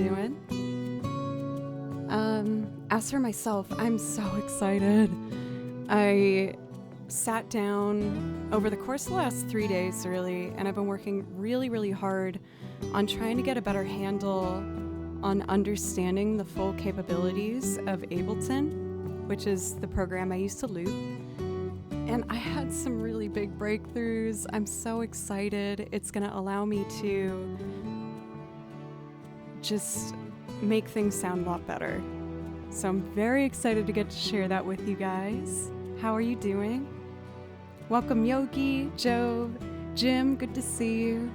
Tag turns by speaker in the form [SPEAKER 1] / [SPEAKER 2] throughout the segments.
[SPEAKER 1] doing? As for myself, I'm so excited. I sat down over the course of the last 3 days, really, and I've been working really, really hard on trying to get a better handle on understanding the full capabilities of Ableton, which is the program I use to loop. And I had some really big breakthroughs. I'm so excited. It's going to allow me to just make things sound a lot better. So I'm very excited to get to share that with you guys. How are you doing? Welcome Yogi, Joe, Jim, good to see you.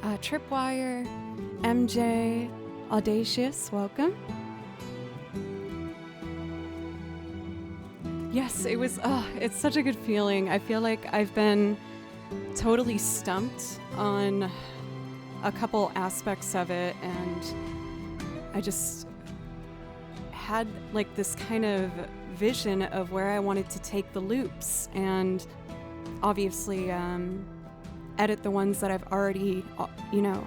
[SPEAKER 1] Tripwire, MJ, Audacious, welcome. Yes, it was, it's such a good feeling. I feel like I've been totally stumped on a couple aspects of it, and I just had like this kind of vision of where I wanted to take the loops, and obviously edit the ones that I've already,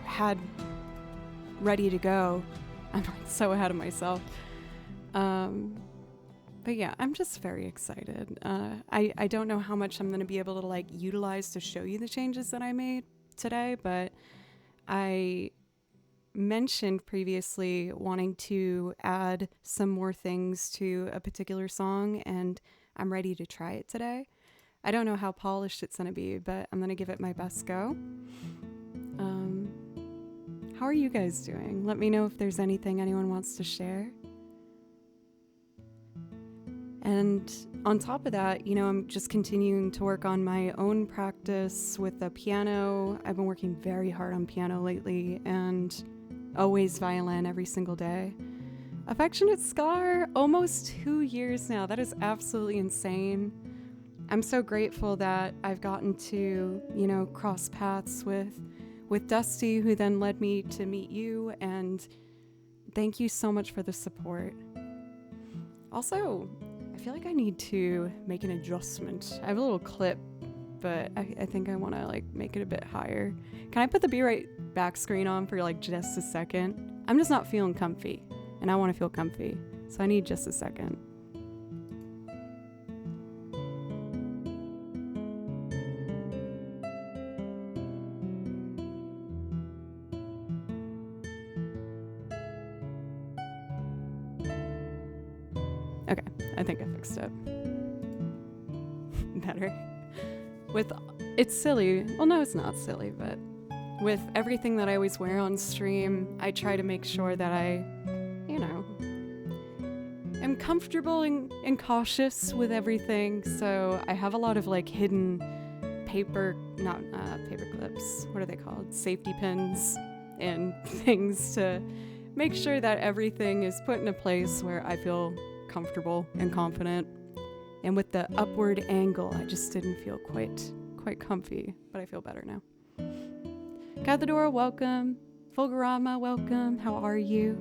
[SPEAKER 1] had ready to go. I'm like so ahead of myself. But yeah, I'm just very excited. I don't know how much I'm going to be able to like utilize to show you the changes that I made today, but I mentioned previously wanting to add some more things to a particular song, and I'm ready to try it today. I don't know how polished it's going to be, but I'm going to give it my best go. How are you guys doing? Let me know if there's anything anyone wants to share. And on top of that, I'm just continuing to work on my own practice with the piano. I've been working very hard on piano lately, and always violin every single day. Affectionate Scar, almost 2 years now. That is absolutely insane. I'm so grateful that I've gotten to, cross paths with Dusty, who then led me to meet you, and thank you so much for the support. Also, I feel like I need to make an adjustment. I have a little clip, but I think I want to make it a bit higher. Can I put the Be Right Back screen on for just a second? I'm just not feeling comfy, and I want to feel comfy, so I need just a second. Okay, I think I fixed it. Better. It's silly. Well, no, it's not silly, but with everything that I always wear on stream, I try to make sure that I, am comfortable and cautious with everything. So I have a lot of hidden paper clips. What are they called? Safety pins and things to make sure that everything is put in a place where I feel comfortable and confident. And with the upward angle, I just didn't feel quite comfy, but I feel better now. Cathedora, welcome. Fulgurama, welcome. How are you?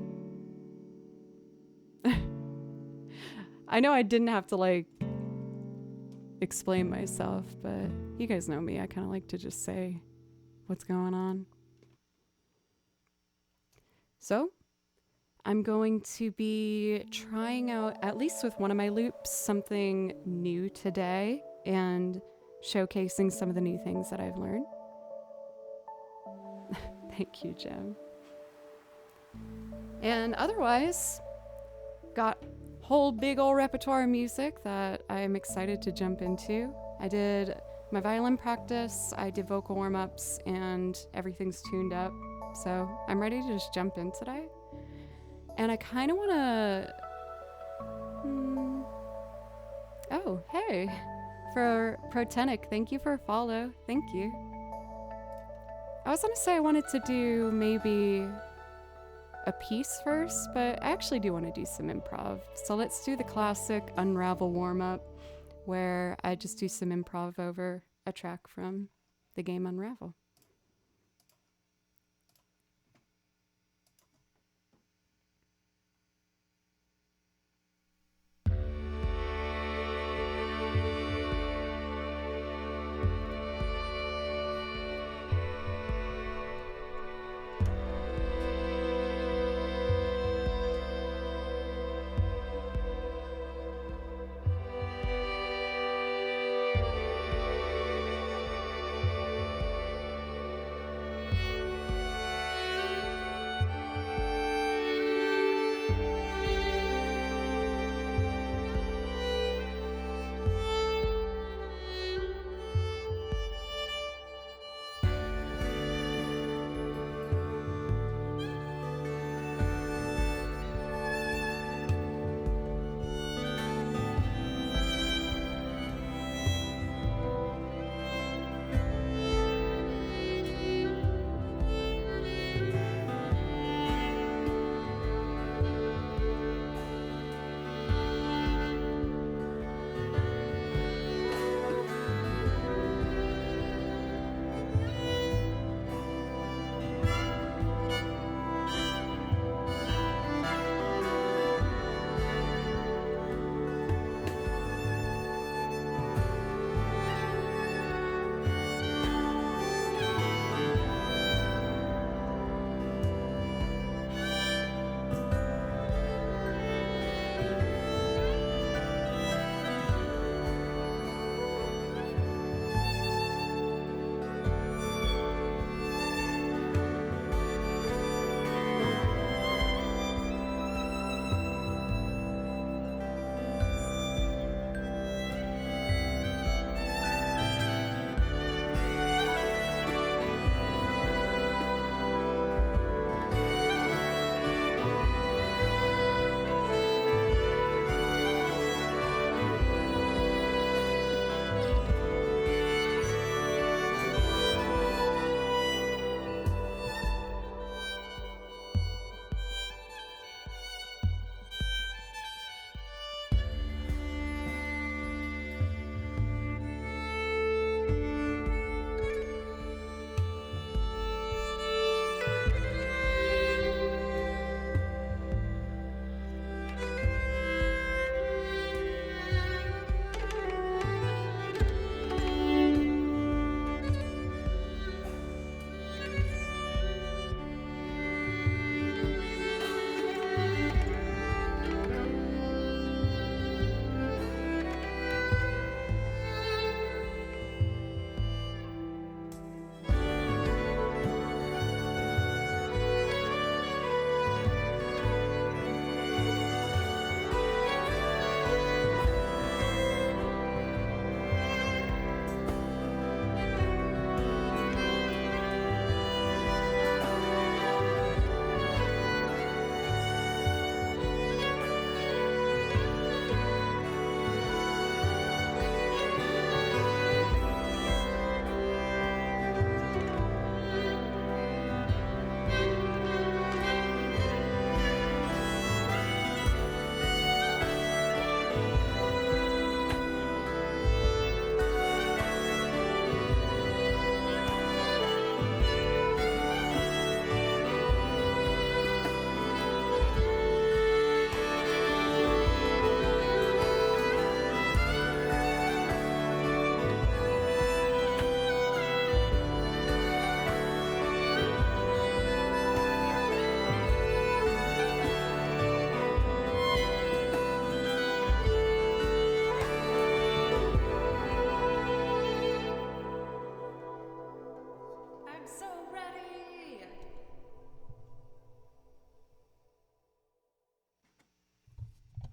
[SPEAKER 1] I know I didn't have to explain myself, but you guys know me. I kind of like to just say what's going on. So I'm going to be trying out, at least with one of my loops, something new today and showcasing some of the new things that I've learned. Thank you, Jim. And otherwise, got whole big old repertoire of music that I'm excited to jump into. I did my violin practice, I did vocal warm-ups, and everything's tuned up. So I'm ready to just jump in today. And I kind of want to... Oh, hey. For Protenic, thank you for a follow. Thank you. I was going to say I wanted to do maybe a piece first, but I actually do want to do some improv. So let's do the classic Unravel warm-up, where I just do some improv over a track from the game Unravel.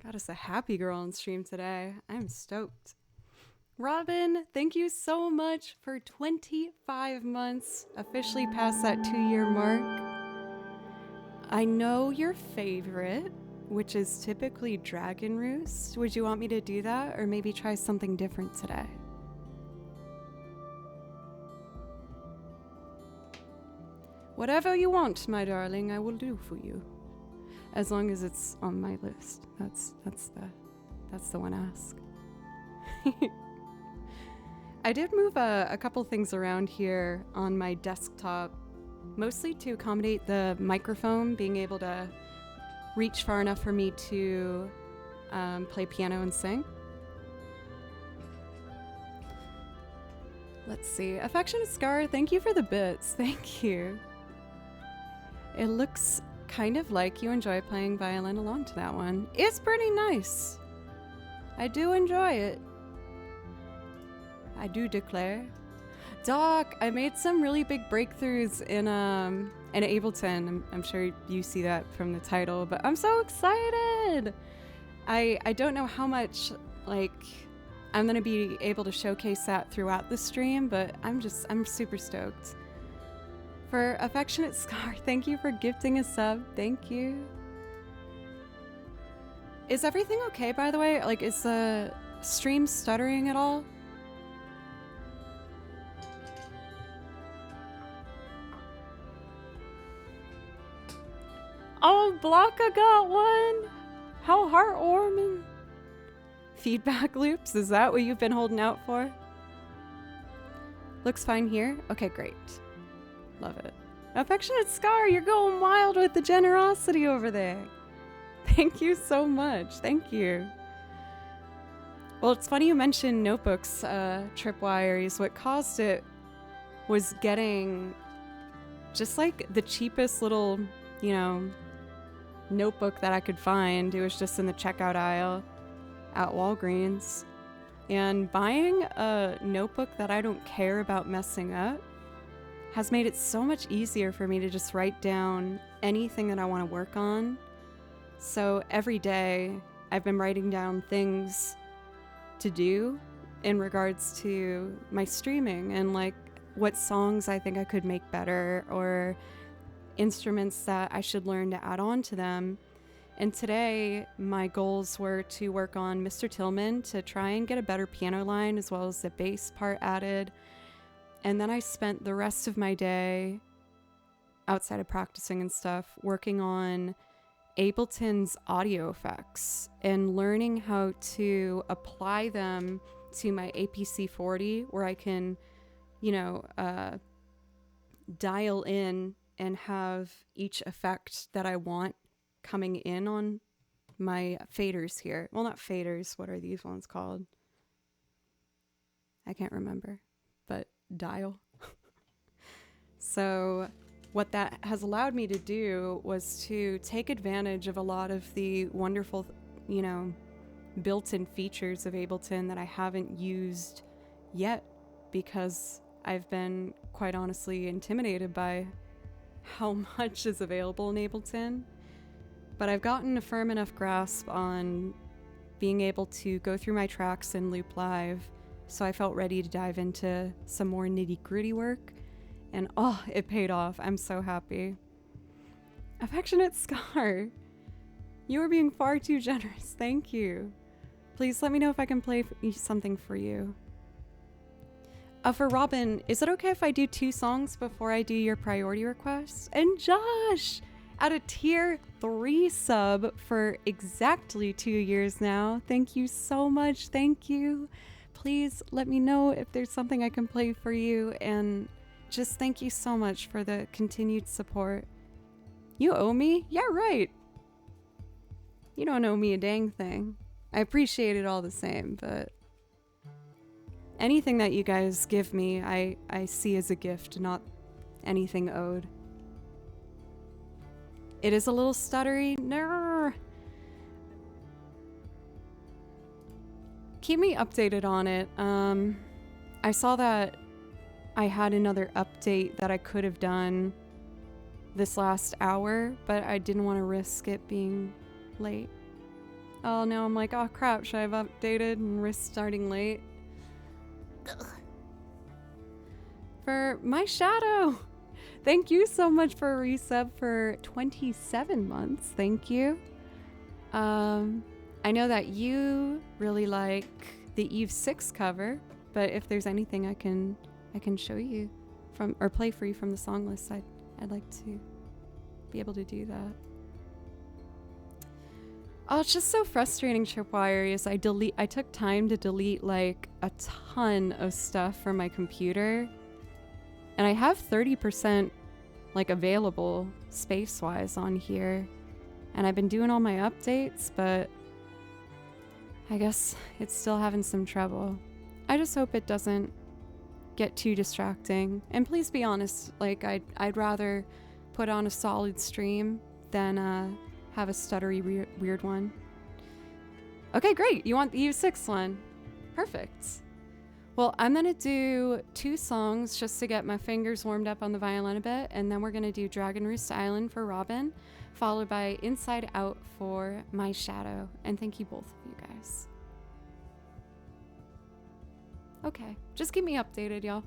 [SPEAKER 1] Got us a happy girl on stream today. I'm stoked. Robin, thank you so much for 25 months. Officially past that 2-year mark. I know your favorite, which is typically Dragon Roost. Would you want me to do that or maybe try something different today? Whatever you want, my darling, I will do for you. As long as it's on my list. That's the one ask. I did move a couple things around here on my desktop, mostly to accommodate the microphone being able to reach far enough for me to play piano and sing. Let's see. Affectionate Scar, thank you for the bits. Thank you. It looks kind of like you enjoy playing violin along to that one. It's pretty nice. I do enjoy it. I do declare. Doc, I made some really big breakthroughs in Ableton. I'm sure you see that from the title, but I'm so excited. I don't know how much I'm gonna be able to showcase that throughout the stream, but I'm super stoked. For Affectionate Scar, thank you for gifting a sub. Thank you. Is everything okay, by the way? Is the stream stuttering at all? Oh, Blanca got one! How heartwarming. Feedback loops, is that what you've been holding out for? Looks fine here? Okay, great. Love it. Affectionate Scar, you're going wild with the generosity over there. Thank you so much. Thank you. Well, it's funny you mentioned notebooks, Tripwires. What caused it was getting just the cheapest little, notebook that I could find. It was just in the checkout aisle at Walgreens. And buying a notebook that I don't care about messing up has made it so much easier for me to just write down anything that I want to work on. So every day I've been writing down things to do in regards to my streaming and what songs I think I could make better or instruments that I should learn to add on to them. And today my goals were to work on Mr. Tillman to try and get a better piano line as well as the bass part added. And then I spent the rest of my day outside of practicing and stuff working on Ableton's audio effects and learning how to apply them to my APC 40 where I can, dial in and have each effect that I want coming in on my faders here. Well, not faders. What are these ones called? I can't remember, but dial. So what that has allowed me to do was to take advantage of a lot of the wonderful, built-in features of Ableton that I haven't used yet because I've been quite honestly intimidated by how much is available in Ableton. But I've gotten a firm enough grasp on being able to go through my tracks and loop live, so I felt ready to dive into some more nitty-gritty work. And it paid off. I'm so happy. Affectionate Scar, you are being far too generous. Thank you. Please let me know if I can play something for you. For Robin, is it okay if I do 2 songs before I do your priority requests? And Josh, at a tier 3 sub for exactly 2 years now. Thank you so much. Thank you. Please let me know if there's something I can play for you, and just thank you so much for the continued support. You owe me? Yeah, right. You don't owe me a dang thing. I appreciate it all the same, but anything that you guys give me, I see as a gift, not anything owed. It is a little stuttery. No. Keep me updated on it. I saw that I had another update that I could have done this last hour, but I didn't want to risk it being late. Oh, now I'm like, oh crap, should I have updated and risk starting late? For my shadow! Thank you so much for a resub for 27 months. Thank you. I know that you really like the Eve 6 cover, but if there's anything I can show you from or play for you from the song list, I'd like to be able to do that. Oh, it's just so frustrating, Tripwire, is I took time to delete like a ton of stuff from my computer. And I have 30% like available space-wise on here. And I've been doing all my updates, but I guess it's still having some trouble. I just hope it doesn't get too distracting. And please be honest, like I'd rather put on a solid stream than have a stuttery weird one. Okay, great. You want the U6 one? Perfect. Well, I'm gonna do 2 songs just to get my fingers warmed up on the violin a bit, and then we're gonna do Dragon Roost Island for Robin, followed by Inside Out for My Shadow. And thank you both of you guys. Okay, just keep me updated, y'all.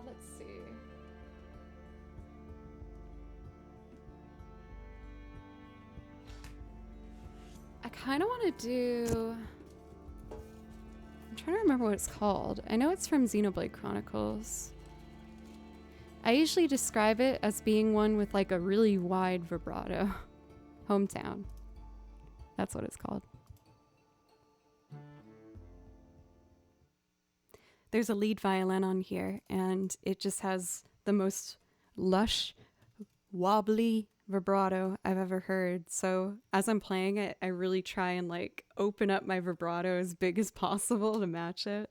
[SPEAKER 1] Let's see. I kind of want to do... I'm trying to remember what it's called. I know it's from Xenoblade Chronicles. I usually describe it as being one with like a really wide vibrato. Hometown. That's what it's called. There's a lead violin on here, and it just has the most lush, wobbly vibrato I've ever heard. So as I'm playing it, I really try and like open up my vibrato as big as possible to match it.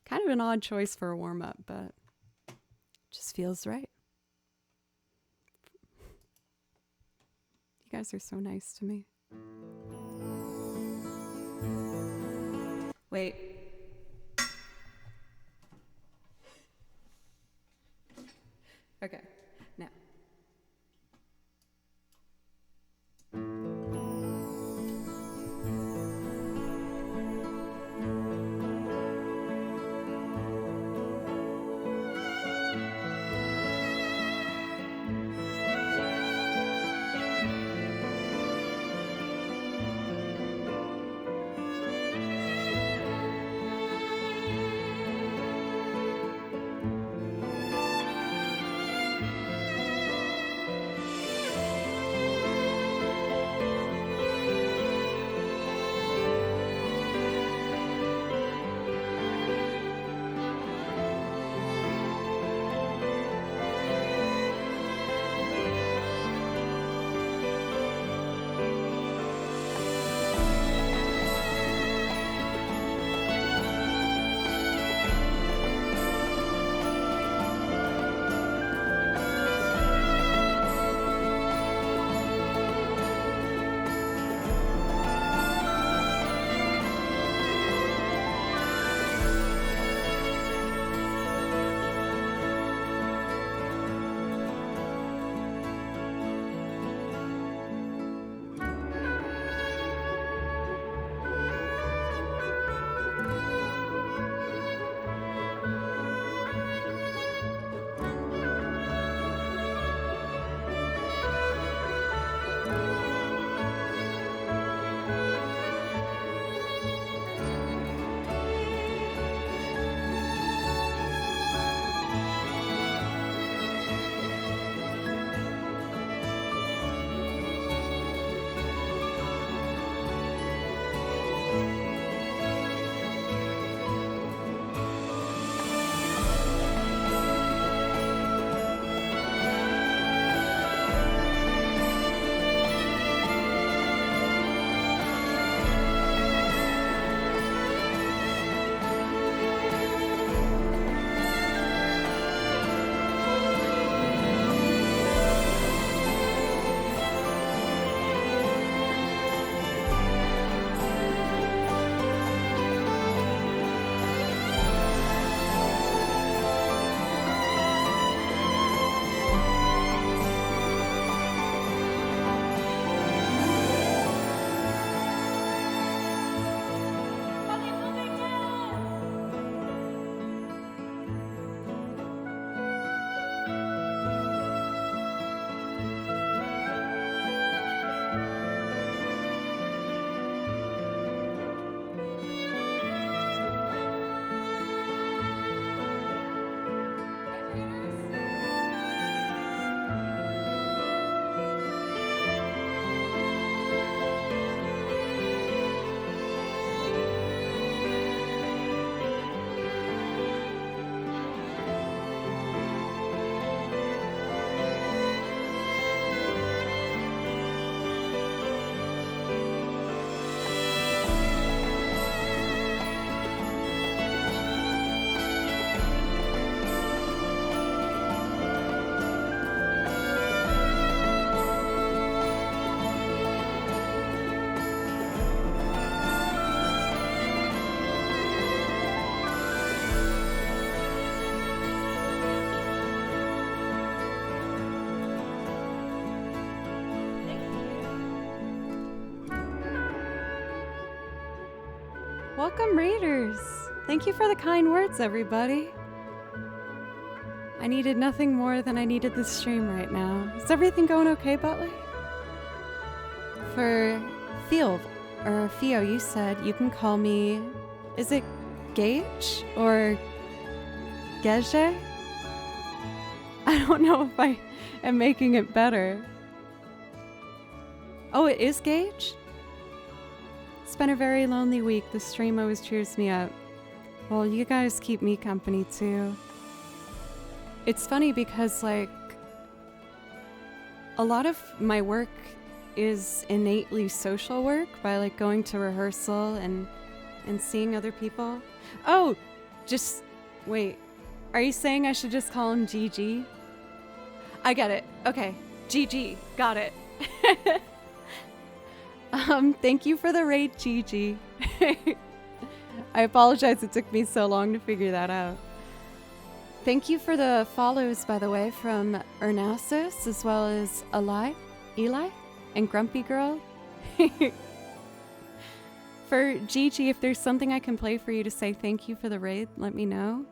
[SPEAKER 1] Kind of an odd choice for a warm-up, but it just feels right. You guys are so nice to me. Wait. Okay, now. Welcome, Raiders. Thank you for the kind words, everybody. I needed nothing more than I needed this stream right now. Is everything going okay, Butler? For Theo, or Theo, you said you can call me, is it Gage or Gege? I don't know if I am making it better. Oh, it is Gage? It's been a very lonely week. The stream always cheers me up. Well, you guys keep me company too. It's funny because, like, a lot of my work is innately social work by, like, going to rehearsal and seeing other people. Oh, just wait. Are you saying I should just call him GG? I get it. Okay. GG. Got it. Thank you for the raid, GG. I apologize it took me so long to figure that out. Thank you for the follows, by the way, from Ernasis, as well as Eli, and Grumpy Girl. For GG, if there's something I can play for you to say thank you for the raid, let me know.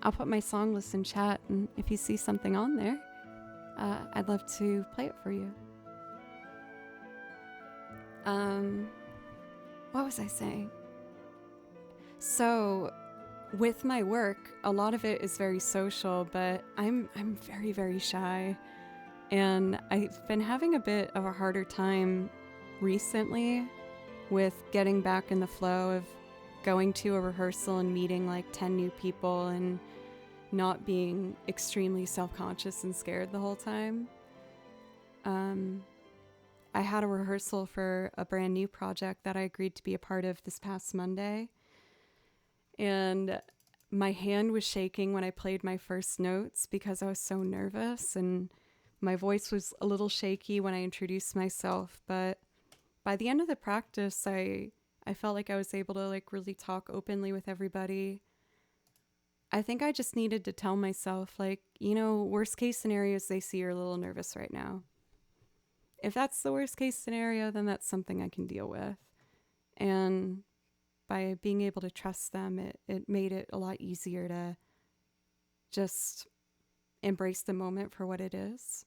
[SPEAKER 1] I'll put my song list in chat, and if you see something on there, I'd love to play it for you. What was I saying? So, with my work, a lot of it is very social, but I'm very, very shy. And I've been having a bit of a harder time recently with getting back in the flow of going to a rehearsal and meeting like 10 new people and not being extremely self-conscious and scared the whole time. I had a rehearsal for a brand new project that I agreed to be a part of this past Monday. And my hand was shaking when I played my first notes because I was so nervous, and my voice was a little shaky when I introduced myself. But by the end of the practice, I felt like I was able to like really talk openly with everybody. I think I just needed to tell myself, like, you know, worst case scenarios, they see you're a little nervous right now. If that's the worst case scenario, then that's something I can deal with. And by being able to trust them, it made it a lot easier to just embrace the moment for what it is.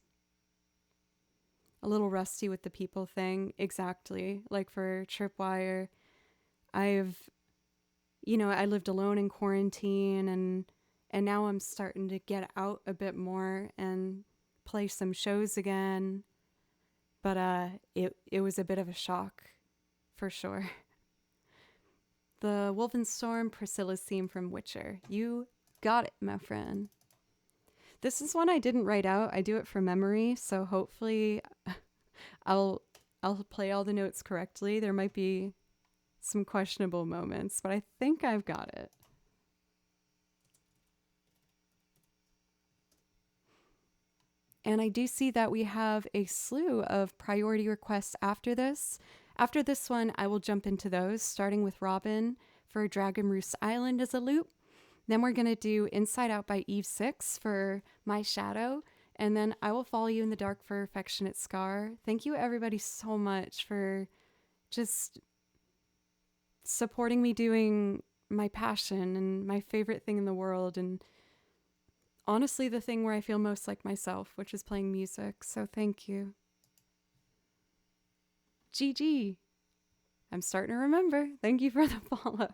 [SPEAKER 1] A little rusty with the people thing, exactly. Like for Tripwire, I lived alone in quarantine, and now I'm starting to get out a bit more and play some shows again. But it was a bit of a shock, for sure. The Wolfenstorm Priscilla's theme from Witcher. You got it, my friend. This is one I didn't write out. I do it from memory, so hopefully I'll play all the notes correctly. There might be some questionable moments, but I think I've got it. And I do see that we have a slew of priority requests after this. After this one, I will jump into those, starting with Robin for Dragon Roost Island as a loop. Then we're going to do Inside Out by Eve 6 for My Shadow. And then I Will Follow You in the Dark for Affectionate Scar. Thank you everybody so much for just supporting me doing my passion and my favorite thing in the world. And honestly, the thing where I feel most like myself, which is playing music. So thank you. GG. I'm starting to remember. Thank you for the follow.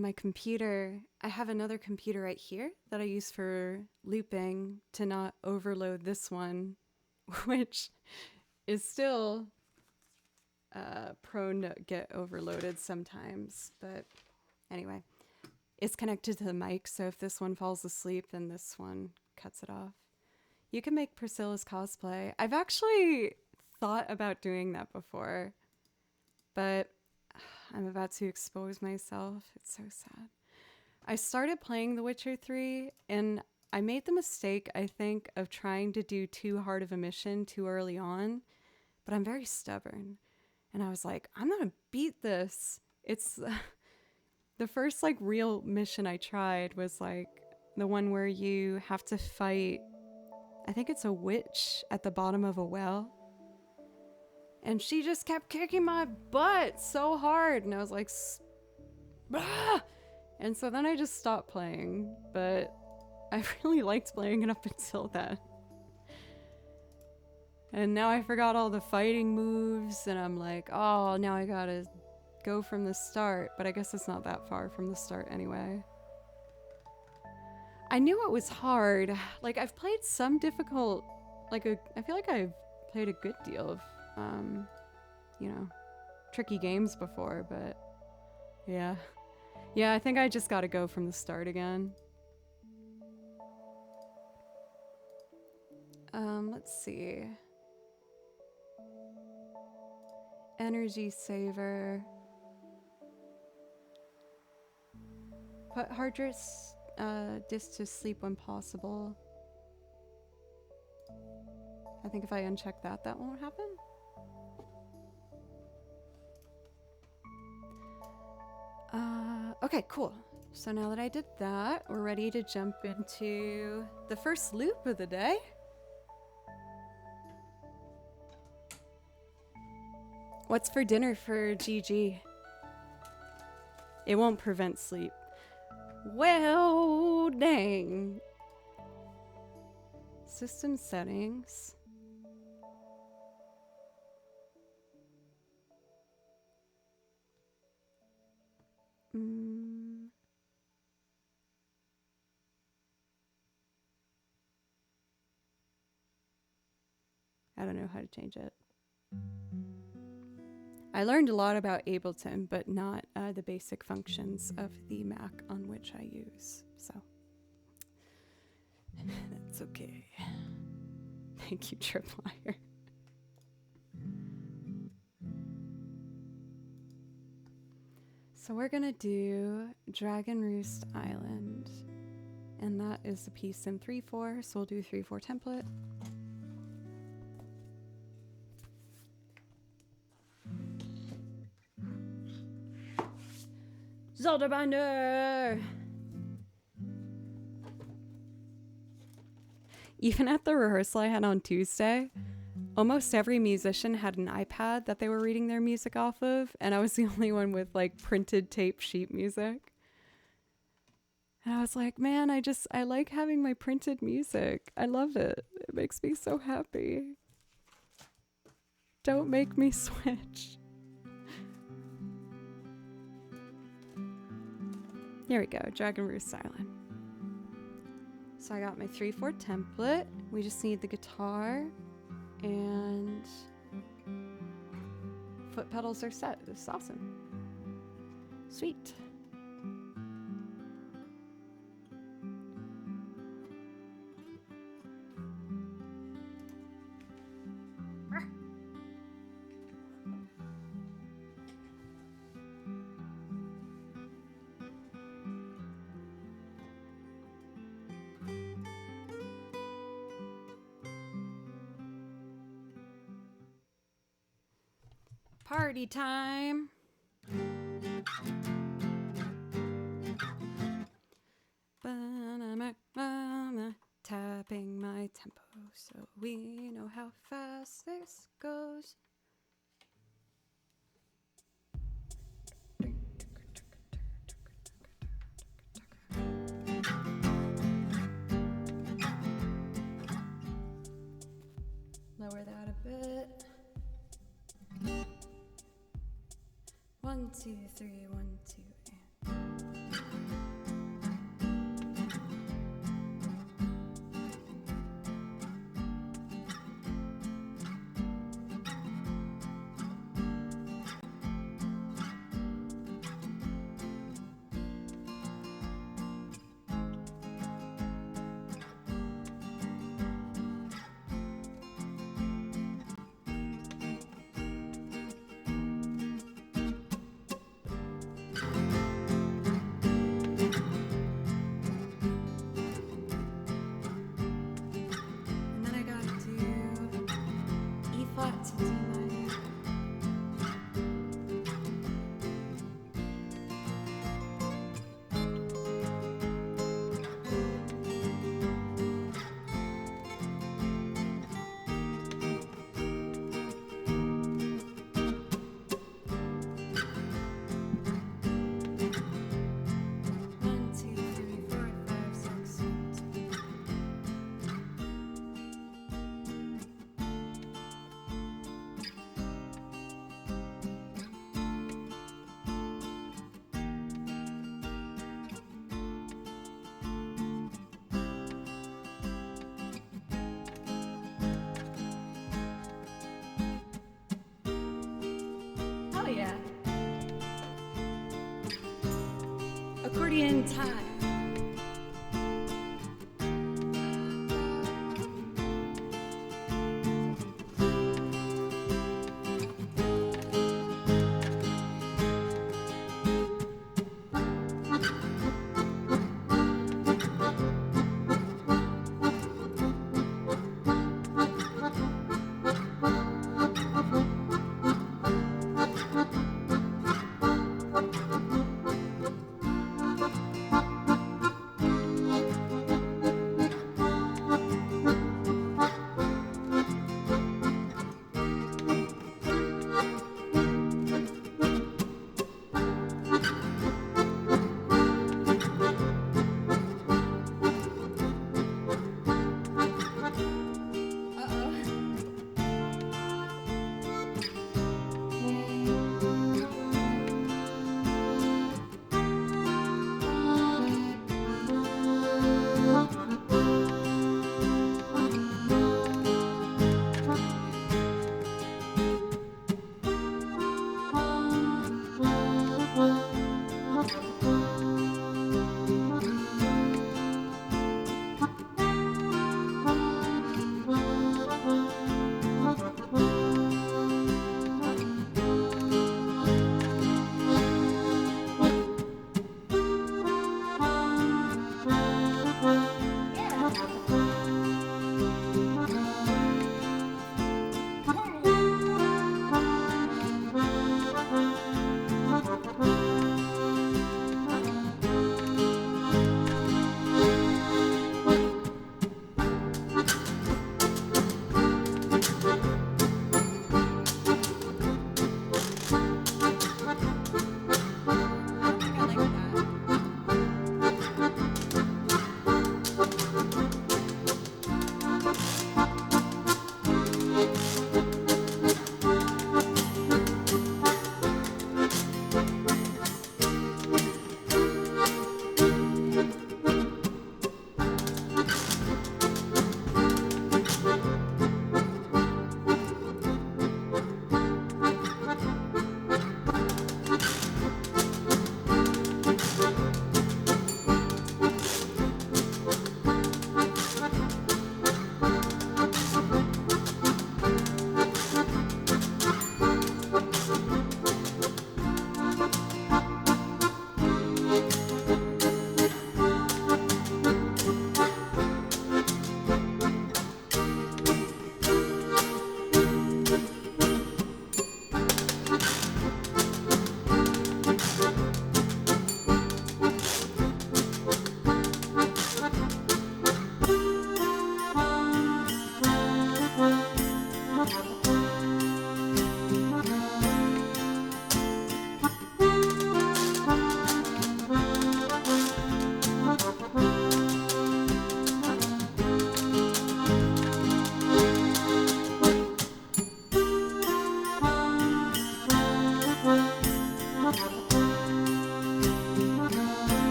[SPEAKER 1] my computer, I have another computer right here that I use for looping to not overload this one, which is still prone to get overloaded sometimes. But anyway, it's connected to the mic, so if this one falls asleep, then this one cuts it off. You can make Priscilla's cosplay. I've actually thought about doing that before, but I'm about to expose myself. It's so sad. I started playing The Witcher 3, and I made the mistake, I think, of trying to do too hard of a mission too early on, but I'm very stubborn. And I was like, I'm gonna beat this. It's the first like real mission I tried was like the one where you have to fight, I think it's a witch at the bottom of a well. And she just kept kicking my butt so hard. And I was like, ah! And so then I just stopped playing. But I really liked playing it up until then. And now I forgot all the fighting moves. And I'm like, oh, now I gotta go from the start. But I guess it's not that far from the start anyway. I knew it was hard. Like, I've played some difficult, I feel like I've played a good deal of, tricky games before, but yeah. Yeah, I think I just gotta go from the start again. Let's see. Energy saver. Put hard disk to sleep when possible. I think if I uncheck that, that won't happen. Okay, cool. So now that I did that, we're ready to jump into the first loop of the day. What's for dinner for GG? It won't prevent sleep. Well, dang. System settings. I don't know how to change it. I learned a lot about Ableton, but not the basic functions of the Mac on which I use. So that's okay. Thank you, Tripwire. So we're gonna do Dragon Roost Island, and that is a piece in 3/4. So we'll do 3/4 template. Zelda Binder! Even at the rehearsal I had on Tuesday, almost every musician had an iPad that they were reading their music off of, and I was the only one with like printed tape sheet music. And I was like, man, I like having my printed music. I love it. It makes me so happy. Don't make me switch. Here we go, Dragon Roost Island. So I got my 3/4 template. We just need the guitar and foot pedals are set. This is awesome. Sweet. Party time. Tapping my tempo so we know how fast this goes. Lower that a bit. 1, 2, 3, 1, 2, and
[SPEAKER 2] accordion time.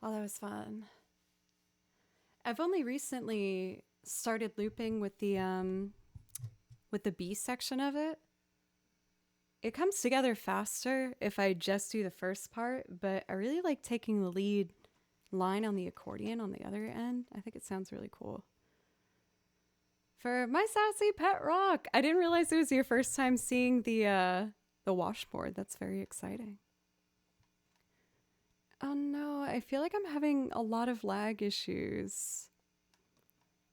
[SPEAKER 1] Oh, that was fun. I've only recently started looping with the B section of it. It comes together faster if I just do the first part, but I really like taking the lead line on the accordion on the other end. I think it sounds really cool. For my sassy pet rock, I didn't realize it was your first time seeing the washboard. That's very exciting. Oh no, I feel like I'm having a lot of lag issues.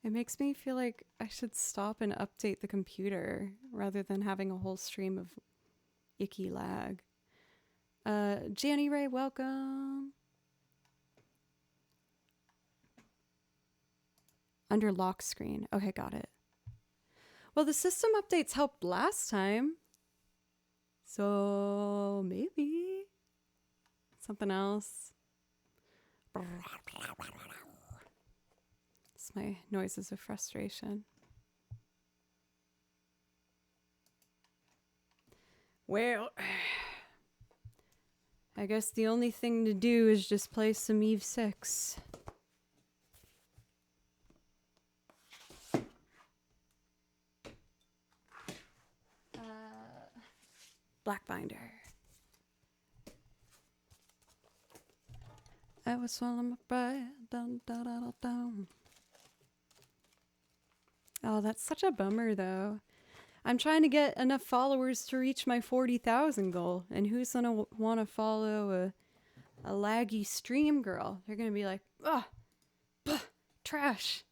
[SPEAKER 1] It makes me feel like I should stop and update the computer rather than having a whole stream of icky lag. Janny Ray, welcome. Under lock screen. Okay, got it. Well, the system updates helped last time. So maybe something else. It's my noises of frustration. Well, I guess the only thing to do is just play some Eve 6. Black binder. I was swallowing my pride. Dun, dun, dun, dun, dun. Oh, that's such a bummer, though. I'm trying to get enough followers to reach my 40,000 goal, and who's gonna want to follow a laggy stream girl? They're gonna be like, ugh, trash.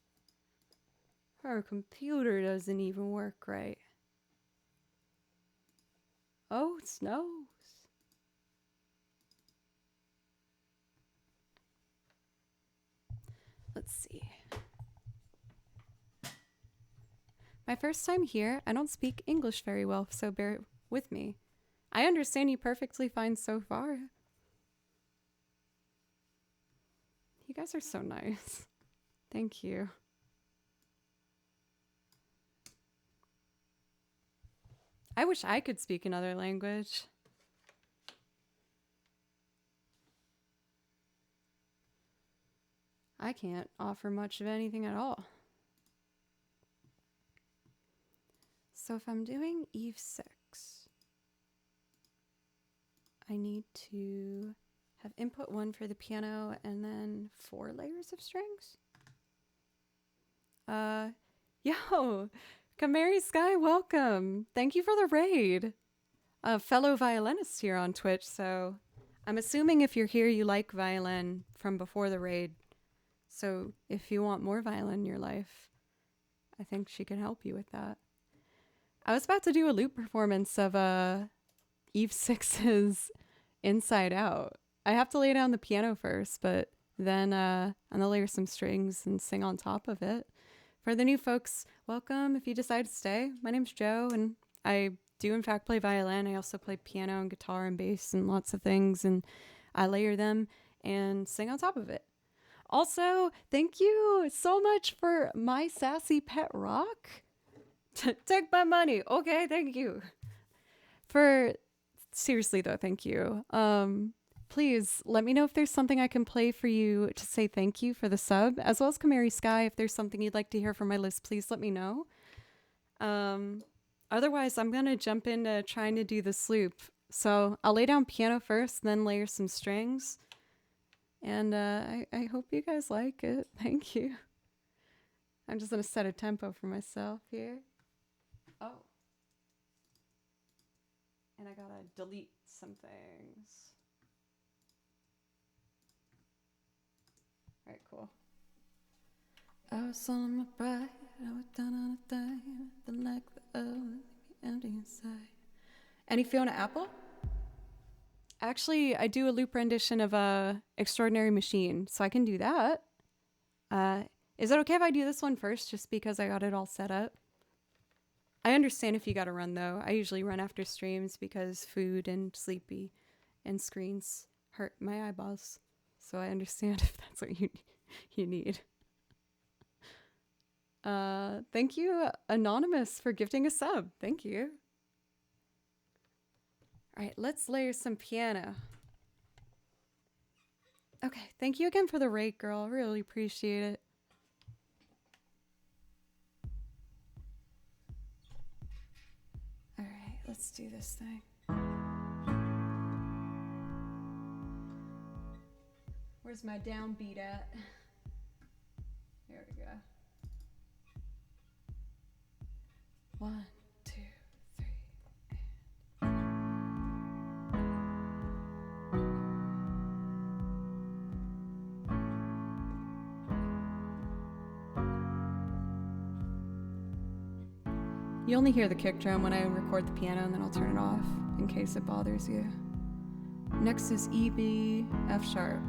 [SPEAKER 1] Her computer doesn't even work right. Oh, it snows. Let's see. My first time here, I don't speak English very well, so bear with me. I understand you perfectly fine so far. You guys are so nice. Thank you. I wish I could speak another language. I can't offer much of anything at all. So if I'm doing Eve 6, I need to have input 1 for the piano and then 4 layers of strings. Yo, Kamari Sky, welcome. Thank you for the raid. A fellow violinist here on Twitch, so I'm assuming if you're here, you like violin from before the raid. So if you want more violin in your life, I think she can help you with that. I was about to do a loop performance of Eve 6's Inside Out. I have to lay down the piano first, but then I'm gonna layer some strings and sing on top of it. For the new folks, welcome if you decide to stay. My name's Joe, and I do in fact play violin. I also play piano and guitar and bass and lots of things, and I layer them and sing on top of it. Also, thank you so much for my sassy pet rock. Take my money. Okay, thank you. Seriously though, thank you. Please let me know if there's something I can play for you to say thank you for the sub, as well as Kamari Sky. If there's something you'd like to hear from my list, please let me know. Otherwise, I'm going to jump into trying to do this loop. So I'll lay down piano first, then layer some strings. And I hope you guys like it. Thank you. I'm just going to set a tempo for myself here. Oh. And I got to delete some things. All right, cool. I was on my pride, I was down on a dime, the lack of empty inside. Any Fiona Apple? Actually, I do a loop rendition of Extraordinary Machine, so I can do that. Is it okay if I do this one first, just because I got it all set up? I understand if you gotta run, though. I usually run after streams because food and sleepy and screens hurt my eyeballs. So I understand if that's what you need. Thank you, Anonymous, for gifting a sub. Thank you. All right, let's layer some piano. Okay, thank you again for the rate, girl. Really appreciate it. All right, let's do this thing. Where's my downbeat at? There we go. 1, 2, 3. You only hear the kick drum when I record the piano, and then I'll turn it off in case it bothers you. Next is E, B, F sharp.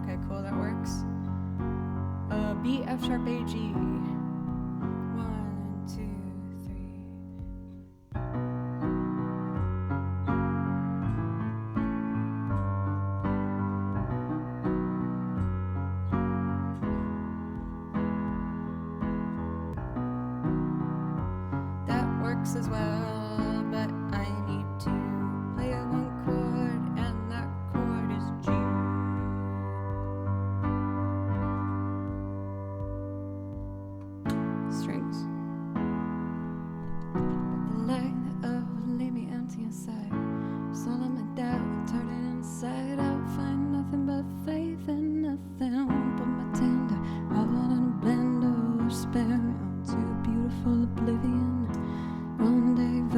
[SPEAKER 1] Okay, cool, that works. B, F sharp, A, G. 1, 2, 3. That works as well, but I need to play a 1 chord, and that chord is G. Strings. But the light that would leave me empty inside. Swallow my doubt, turn it inside out. Find nothing but faith in nothing. Put my tender all in a blender. Spare me onto beautiful oblivion. Rendezvous.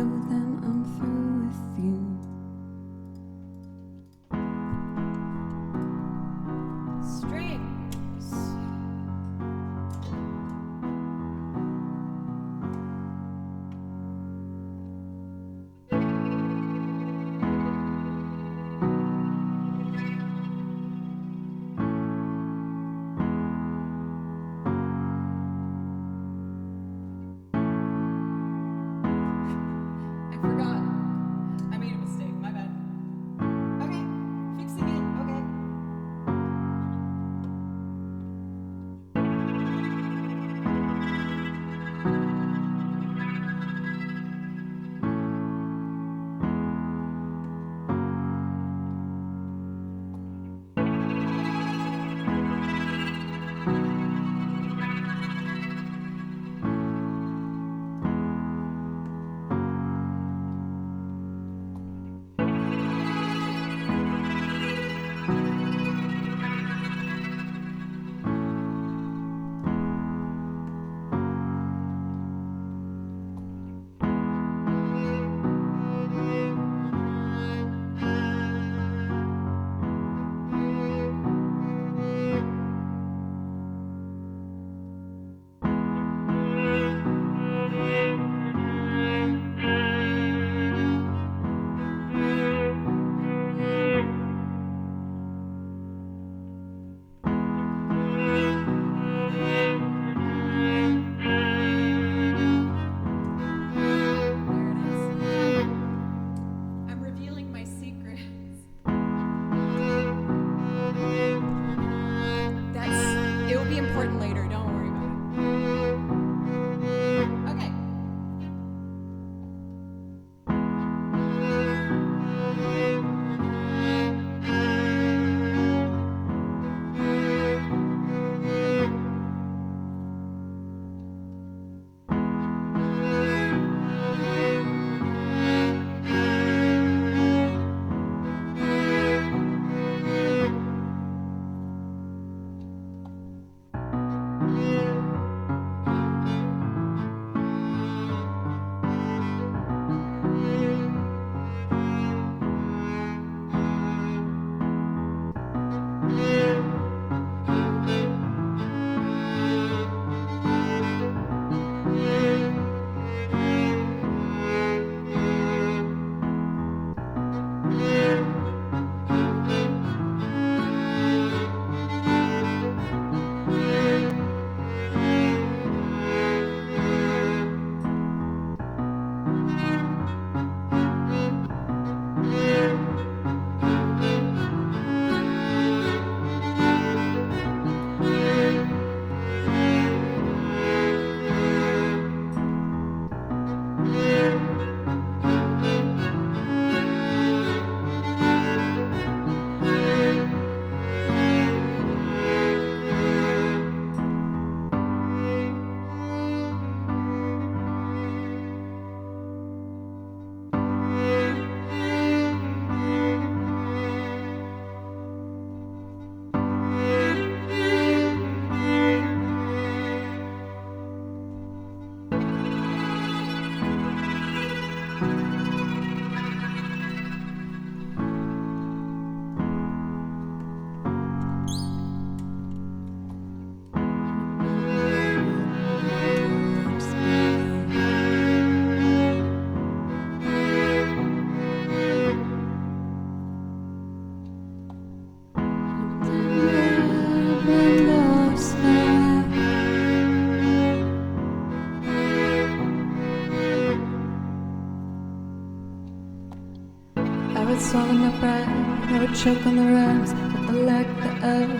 [SPEAKER 1] would swallow my pride, I would choke on the rhymes, but the lack of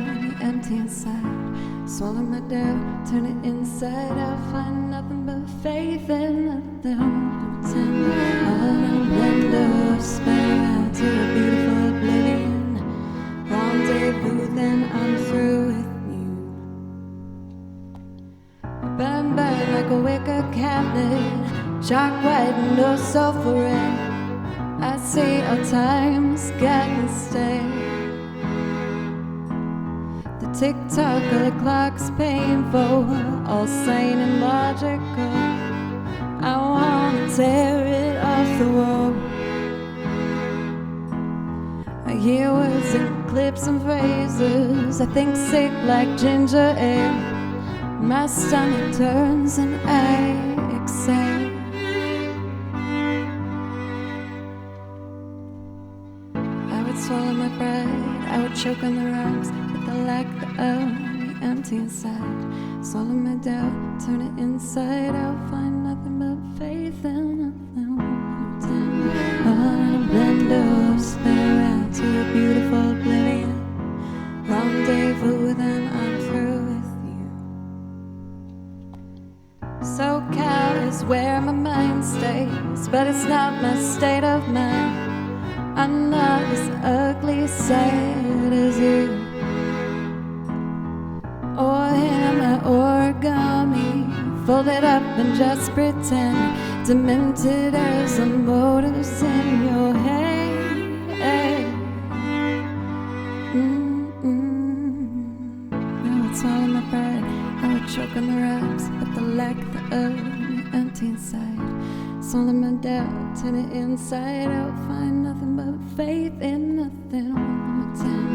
[SPEAKER 1] empty inside. Swallow my doubt, turn it inside out, find nothing but faith in nothing. Pretend all in a blender, spin out to a beautiful oblivion. Rendezvous, then I'm through with you. Burn, burn like a wicker cabinet, chalk white and no sulfur red. I see our time's gotten stale. The tick-tock of the clock's painful, all sane and logical. I wanna tear it off the wall. I hear words and clips and phrases, I think sick like ginger ale. My stomach turns and I exhale. Swallow my pride, I would choke on the rhymes, but the lack of empty inside. Swallow my doubt, turn it inside out, find nothing but faith in nothing. Pretend all in a blender, spin around to a beautiful oblivion. Rendezvous, then I'm through with you. SoCal is where my mind stays, but it's not my state of mind. I'm not as ugly, sad as you, or him at origami, folded up and just pretend, demented as the motives in your head. I would swallow my pride, I would choke on the rhymes, but the lack of empty inside. Swallow my doubt, turn it inside out, find nothing but faith in nothing. Pretend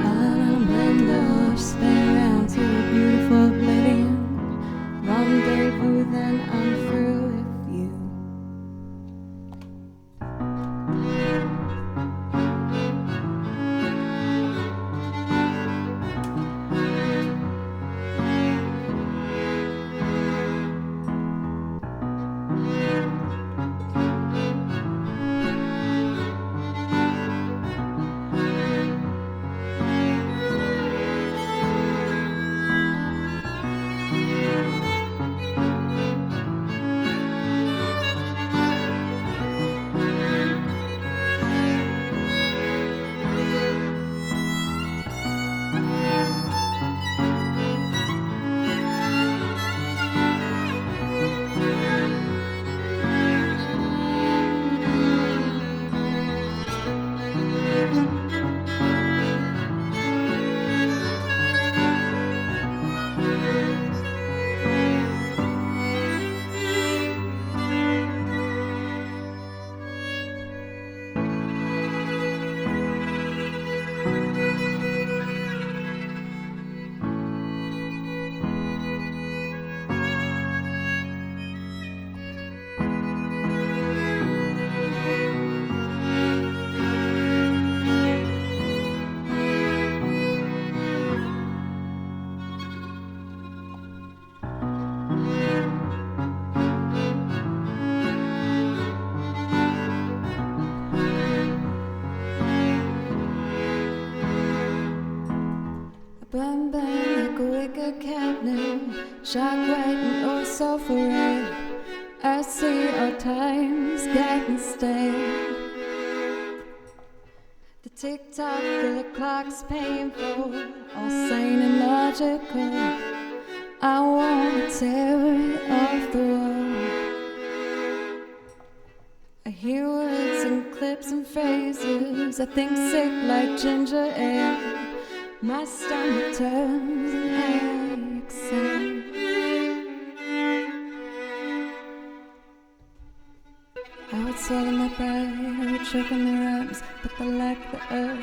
[SPEAKER 1] all in a blender, spin around to a beautiful oblivion. Rendezvous, then I'm through with you. Burn, burn like a wicker cabinet, shine white and oh so forever. I see our time's getting stale. The tick-tock of the clock's painful, all sane and logical. I wanna tear it off the wall. I hear words and clips and phrases, I think sick like ginger ale. My stomach turns and I exhale. I would swallow my pride, I would choke on the rhymes, but the lack of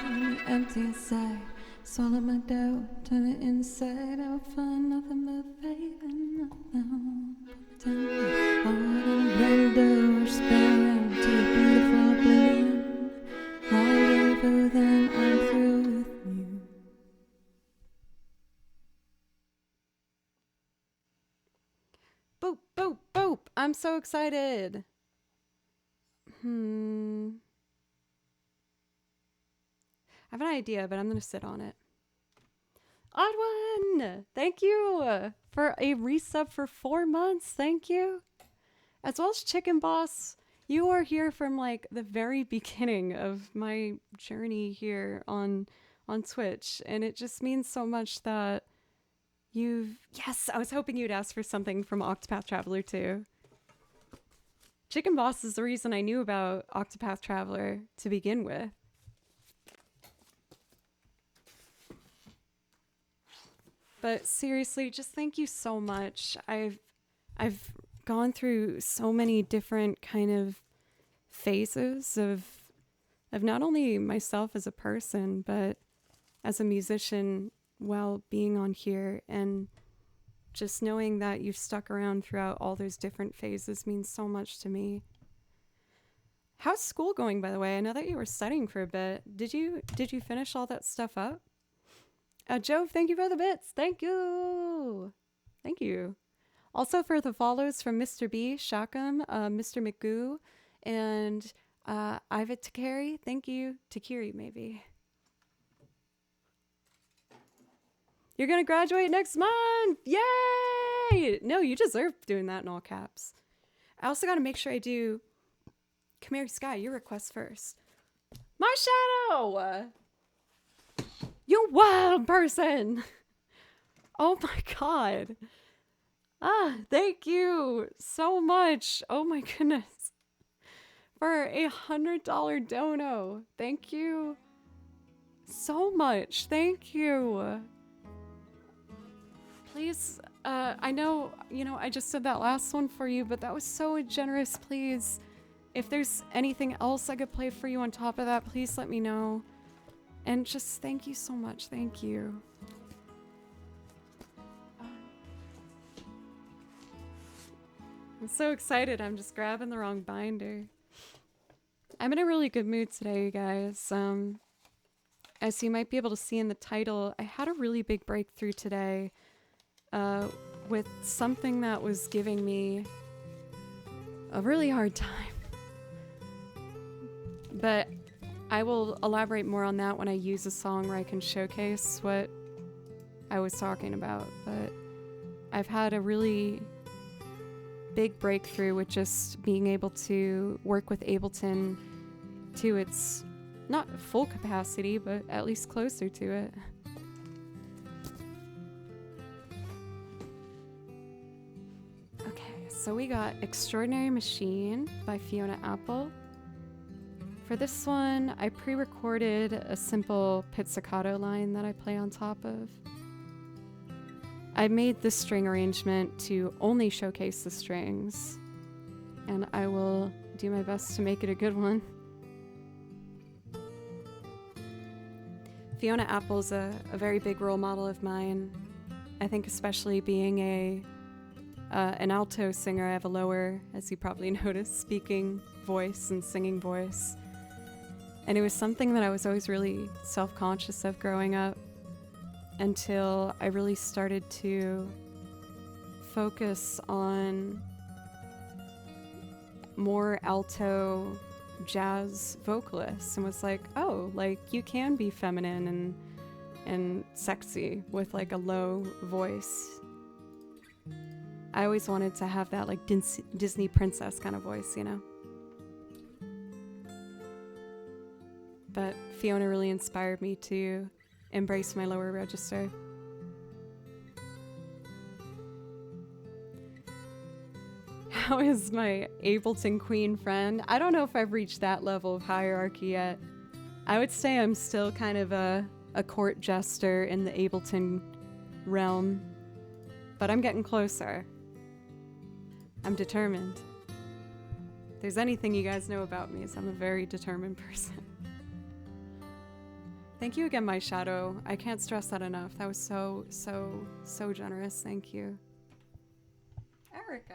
[SPEAKER 1] empty inside. Swallow my doubt, turn it inside out, find nothing but faith in nothing. Pretend all in a blender, spin around to a beautiful oblivion. Rendezvous, then I'm through with you. Boop, boop, boop. I'm so excited. I have an idea, but I'm going to sit on it. Odd one! Thank you for a resub for 4 months. Thank you. As well as Chicken Boss. You are here from like the very beginning of my journey here on Twitch. And it just means so much that yes, I was hoping you'd ask for something from Octopath Traveler too. Chicken Boss is the reason I knew about Octopath Traveler to begin with. But seriously, just thank you so much. I've gone through so many different kind of phases of not only myself as a person, but as a musician while being on here, and just knowing that you've stuck around throughout all those different phases means so much to me. How's school going, by the way? I know that you were studying for a bit. Did you finish all that stuff up? Jove, thank you for the bits. Thank you. Thank you. Also for the follows from Mr. B, Shakam, Mr. McGoo, and Iva Takeri. Thank you. Takiri, maybe. You're going to graduate next month. Yay! No, you deserve doing that in all caps. I also got to make sure I do Kamari Sky, your request first. My shadow! You wild person! Oh my god. Thank you so much. Oh my goodness. For a $100 dono. Thank you so much. Thank you. Please, I know, I just did that last one for you, but that was so generous. Please, if there's anything else I could play for you on top of that, please let me know. And just thank you so much. Thank you. I'm so excited. I'm just grabbing the wrong binder. I'm in a really good mood today, you guys. As you might be able to see in the title, I had a really big breakthrough today with something that was giving me a really hard time. But I will elaborate more on that when I use a song where I can showcase what I was talking about. But I've had a really big breakthrough with just being able to work with Ableton to its not full capacity, but at least closer to it. Okay, so we got Extraordinary Machine by Fiona Apple. For this one, I pre-recorded a simple pizzicato line that I play on top of. I made this string arrangement to only showcase the strings, and I will do my best to make it a good one. Fiona Apple's a very big role model of mine. I think especially being an alto singer, I have a lower, as you probably noticed, speaking voice and singing voice. And it was something that I was always really self-conscious of growing up until I really started to focus on more alto jazz vocalists and was like, oh, like you can be feminine and sexy with like a low voice. I always wanted to have that like Disney princess kind of voice, But Fiona really inspired me to embrace my lower register. How is my Ableton queen friend? I don't know if I've reached that level of hierarchy yet. I would say I'm still kind of a court jester in the Ableton realm, but I'm getting closer. I'm determined. If there's anything you guys know about me, is I'm a very determined person. Thank you again, My Shadow. I can't stress that enough. That was so, so, so generous. Thank you. Erica.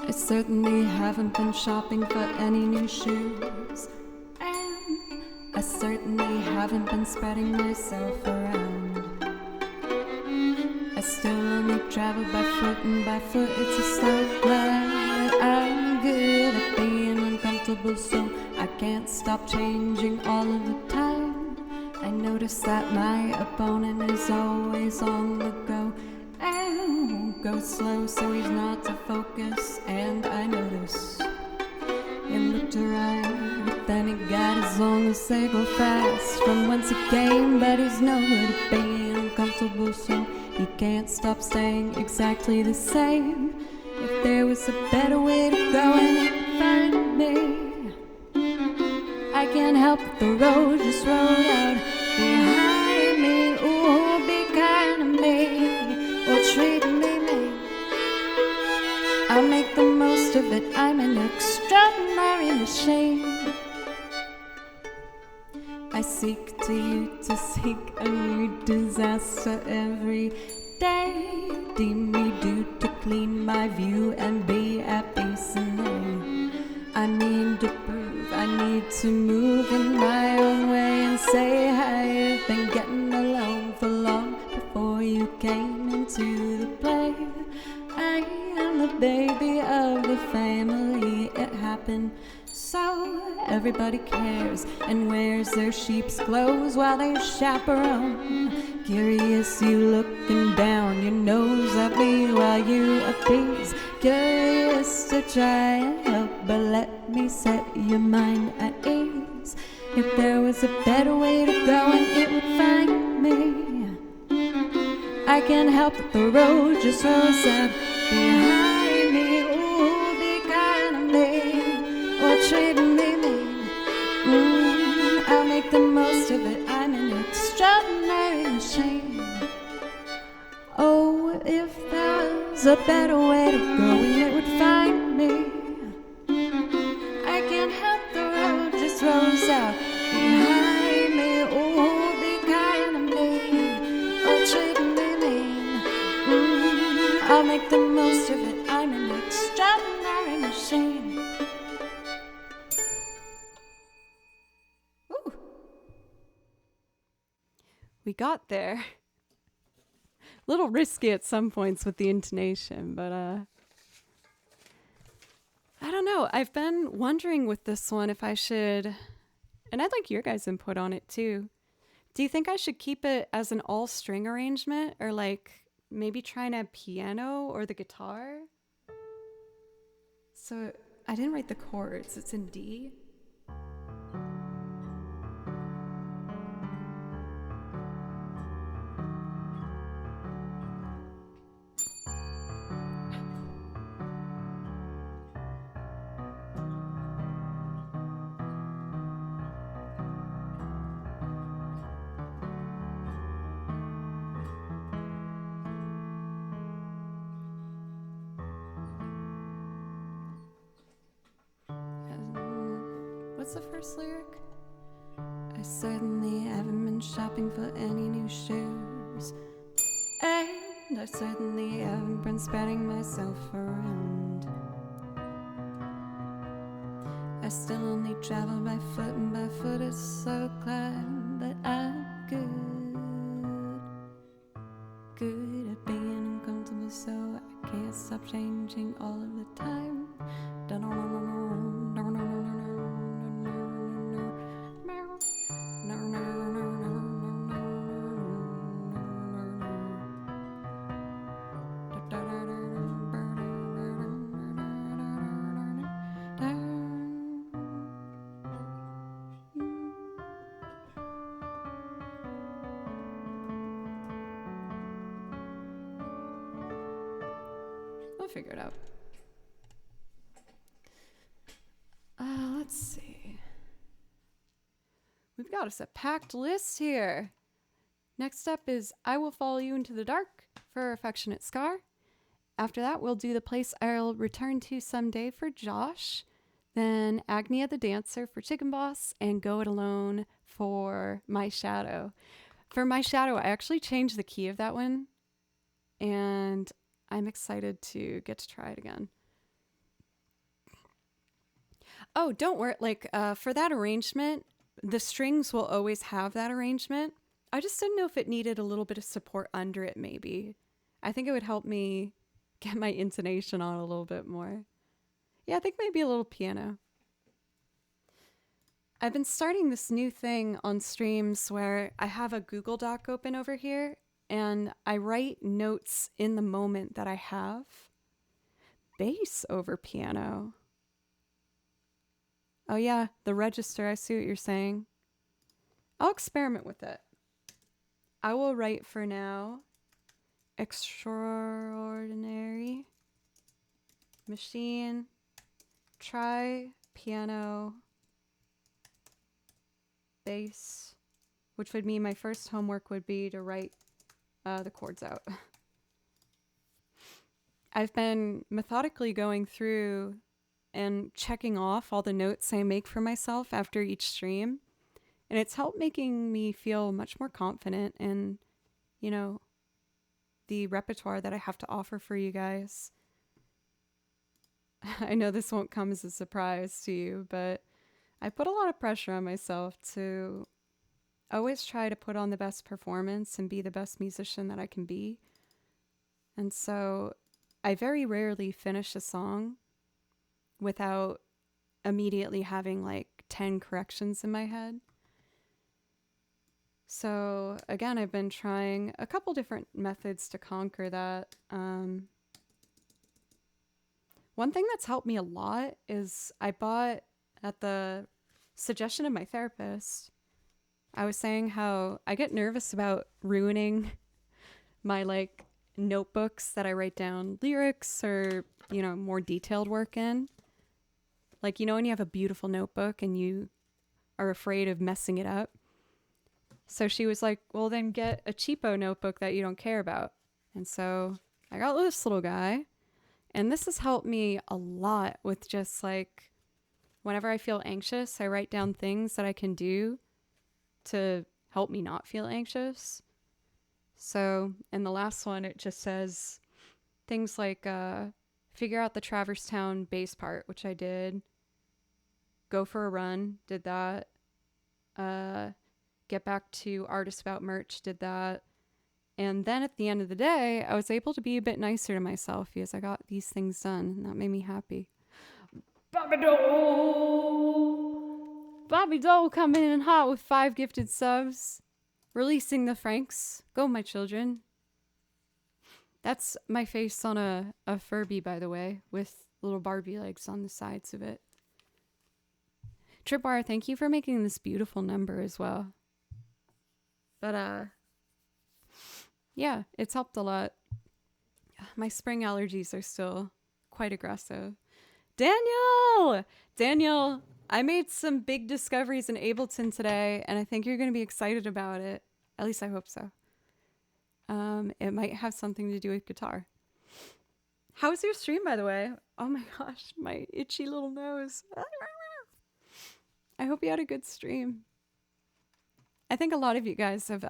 [SPEAKER 1] I certainly haven't been shopping for any new shoes. And I certainly haven't been spreading myself around. I still only travel by foot, and by foot it's a slow climb. But I'm good at being uncomfortable, so I can't stop changing all of the time. I notice that my opponent is always on the go. And go slow so he's not to focus. And I notice him look to right, but then he got as long as they go fast. From whence he came, but he's no good at being uncomfortable, so he can't stop staying exactly the same. If there was a better way to go and it would find me, I can't help but the road just rolled out behind me. Ooh, be kind to me, or treat me mean. I'll make the most of it, I'm an extraordinary machine. I seek to you to seek a new disaster every day. Deem me due to clean my view and be at peace and I mean to prove I need to move in my own way and say I've been getting along for long before you came into the play. I am the baby of the family, it happened so everybody cares and wears their sheep's clothes while they chaperone. Curious you looking down your nose at me while you appease. Curious to try and help, but let me set your mind at ease. If there was a better way to go and it would find me, I can't help but the road just rolls out behind me. Ooh, be kind to me, or treat me mean. I'll make the most of it, I'm an extraordinary machine. Oh, if there was a better way to go and it would find me, I can't help the road just rolls out behind me. Oh, be kind to me, or treat me mean. I'll make the most of it, I'm an extraordinary machine. Ooh. We got there. A little risky at some points with the intonation, but I don't know. I've been wondering with this one if I should, and I'd like your guys' input on it too. Do you think I should keep it as an all string arrangement, or like maybe trying a piano or the guitar? So I didn't write the chords, it's in D. What's the first lyric? I certainly haven't been shopping for any new shoes, and I certainly haven't been spreading myself around. I still only travel by foot, and by foot it's so climb, but I'm good at being uncomfortable, so I can't stop changing all of the time. We'll figure it out. Let's see. We've got us a packed list here. Next up is I Will Follow You Into the Dark for Affectionate Scar. After that, we'll do The Place I'll Return to Someday for Josh. Then Agnia the Dancer for Chicken Boss, and Go It Alone for My Shadow. For My Shadow, I actually changed the key of that one, and I'm excited to get to try it again. Oh, don't worry. Like, for that arrangement, the strings will always have that arrangement. I just didn't know if it needed a little bit of support under it, maybe. I think it would help me get my intonation on a little bit more. Yeah, I think maybe a little piano. I've been starting this new thing on streams where I have a Google Doc open over here and I write notes in the moment that I have. Bass over piano. Oh yeah, the register, I see what you're saying. I'll experiment with it. I will write for now. Extraordinary. Machine. Try piano. Bass. Which would mean my first homework would be to write the chords out. I've been methodically going through and checking off all the notes I make for myself after each stream. And it's helped making me feel much more confident in, you know, the repertoire that I have to offer for you guys. I know this won't come as a surprise to you, but I put a lot of pressure on myself to always try to put on the best performance and be the best musician that I can be. And so I very rarely finish a song without immediately having like 10 corrections in my head. So again, I've been trying a couple different methods to conquer that. One thing that's helped me a lot is I bought, at the suggestion of my therapist, I was saying how I get nervous about ruining my like notebooks that I write down lyrics or, you know, more detailed work in. Like, you know, when you have a beautiful notebook and you are afraid of messing it up. So she was like, well, then get a cheapo notebook that you don't care about. And so I got this little guy. And this has helped me a lot with just like, whenever I feel anxious, I write down things that I can do to help me not feel anxious. So in the last one, it just says things like figure out the Traverstown bass part, which I did. Go for a run, did that. Get back to artist about merch, did that. And then at the end of the day, I was able to be a bit nicer to myself because I got these things done, and that made me happy. Bobby Dole coming in hot with 5 gifted subs. Releasing the Franks. Go, my children. That's my face on a Furby, by the way, with little Barbie legs on the sides of it. Tripwire, thank you for making this beautiful number as well. But, yeah, it's helped a lot. My spring allergies are still quite aggressive. Daniel, I made some big discoveries in Ableton today, and I think you're going to be excited about it. At least I hope so. It might have something to do with guitar. How was your stream, by the way? Oh my gosh, my itchy little nose. I hope you had a good stream. I think a lot of you guys have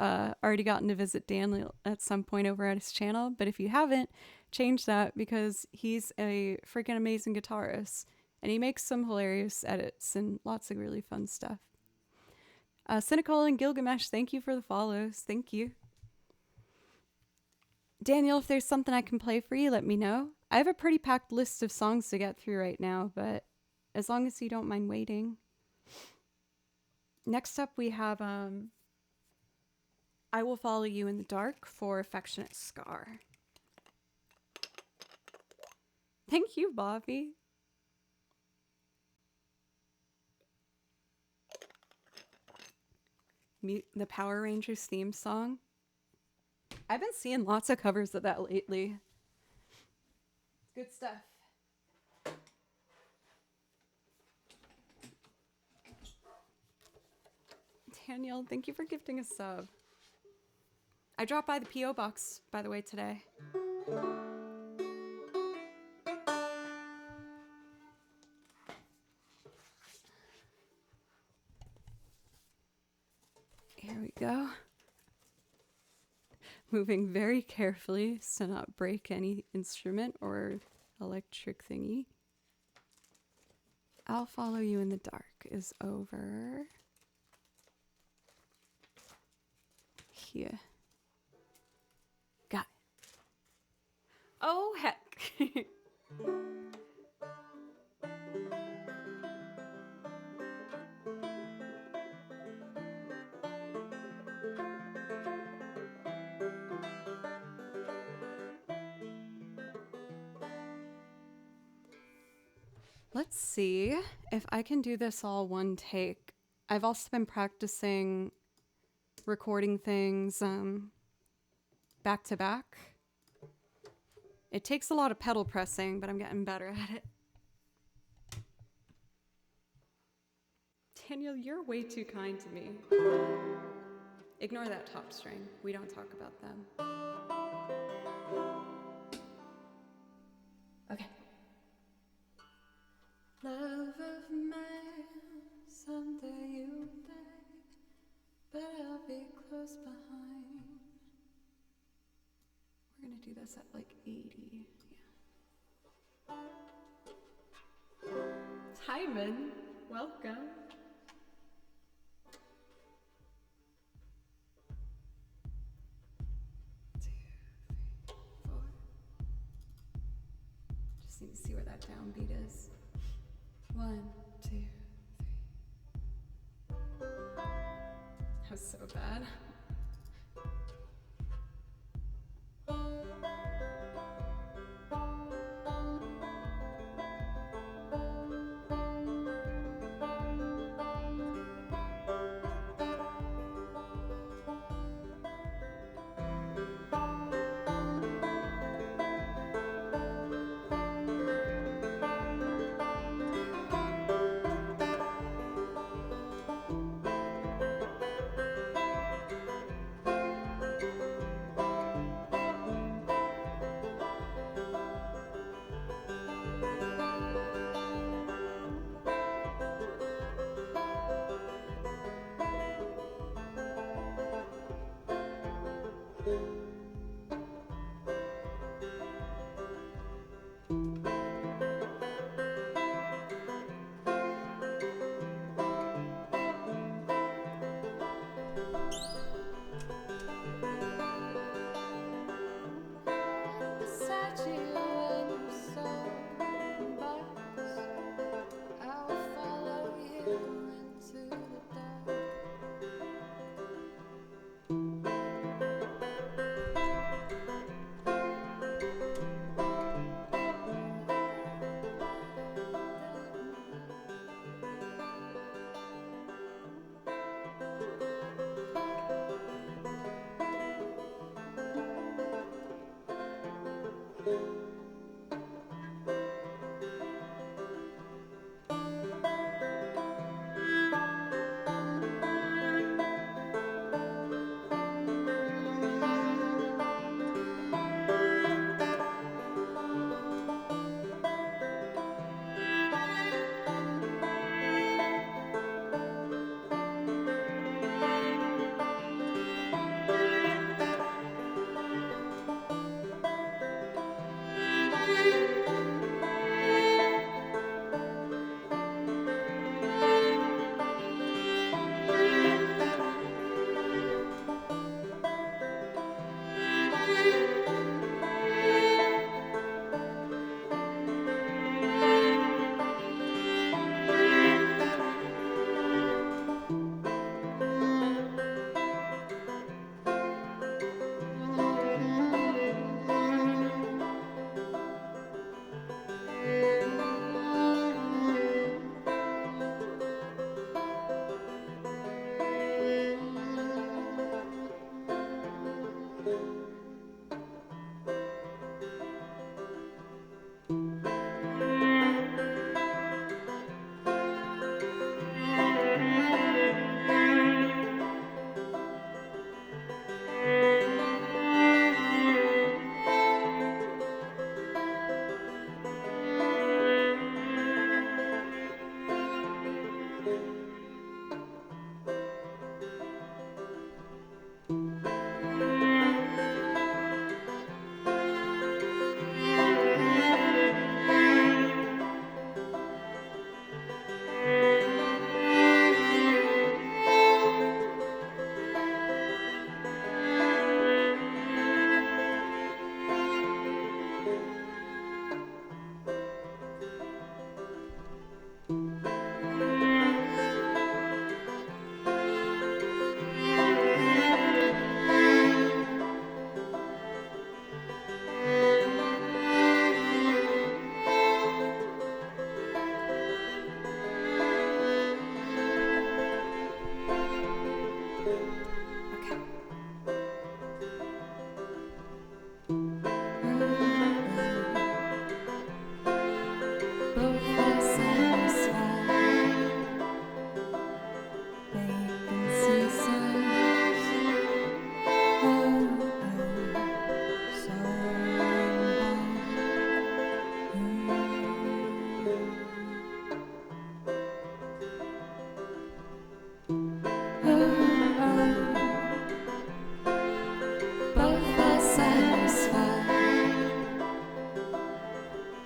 [SPEAKER 1] already gotten to visit Daniel at some point over at his channel, but if you haven't, change that because he's a freaking amazing guitarist and he makes some hilarious edits and lots of really fun stuff. Cynical and Gilgamesh, thank you for the follows. Thank you. Daniel, if there's something I can play for you, let me know. I have a pretty packed list of songs to get through right now, but as long as you don't mind waiting. Next up, we have I Will Follow You in the Dark for Affectionate Scar. Thank you, Bobby. The Power Rangers theme song. I've been seeing lots of covers of that lately. Good stuff. Daniel, thank you for gifting a sub. I dropped by the P.O. box, by the way, today. Here we go. Moving very carefully so not break any instrument or electric thingy. I'll Follow You in the Dark is over here. Got it. Oh, heck. Let's see if I can do this all one take. I've also been practicing recording things back to back. It takes a lot of pedal pressing, but I'm getting better at it. Daniel, you're way too kind to me. Ignore that top string. We don't talk about them. Okay. Love of mine, someday you'll die, but I'll be close behind. We're gonna do this at like 80. Yeah. Timon, welcome. Need to see where that downbeat is. 1, 2, 3. That was so bad.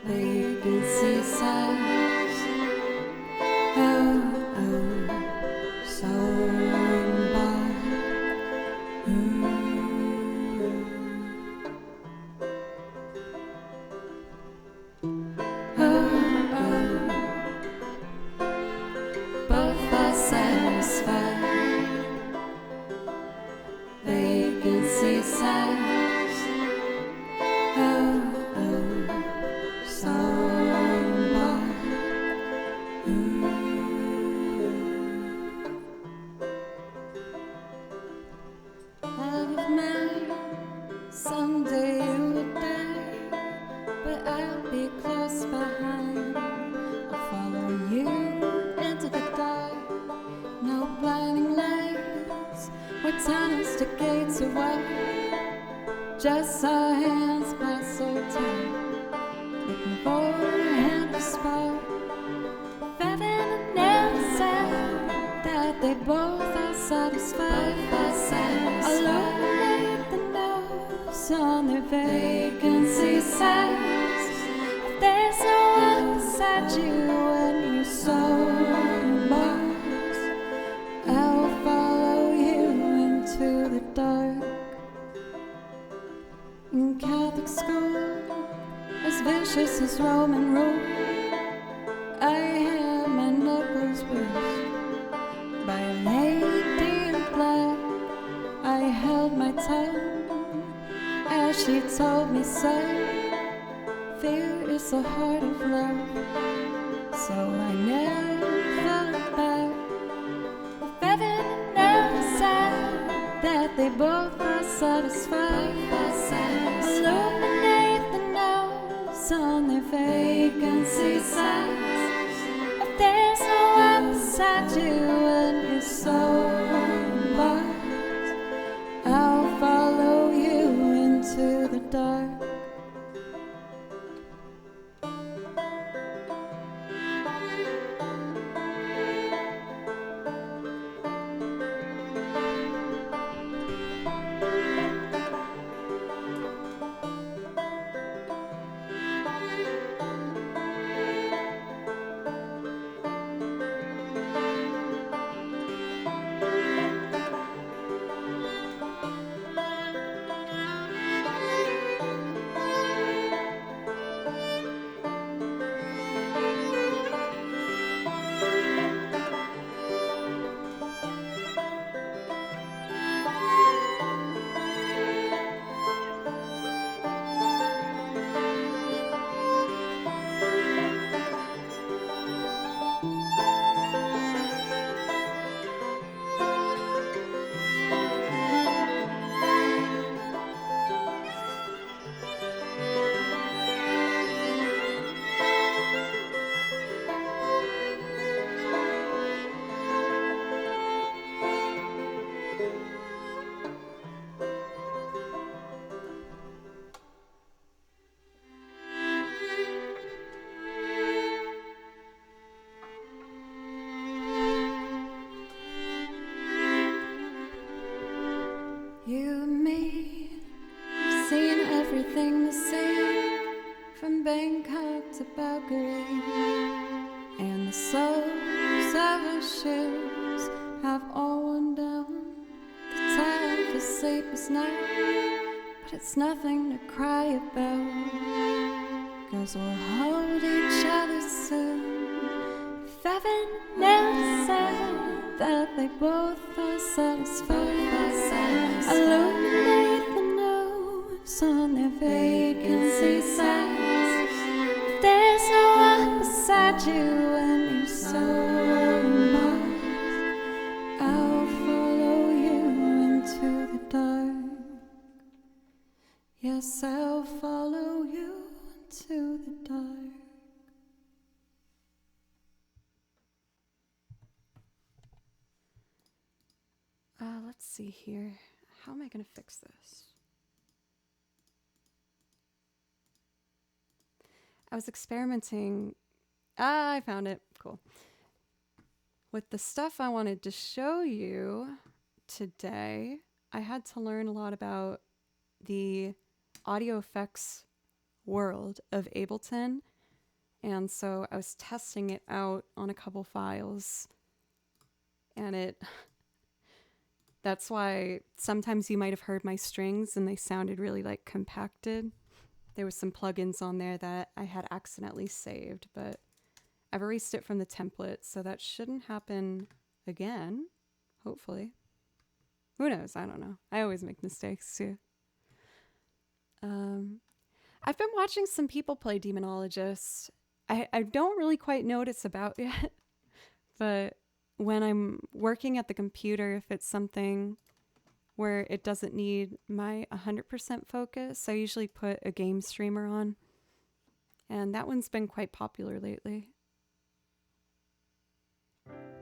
[SPEAKER 1] vacancy signs. Oh, oh, so by. Both are satisfied. Vacancy signs. Oh, oh, so by. Love of mine, someday you will die, but I'll be close behind. I'll follow you into the dark. No blinding lights or tunnels to gates of white. Just our hands clasped so tight, looking for a hand of spark. Heaven and earth said that they both are satisfied. Illuminate the nose on their vacancy signs. If there's no one beside you when you're so lost, I'll follow you into the dark. In Catholic school, as vicious as Roman rule, I had my knuckles bruised by a lady in black. I held my tongue as she told me so. Fear is the heart of love, so I never looked back. If heaven and earth said that they both are satisfied, illuminate the nose on their vacancy signs. If there's no one beside you and you're so lost, I'll follow you into the dark. You and me, we've seen everything the same, from Bangkok to Calgary, and the soles of our shoes have all worn down. The time for sleep is now, but it's nothing to cry about, 'cause we'll hold each other soon. If heaven never said that they both are satisfied, illuminate the nose on their vacancy signs. If there's no one beside you and you're so lost, I'll follow you into the dark. Yes, I'll follow you into the dark. Let's see here. How am I going to fix this? I was experimenting. I found it. Cool. With the stuff I wanted to show you today, I had to learn a lot about the audio effects world of Ableton And so I was testing it out on a couple files, and that's why sometimes you might have heard my strings and they sounded really like compacted. There was some plugins on there that I had accidentally saved, but I've erased it from the template, so that shouldn't happen again, hopefully. Who knows? I don't know. I always make mistakes too. I've been watching some people play Demonologist. I don't really quite know what it's about yet, but when I'm working at the computer, if it's something where it doesn't need my 100% focus, I usually put a game streamer on. And that one's been quite popular lately.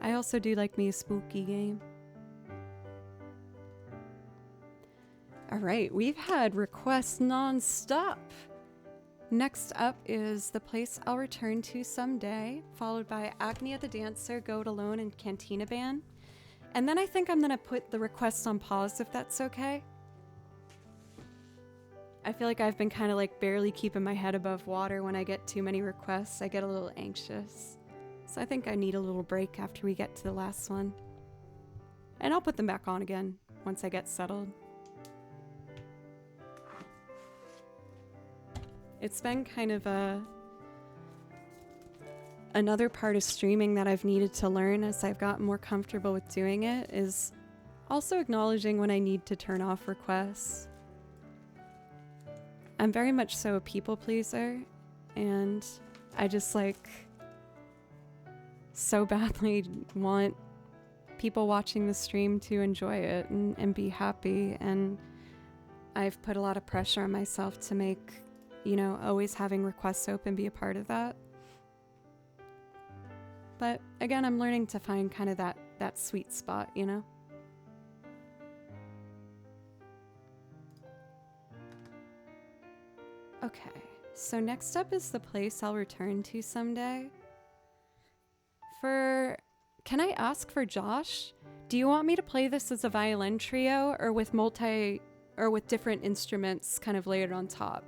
[SPEAKER 1] I also do like me a spooky game. All right, we've had requests non-stop. Next up is The Place I'll Return to Someday, followed by Agnia the Dancer, Go It Alone, and Cantina Band. And then I think I'm going to put the requests on pause if that's okay. I feel like I've been kind of like barely keeping my head above water when I get too many requests. I get a little anxious. So I think I need a little break after we get to the last one. And I'll put them back on again once I get settled. It's been kind of another part of streaming that I've needed to learn as I've gotten more comfortable with doing it is also acknowledging when I need to turn off requests. I'm very much so a people pleaser, and I just like so badly want people watching the stream to enjoy it and be happy, and I've put a lot of pressure on myself to make, you know, always having requests open be a part of that. But again, I'm learning to find kind of that sweet spot, you know? Okay, so next up is The Place I'll Return to Someday. Can I ask for Josh? Do you want me to play this as a violin trio or with different instruments kind of layered on top?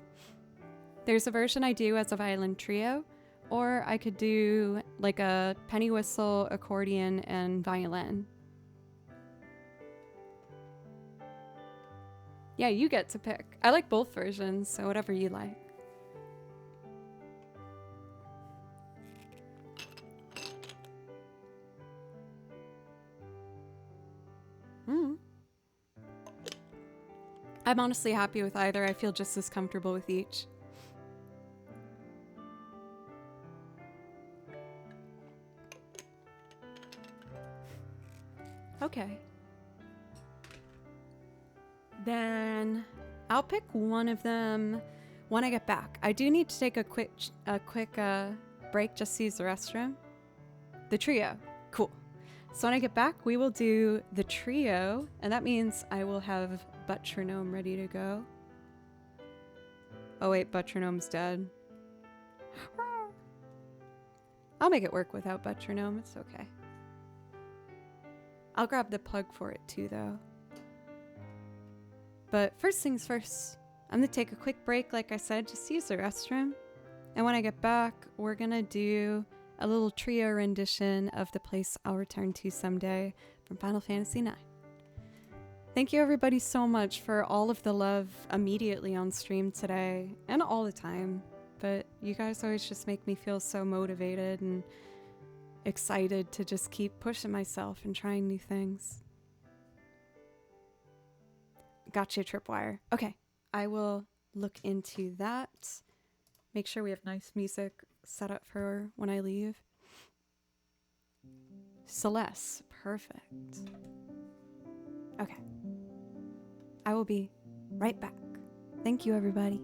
[SPEAKER 1] There's a version I do as a violin trio, or I could do like a penny whistle, accordion, and violin. Yeah, you get to pick. I like both versions, so whatever you like. I'm honestly happy with either. I feel just as comfortable with each. Okay. Then I'll pick one of them when I get back. I do need to take a quick break just to use the restroom. The trio. Cool. So when I get back, we will do the trio, and that means I will have Butronome ready to go. Oh wait, Butronome's dead. I'll make it work without Butronome. It's okay. I'll grab the plug for it too, though. But first things first, I'm gonna take a quick break, like I said, just use the restroom. And when I get back, we're gonna do a little trio rendition of The Place I'll Return to Someday from Final Fantasy IX. Thank you everybody so much for all of the love immediately on stream today, and all the time. But you guys always just make me feel so motivated and excited to just keep pushing myself and trying new things. Gotcha, Tripwire. Okay, I will look into that. Make sure we have nice music set up for when I leave. Celeste, perfect. Okay. I will be right back. Thank you, everybody.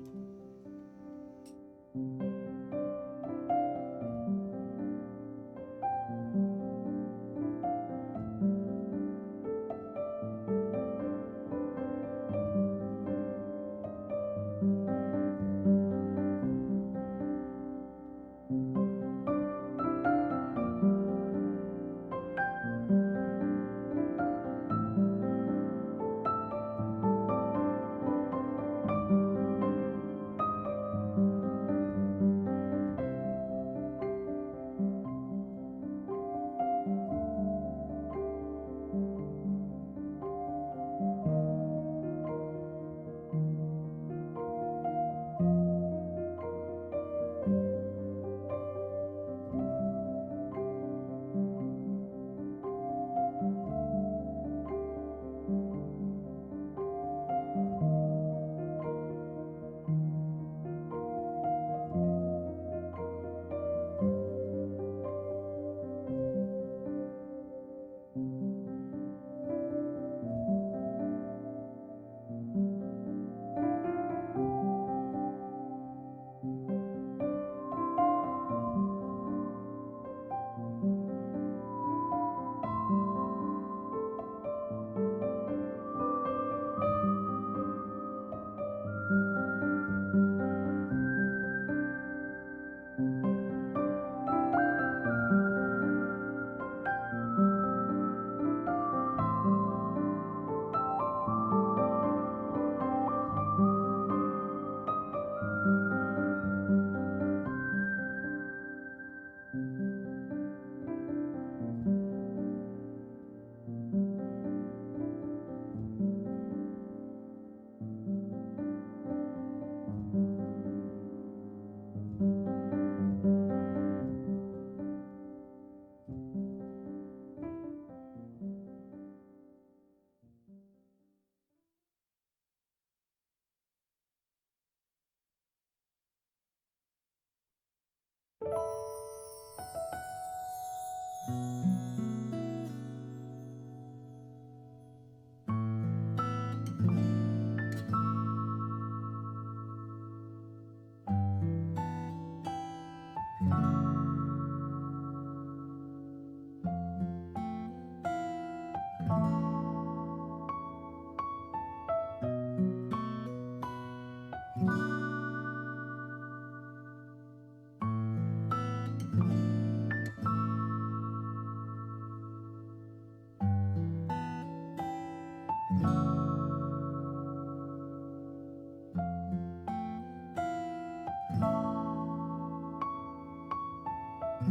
[SPEAKER 1] Okay,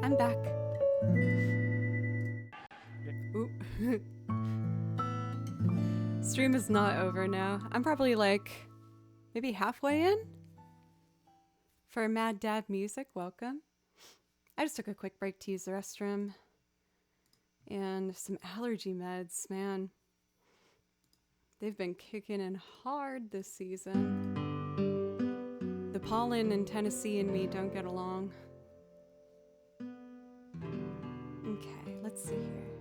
[SPEAKER 1] I'm back. Ooh. Stream is not over now. I'm probably like maybe halfway in. For Mad Dad Music, welcome. I just took a quick break to use the restroom. And some allergy meds, man. They've been kicking in hard this season. The pollen in Tennessee and me don't get along. Okay, let's see here.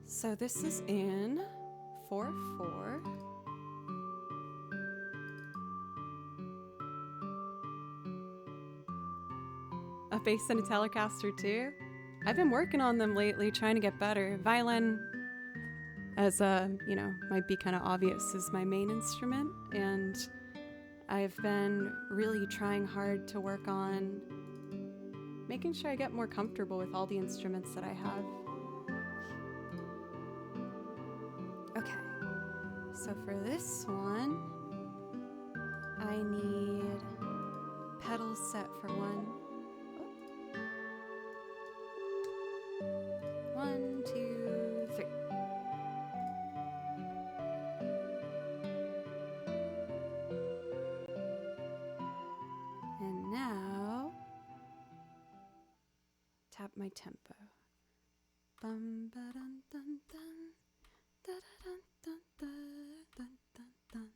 [SPEAKER 1] So this is in 4/4. A bass and a Telecaster too? I've been working on them lately, trying to get better. Violin, as might be kind of obvious, is my main instrument, and I've been really trying hard to work on making sure I get more comfortable with all the instruments that I have. Okay, so for this one, I need pedals set for one. 1, 2, 3. And now, tap my tempo. Bum, ba, dun, dun, dun, da, da, dun, dun, dun, dun, dun, dun.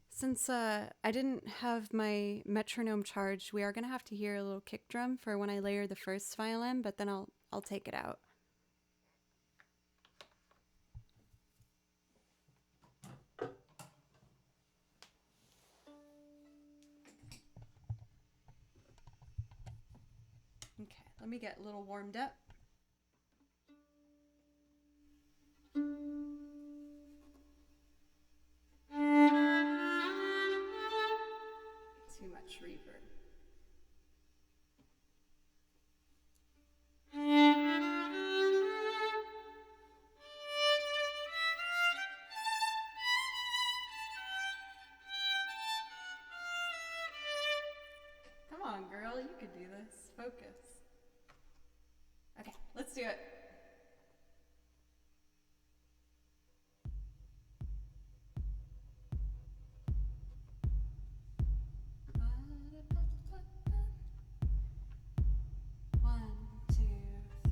[SPEAKER 1] Since I didn't have my metronome charged, we are gonna have to hear a little kick drum for when I layer the first violin, but then I'll take it out. Okay, let me get a little warmed up. Too much reverb. Come on, girl, you could do this. Focus. Okay, let's do it. One, two, three.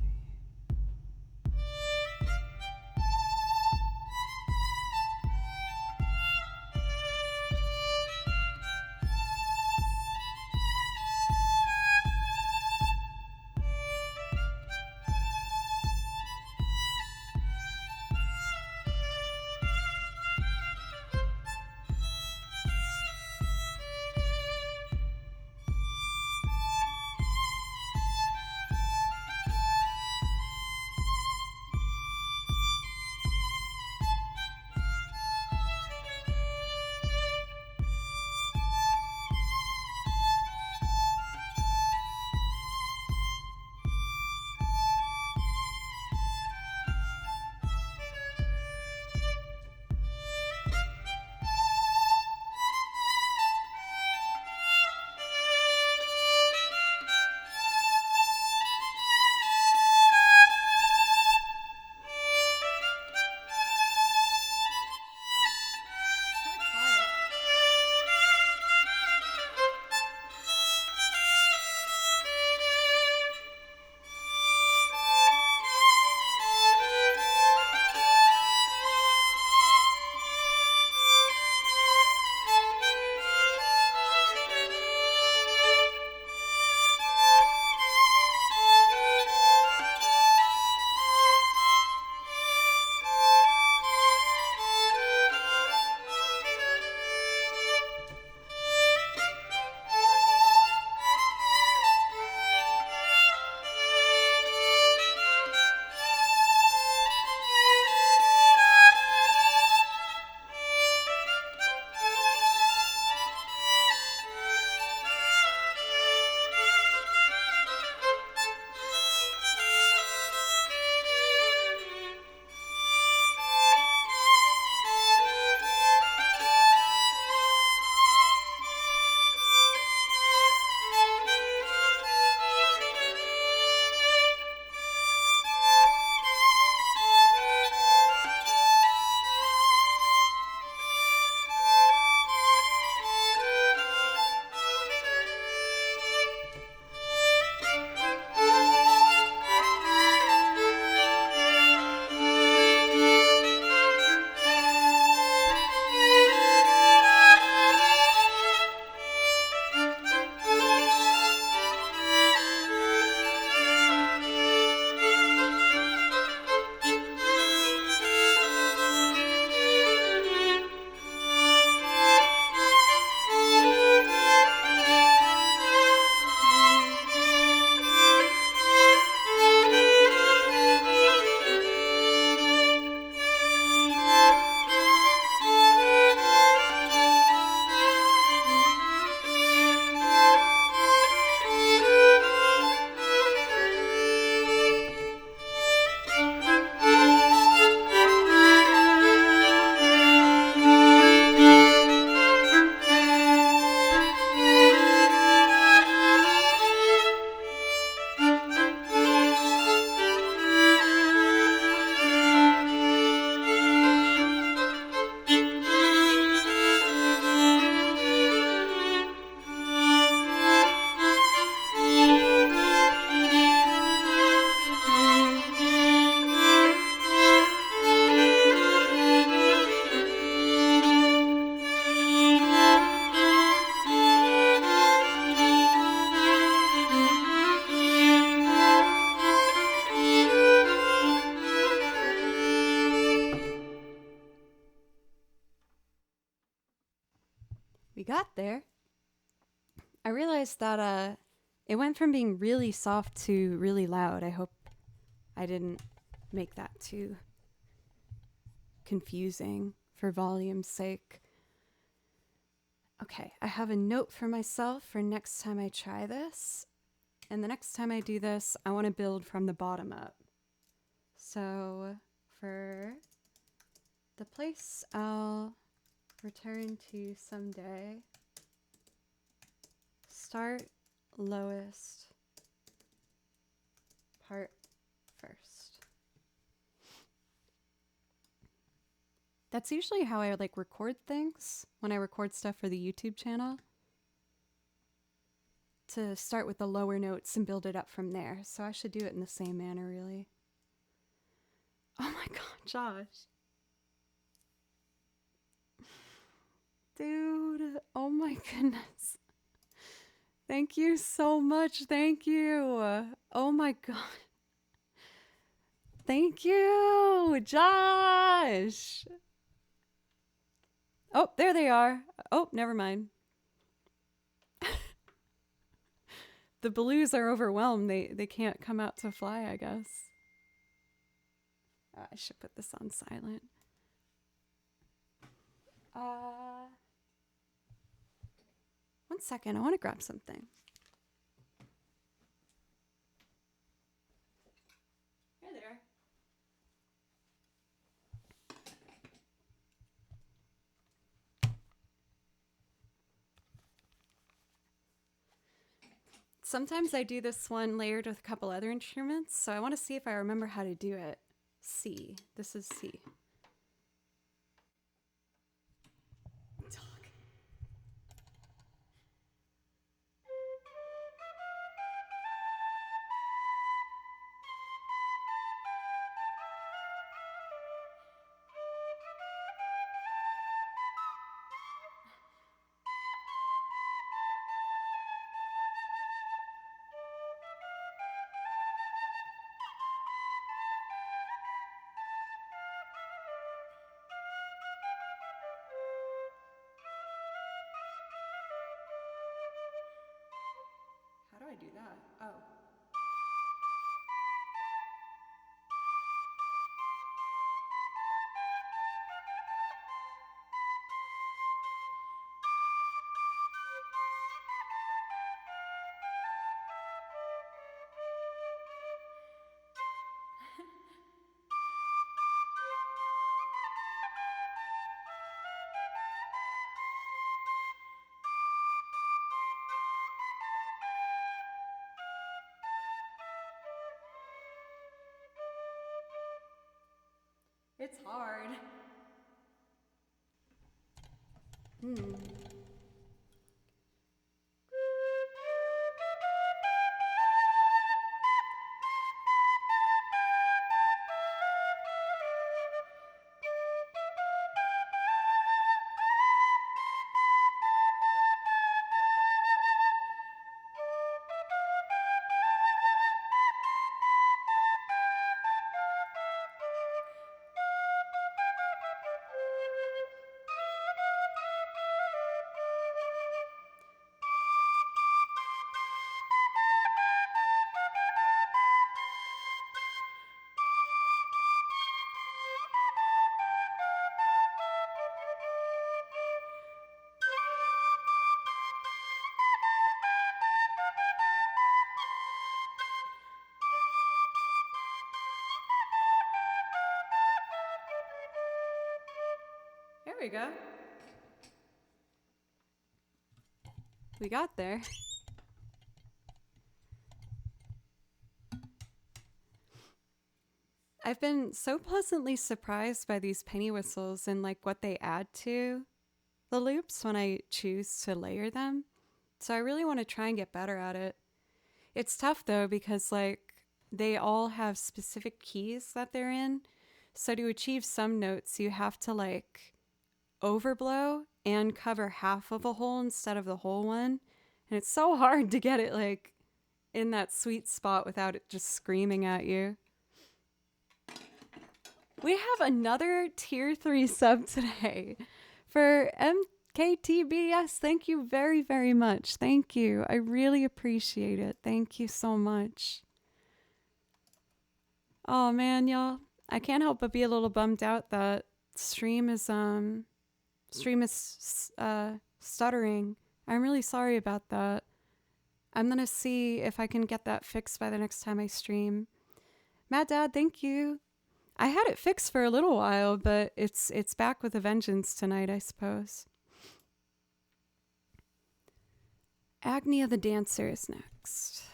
[SPEAKER 1] got there. I realized that it went from being really soft to really loud. I hope I didn't make that too confusing for volume's sake. Okay, I have a note for myself for next time I try this. And the next time I do this, I want to build from the bottom up. So for the place I'll return to someday, start lowest part first. That's usually how I like record things when I record stuff for the YouTube channel. To start with the lower notes and build it up from there. So I should do it in the same manner, really. Oh my god, Josh. Dude, oh my goodness. Thank you so much. Thank you. Oh my god. Thank you, Josh. Oh, there they are. Oh, never mind. The blues are overwhelmed. They can't come out to fly, I guess. I should put this on silent. One second, I want to grab something. Hey there. Sometimes I do this one layered with a couple other instruments, so I want to see if I remember how to do it. C. This is C. How do I do that? Oh. It's hard. There we go. We got there. I've been so pleasantly surprised by these penny whistles and like what they add to the loops when I choose to layer them. So I really want to try and get better at it. It's tough though because like they all have specific keys that they're in. So to achieve some notes, you have to like overblow and cover half of a hole instead of the whole one. And it's so hard to get it like in that sweet spot without it just screaming at you. We have another tier 3 sub today for KTBS, thank you very, very much. Thank you. I really appreciate it. Thank you so much. Oh man, y'all. I can't help but be a little bummed out that stream is stuttering. I'm really sorry about that. I'm gonna see if I can get that fixed by the next time I stream. Mad Dad, thank you. I had it fixed for a little while, but it's back with a vengeance tonight, I suppose. Agnia the Dancer is next.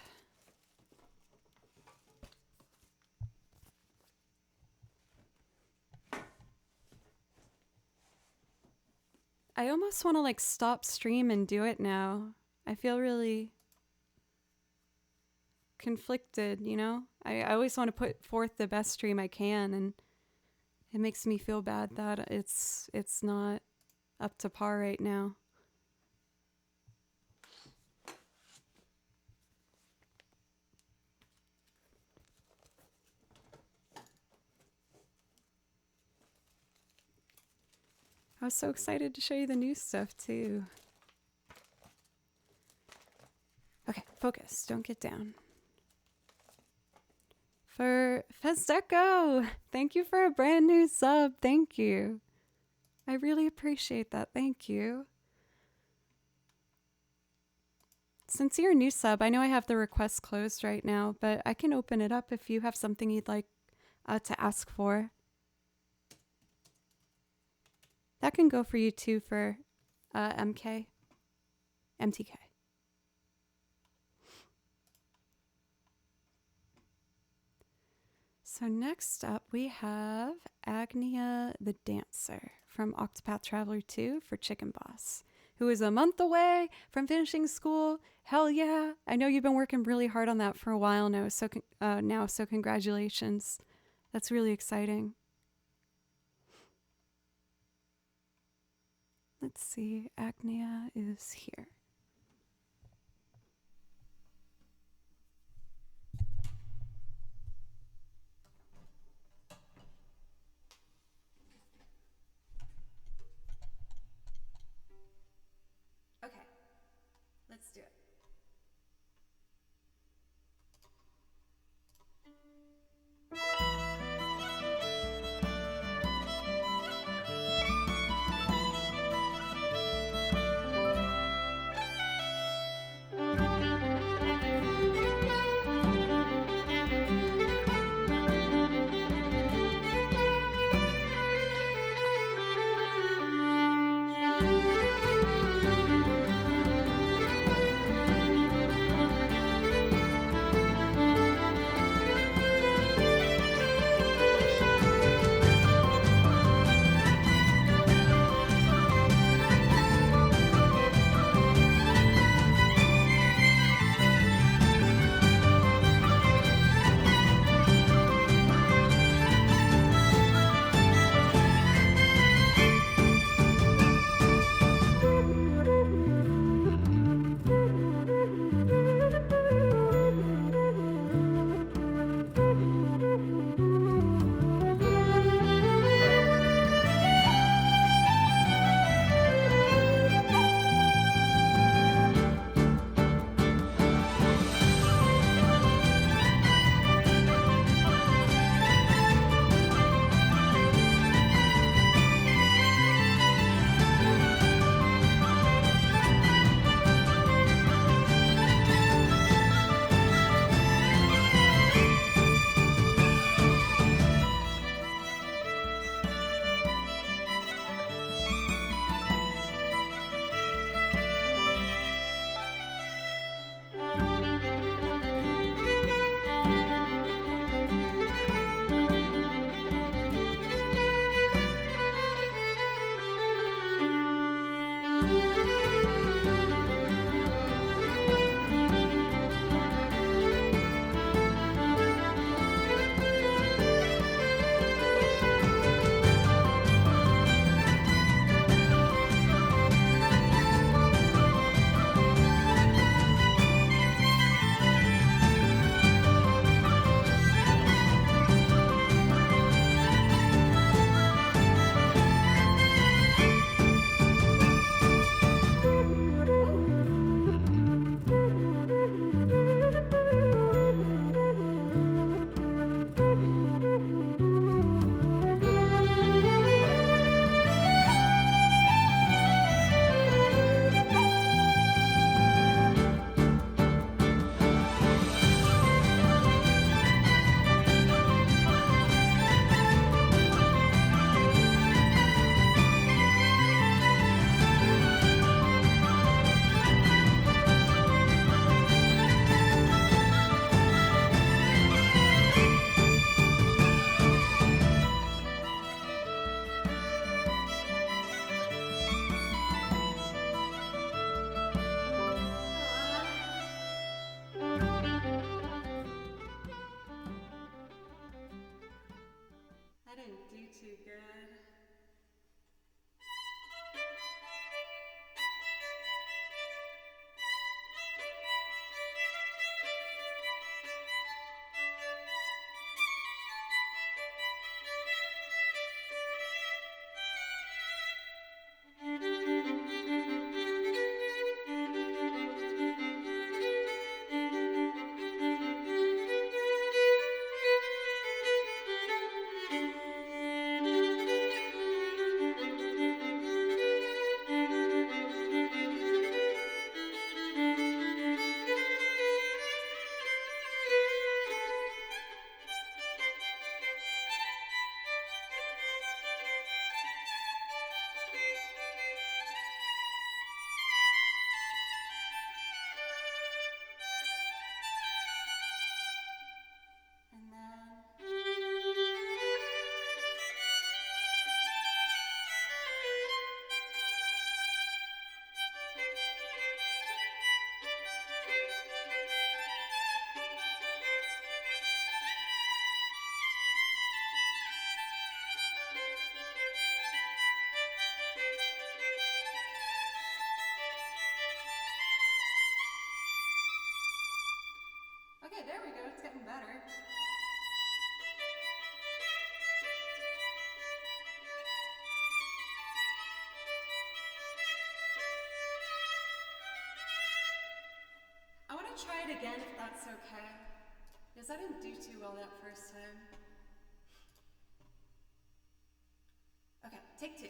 [SPEAKER 1] I almost want to like stop stream and do it now. I feel really conflicted, you know? I always want to put forth the best stream I can, and it makes me feel bad that it's not up to par right now. I was so excited to show you the new stuff too. Okay, focus, don't get down. For Fezdeco, thank you for a brand new sub, thank you. I really appreciate that, thank you. Since you're a new sub, I know I have the request closed right now, but I can open it up if you have something you'd like to ask for. That can go for you too for MTK. So next up we have Agnia the Dancer from Octopath Traveler 2 for Chicken Boss, who is a month away from finishing school. Hell yeah. I know you've been working really hard on that for a while now, so congratulations. That's really exciting. Let's see, Agnia is here. Okay, let's do it. try it again if that's okay. Because I didn't do too well that first time. Okay, take two.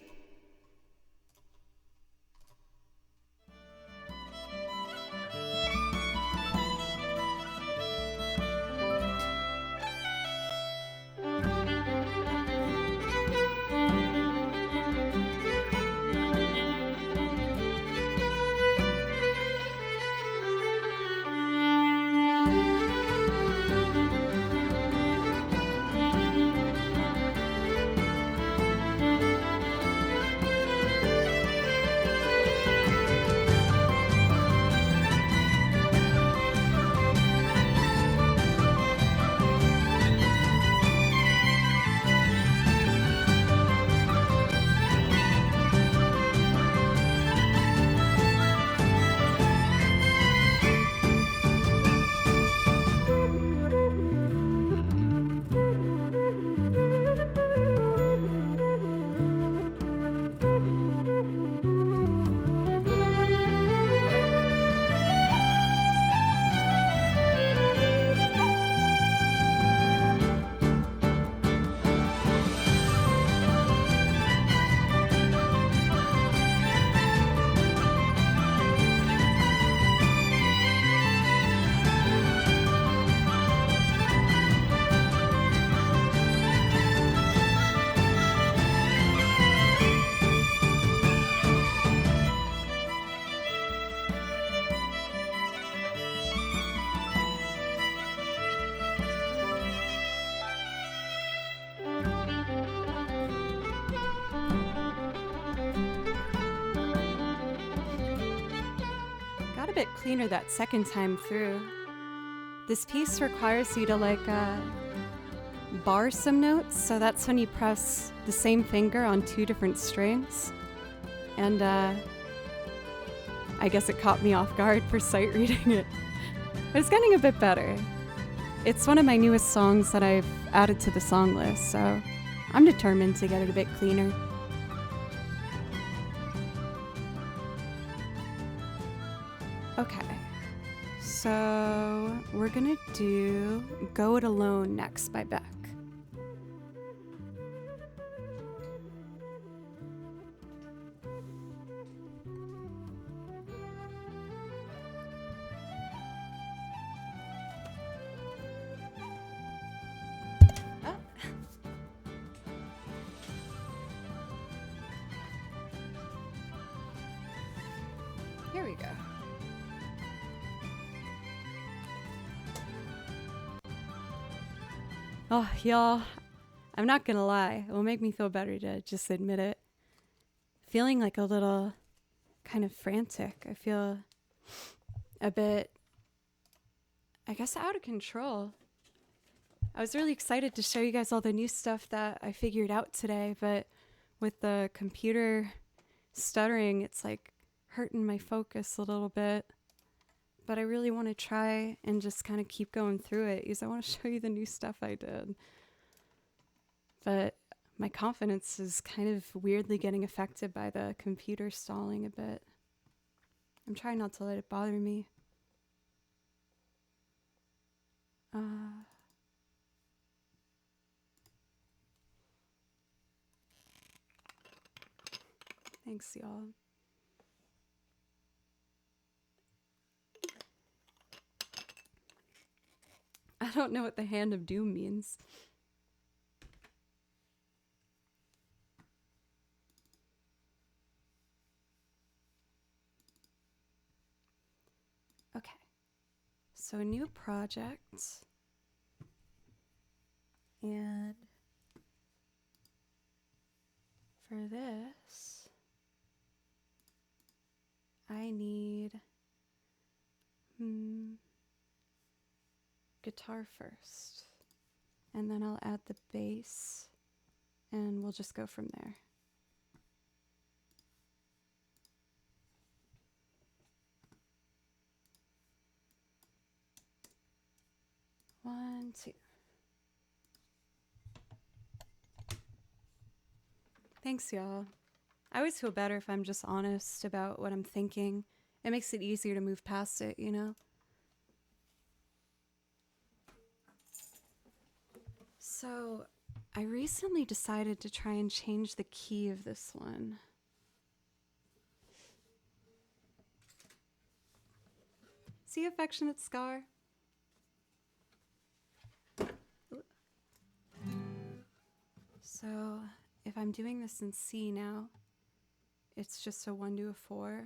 [SPEAKER 1] Got a bit cleaner that second time through. This piece requires you to bar some notes, so that's when you press the same finger on two different strings. And I guess it caught me off guard for sight reading it. But it's getting a bit better. It's one of my newest songs that I've added to the song list, so I'm determined to get it a bit cleaner. Okay, so we're gonna do Go It Alone next by Beck. Oh. Here we go. Oh, y'all, I'm not gonna lie. It will make me feel better to just admit it. Feeling like a little kind of frantic. I feel a bit, I guess, out of control. I was really excited to show you guys all the new stuff that I figured out today, but with the computer stuttering, it's like hurting my focus a little bit. But I really want to try and just kind of keep going through it because I want to show you the new stuff I did. But my confidence is kind of weirdly getting affected by the computer stalling a bit. I'm trying not to let it bother me. Thanks, y'all. I don't know what the Hand of Doom means. Okay. So a new project. And for this, I need guitar first, and then I'll add the bass, and we'll just go from there. One, two. Thanks, y'all. I always feel better if I'm just honest about what I'm thinking. It makes it easier to move past it, you know? So, I recently decided to try and change the key of this one. See, affectionate Scar? So, if I'm doing this in C now, it's just a 1 to a 4.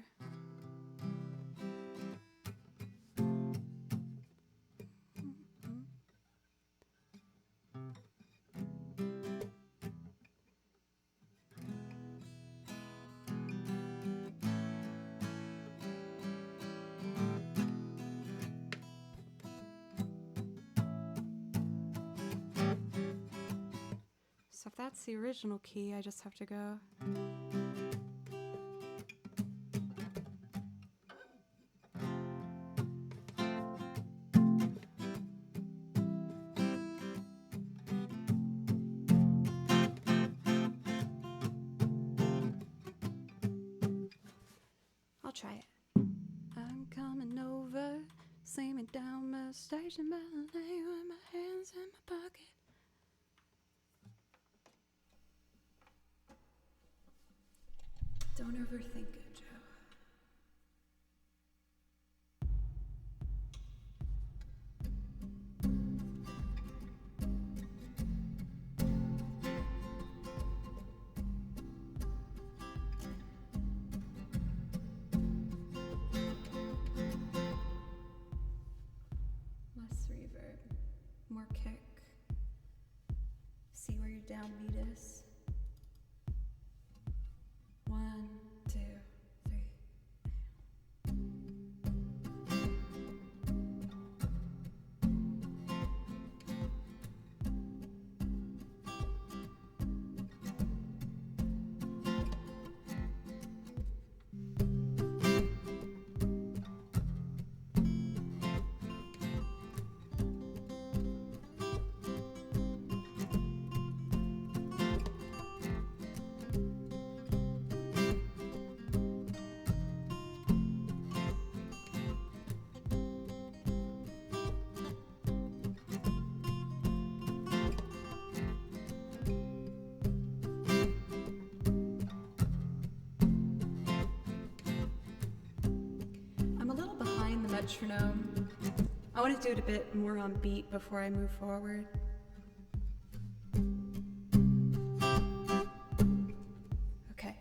[SPEAKER 1] So if that's the original key, I just have to go. I'll try it. I'm coming over, slamming down my station ballet with my hands in my pocket. Don't overthink it, Joe. Less reverb, more kick. See where your downbeat is. 1, 2, 3. Metronome. I want to do it a bit more on beat before I move forward. Okay.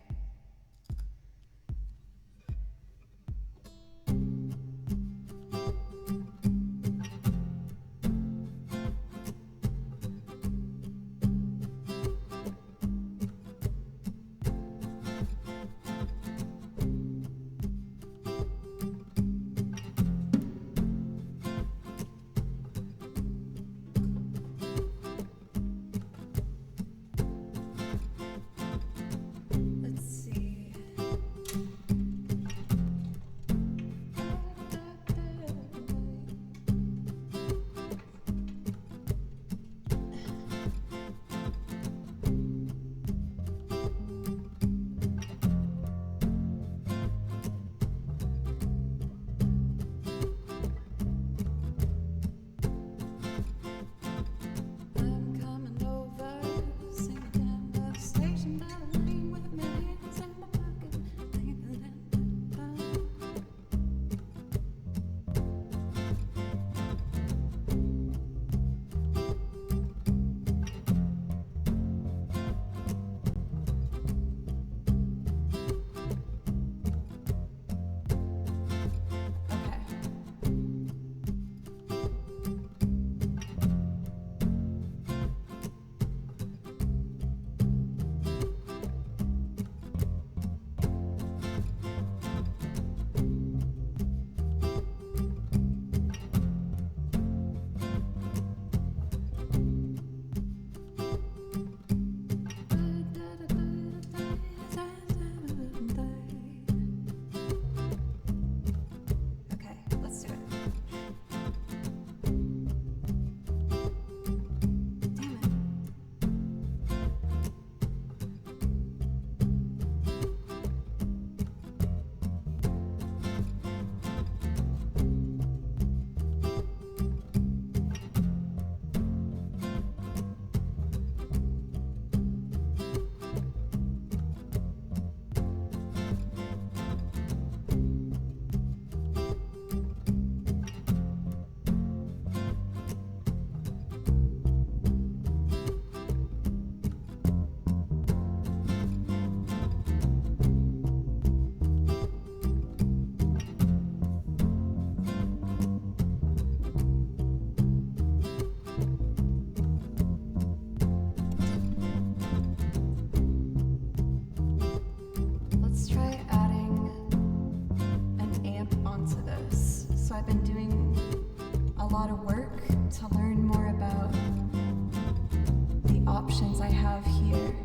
[SPEAKER 1] options I have here.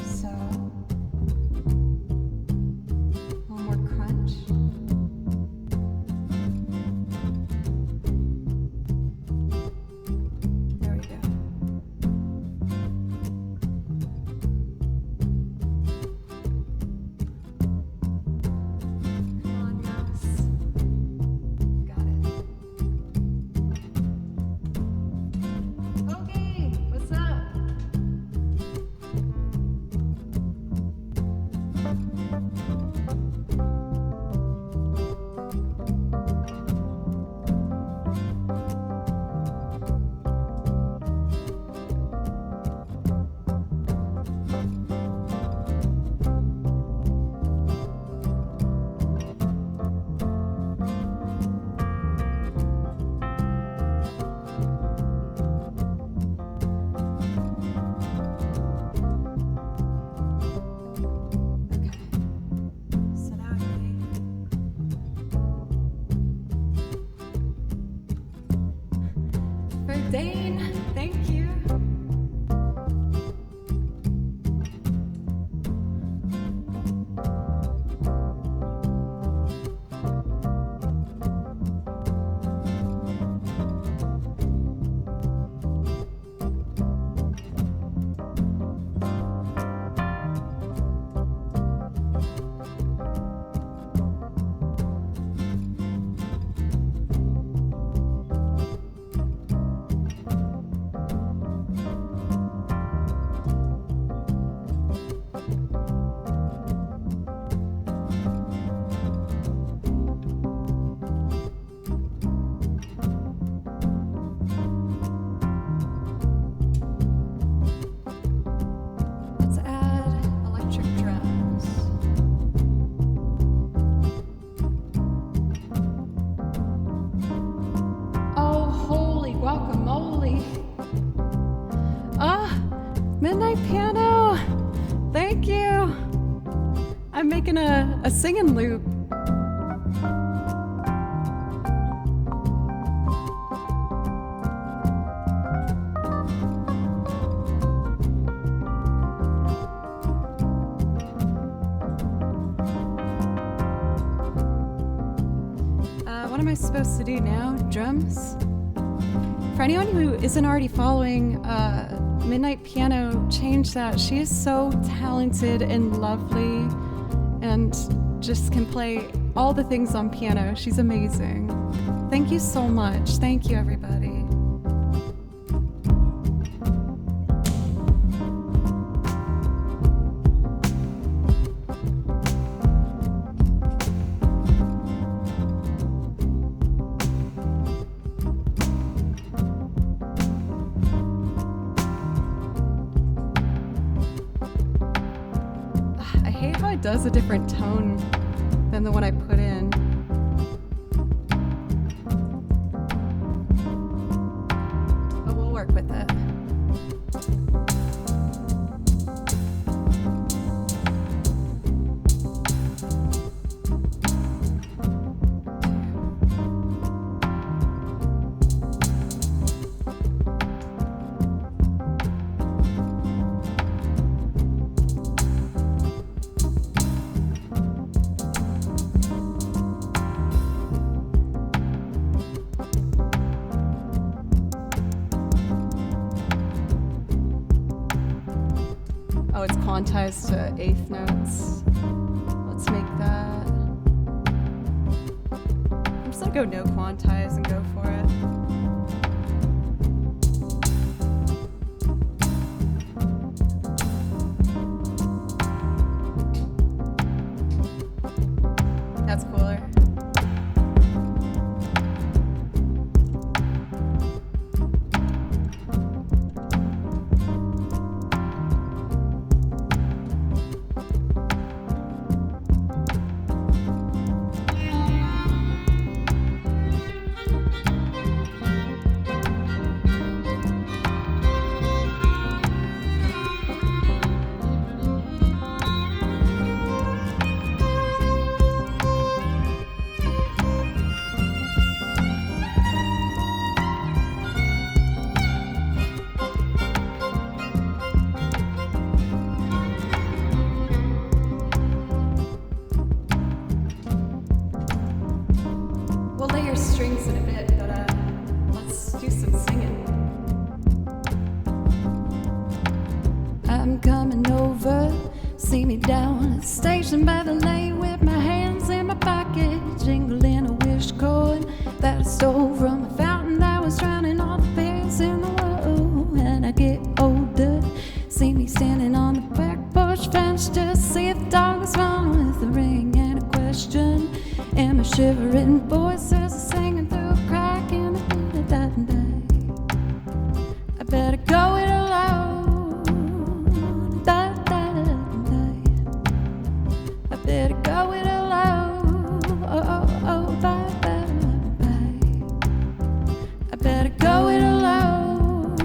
[SPEAKER 1] So, a little more crunch. There we go. Come on, mouse. Got it. Okay, what's up? So now for Dane, thank you. Let's add electric drums. Oh, holy guacamole. Ah, Midnight Piano. Thank you. I'm making a singing loop. What am I supposed to do now? Drums? For anyone who isn't already following Midnight Piano, change that. She is so talented and lovely and just can play all the things on piano. She's amazing. Thank you so much. Thank you, everybody. I hate how it does a different tone than the one I put in. But we'll work with it. Oh, it's quantized to eighth notes. Let's make that. I'm just gonna go no quantize and go for it. That's cooler.
[SPEAKER 2] down at the station by the lane with my hands in my pocket, jingling a wish cord that I stole from a fountain that was drowning all the fears in the world. And I get older, see me standing on the back porch fence, just see if the dog is wrong with the ring and a question. And my shivering voices are singing through a crack in the day. I better go it alone. I better go it alone. I better go it alone.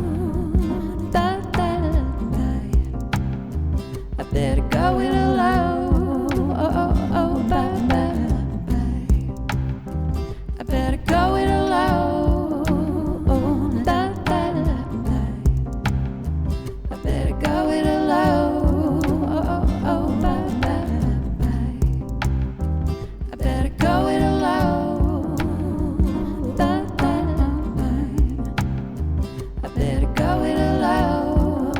[SPEAKER 2] I better go it alone. I better go it alone. I better go it alone. I better go it alone. I better go it alone.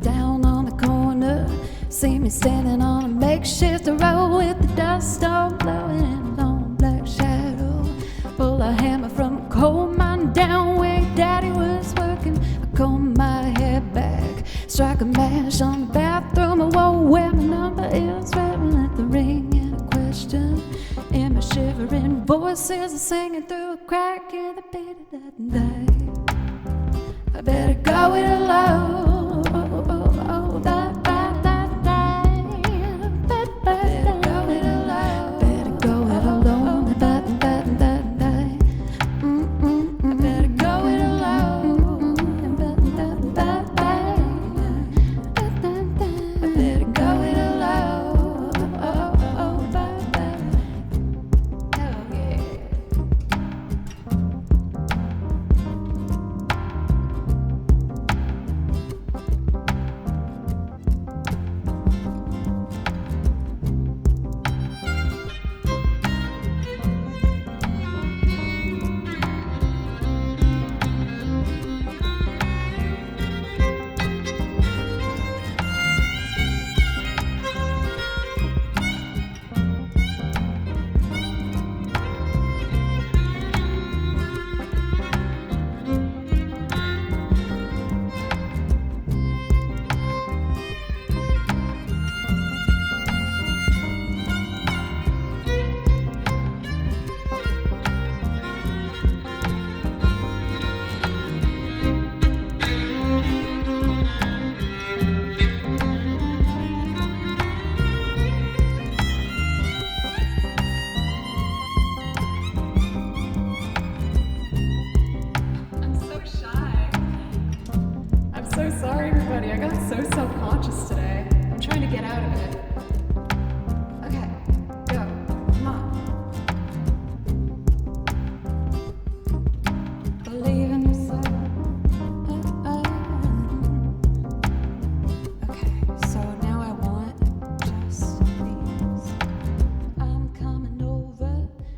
[SPEAKER 2] Down on the corner, see me standing on a makeshift road with the dust all blowing in a long black shadow. Pull a hammer from a coal mine down where Daddy was working. I comb my hair back, strike a match on the bathroom wall where my number is written at the ring and a question. And my shivering voices are singing through a crack in the beat of that day. I better go it alone.
[SPEAKER 1] So sorry, everybody. I got so self-conscious today. I'm trying to get out of it. Okay, go. Come on. Believe in yourself. Okay, so now I want just these. I'm coming over.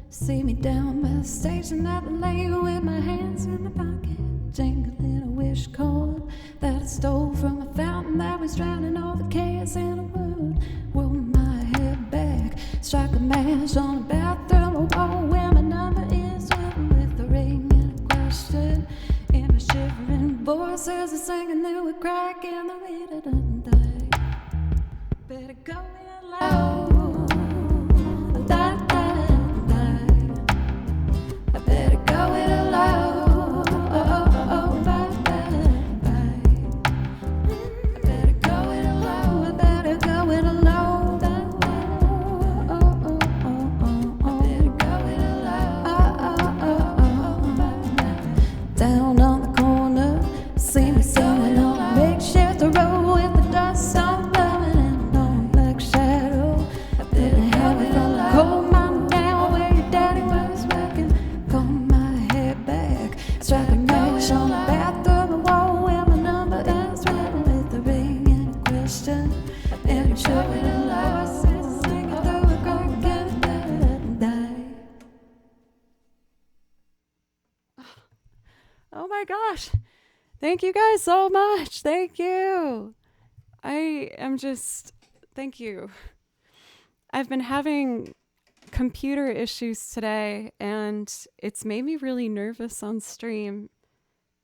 [SPEAKER 1] See me down by the station at the lane with my hands in my pocket, jingling a wish cord that I stole from a fountain that was drowning all the chaos in the world. Roll my head back, strike a match on a bathroom wall where my number is written with the ring and a question. And my shivering voices are singing through a crack in the beat of the day. Better go it alone. I better go it alone. Down on the corner, see me standing on a makeshift road with the dust all blowing in a long black shadow. Didn't have it from the coal mine down where your daddy was working. Comb my hair back, strike a match on the bathroom wall where my number is written with the ring and a question. And I'm showing a loss, singing through a crack in the day. Oh my gosh. Thank you guys so much. Thank you. I am just, thank you. I've been having computer issues today, and it's made me really nervous on stream.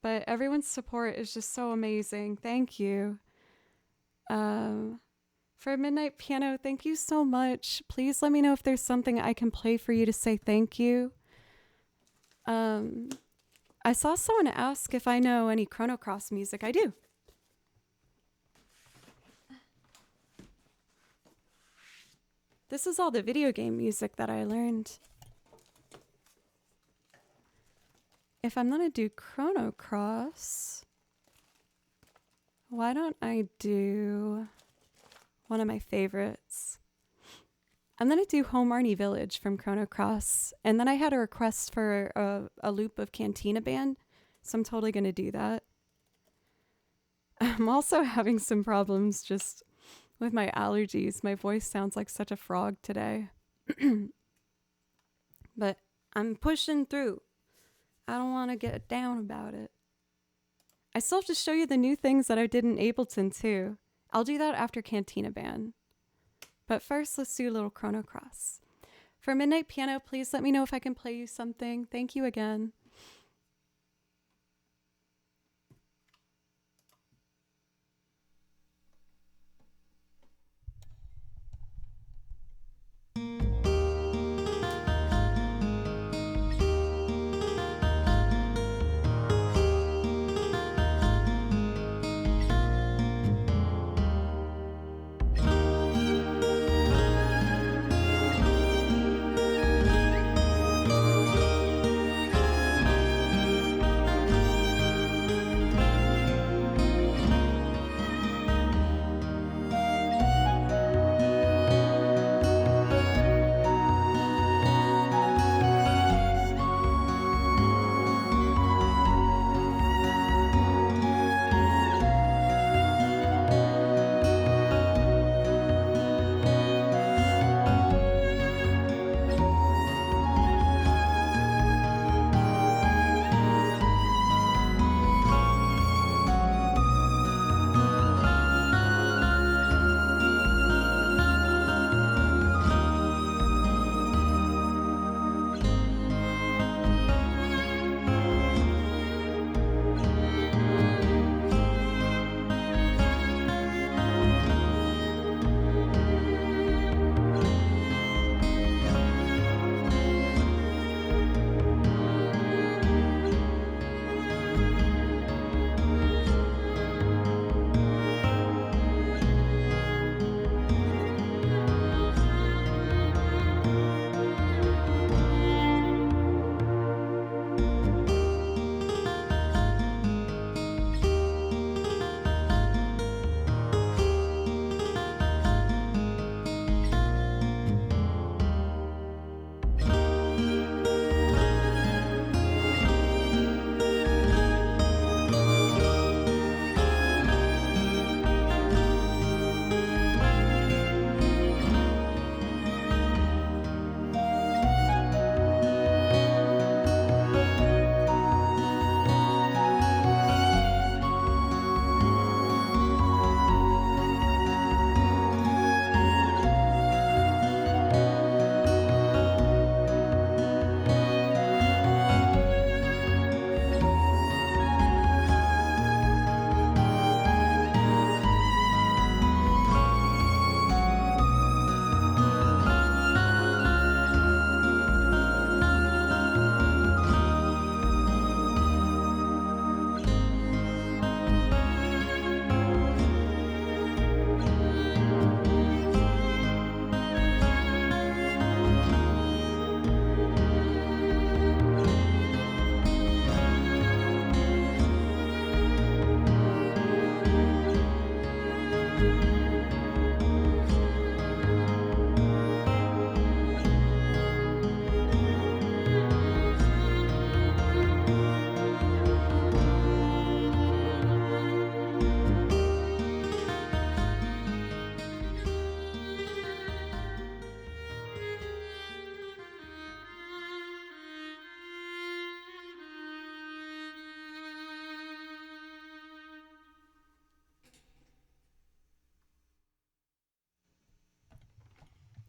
[SPEAKER 1] But everyone's support is just so amazing. Thank you. For Midnight Piano, thank you so much. Please let me know if there's something I can play for you to say thank you. I saw someone ask if I know any Chrono Cross music. I do. This is all the video game music that I learned. If I'm gonna do Chrono Cross, why don't I do one of my favorites? I'm gonna do Home Arnie Village from Chrono Cross, and then I had a request for a loop of Cantina Band, so I'm totally gonna do that. I'm also having some problems just with my allergies. My voice sounds like such a frog today. But I'm pushing through. I don't want to get down about it. I still have to show you the new things that I did in Ableton too. I'll do that after Cantina Band. But first, let's do a little Chrono Cross. For Midnight Piano, please let me know if I can play you something. Thank you again.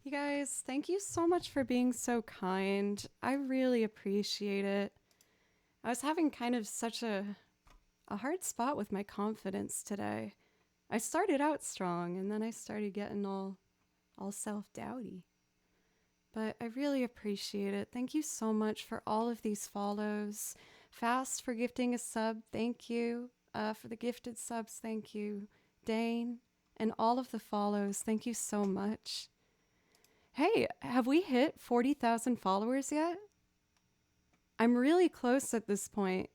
[SPEAKER 1] You guys, thank you so much for being so kind. I really appreciate it. I was having kind of such a hard spot with my confidence today. I started out strong and then I started getting all self-doubty. But I really appreciate it. Thank you so much for all of these follows. Fast for gifting a sub, thank you. For the gifted subs, thank you. Dane, and all of the follows, thank you so much. Hey, have we hit 40,000 followers yet? I'm really close at this point.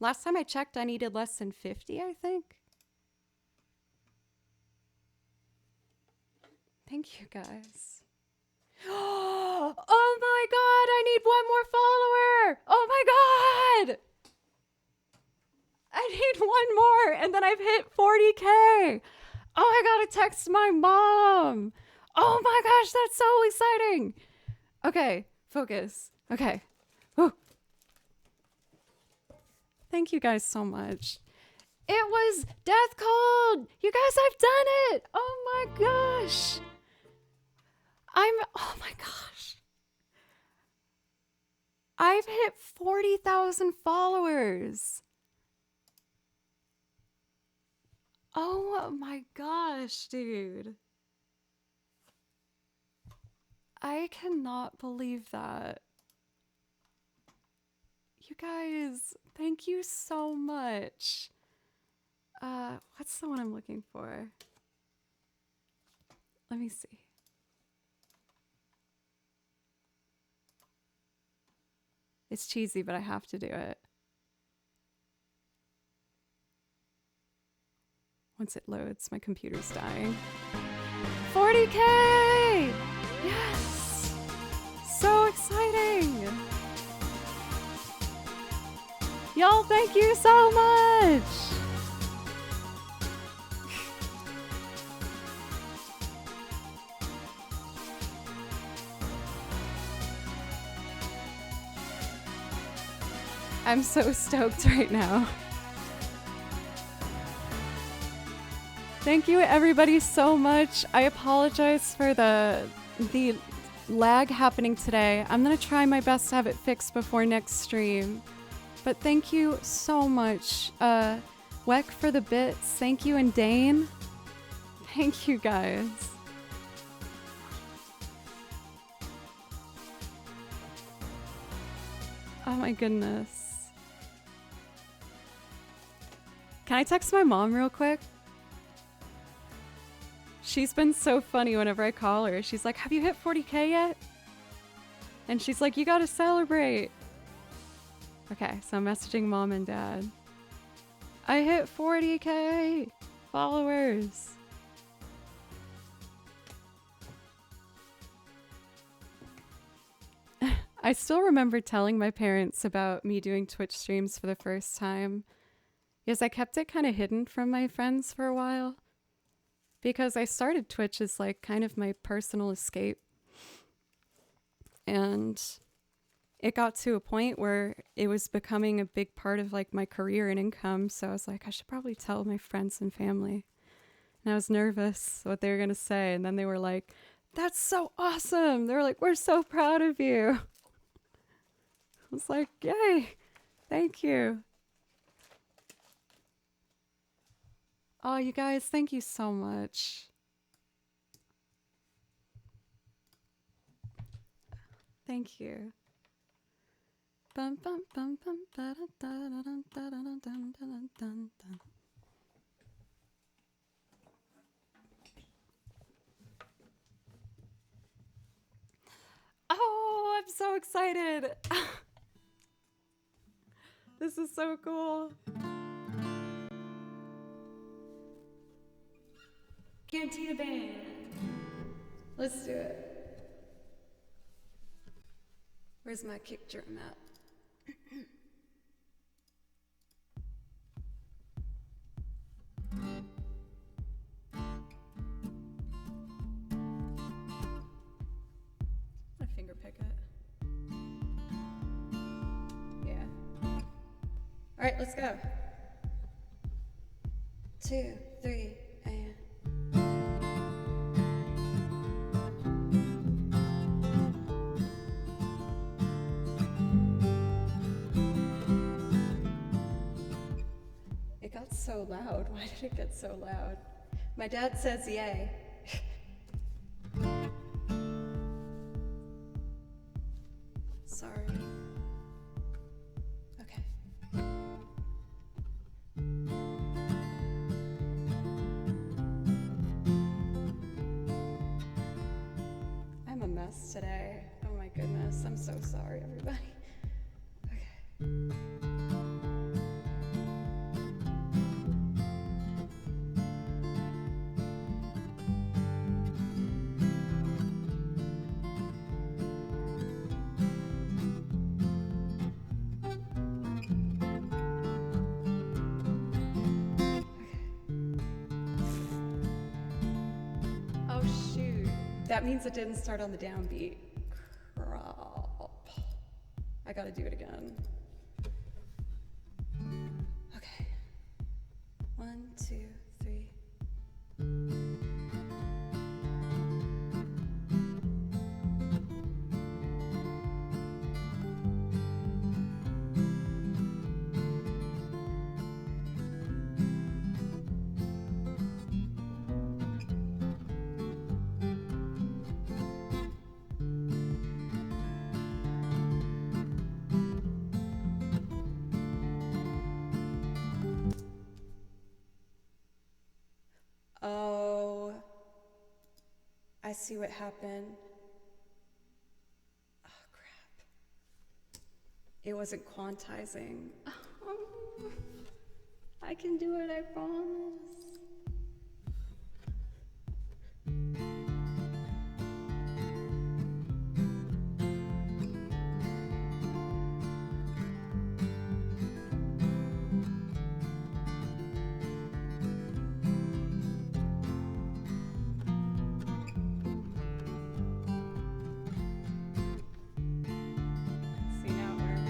[SPEAKER 1] Last time I checked, I needed less than 50, I think. Thank you, guys. Oh my god, I need one more follower! Oh my god! I need one more, and then I've hit 40K! Oh, I gotta text my mom! Oh my gosh, that's so exciting! Okay, focus. Okay. Whew. Thank you guys so much. It was death cold! You guys, I've done it! Oh my gosh! Oh my gosh. I've hit 40,000 followers. Oh my gosh, dude. I cannot believe that. You guys, thank you so much. What's the one I'm looking for? Let me see. It's cheesy, but I have to do it. Once it loads, my computer's dying. 40K! Yes! So exciting! Y'all, thank you so much! I'm so stoked right now. Thank you everybody so much. I apologize for the lag happening today. I'm gonna try my best to have it fixed before next stream. But thank you so much. Weck for the bits. Thank you, and Dane. Thank you guys. Oh my goodness. Can I text my mom real quick? She's been so funny whenever I call her. She's like, have you hit 40K yet? And she's like, you gotta celebrate. Okay, so I'm messaging mom and dad. I hit 40K followers. I still remember telling my parents about me doing Twitch streams for the first time. Yes, I kept it kind of hidden from my friends for a while because I started Twitch as like kind of my personal escape. And it got to a point where it was becoming a big part of like my career and income. So I was like, I should probably tell my friends and family. And I was nervous what they were going to say. And then they were like, that's so awesome. They were like, we're so proud of you. I was like, yay, thank you. Oh, you guys, thank you so much. Thank you. Bum, bum, bum, bum, da, da, da, da, da, da, da, da, da, da, da. Oh, I'm so excited. This is so cool. Cantina band. Let's do it. Where's my kick drum at? I finger pick it. Yeah. All right, let's go. 2, 3, and. That's so loud. Why did it get so loud? My dad says yay. Sorry. Okay. I'm a mess today. Oh my goodness. I'm so sorry, everybody. Okay. Oh shoot. That means it didn't start on the downbeat. Crap. I gotta do it again. Okay. 1, 2, 3. Oh, I see what happened. Oh, crap. It wasn't quantizing. Oh, I can do it, I promise. See, now it works.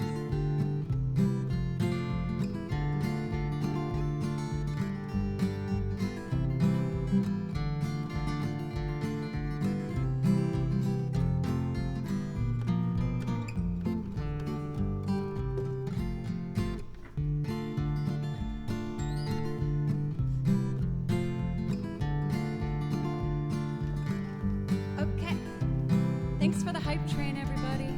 [SPEAKER 1] Okay. Thanks for the hype train, everybody.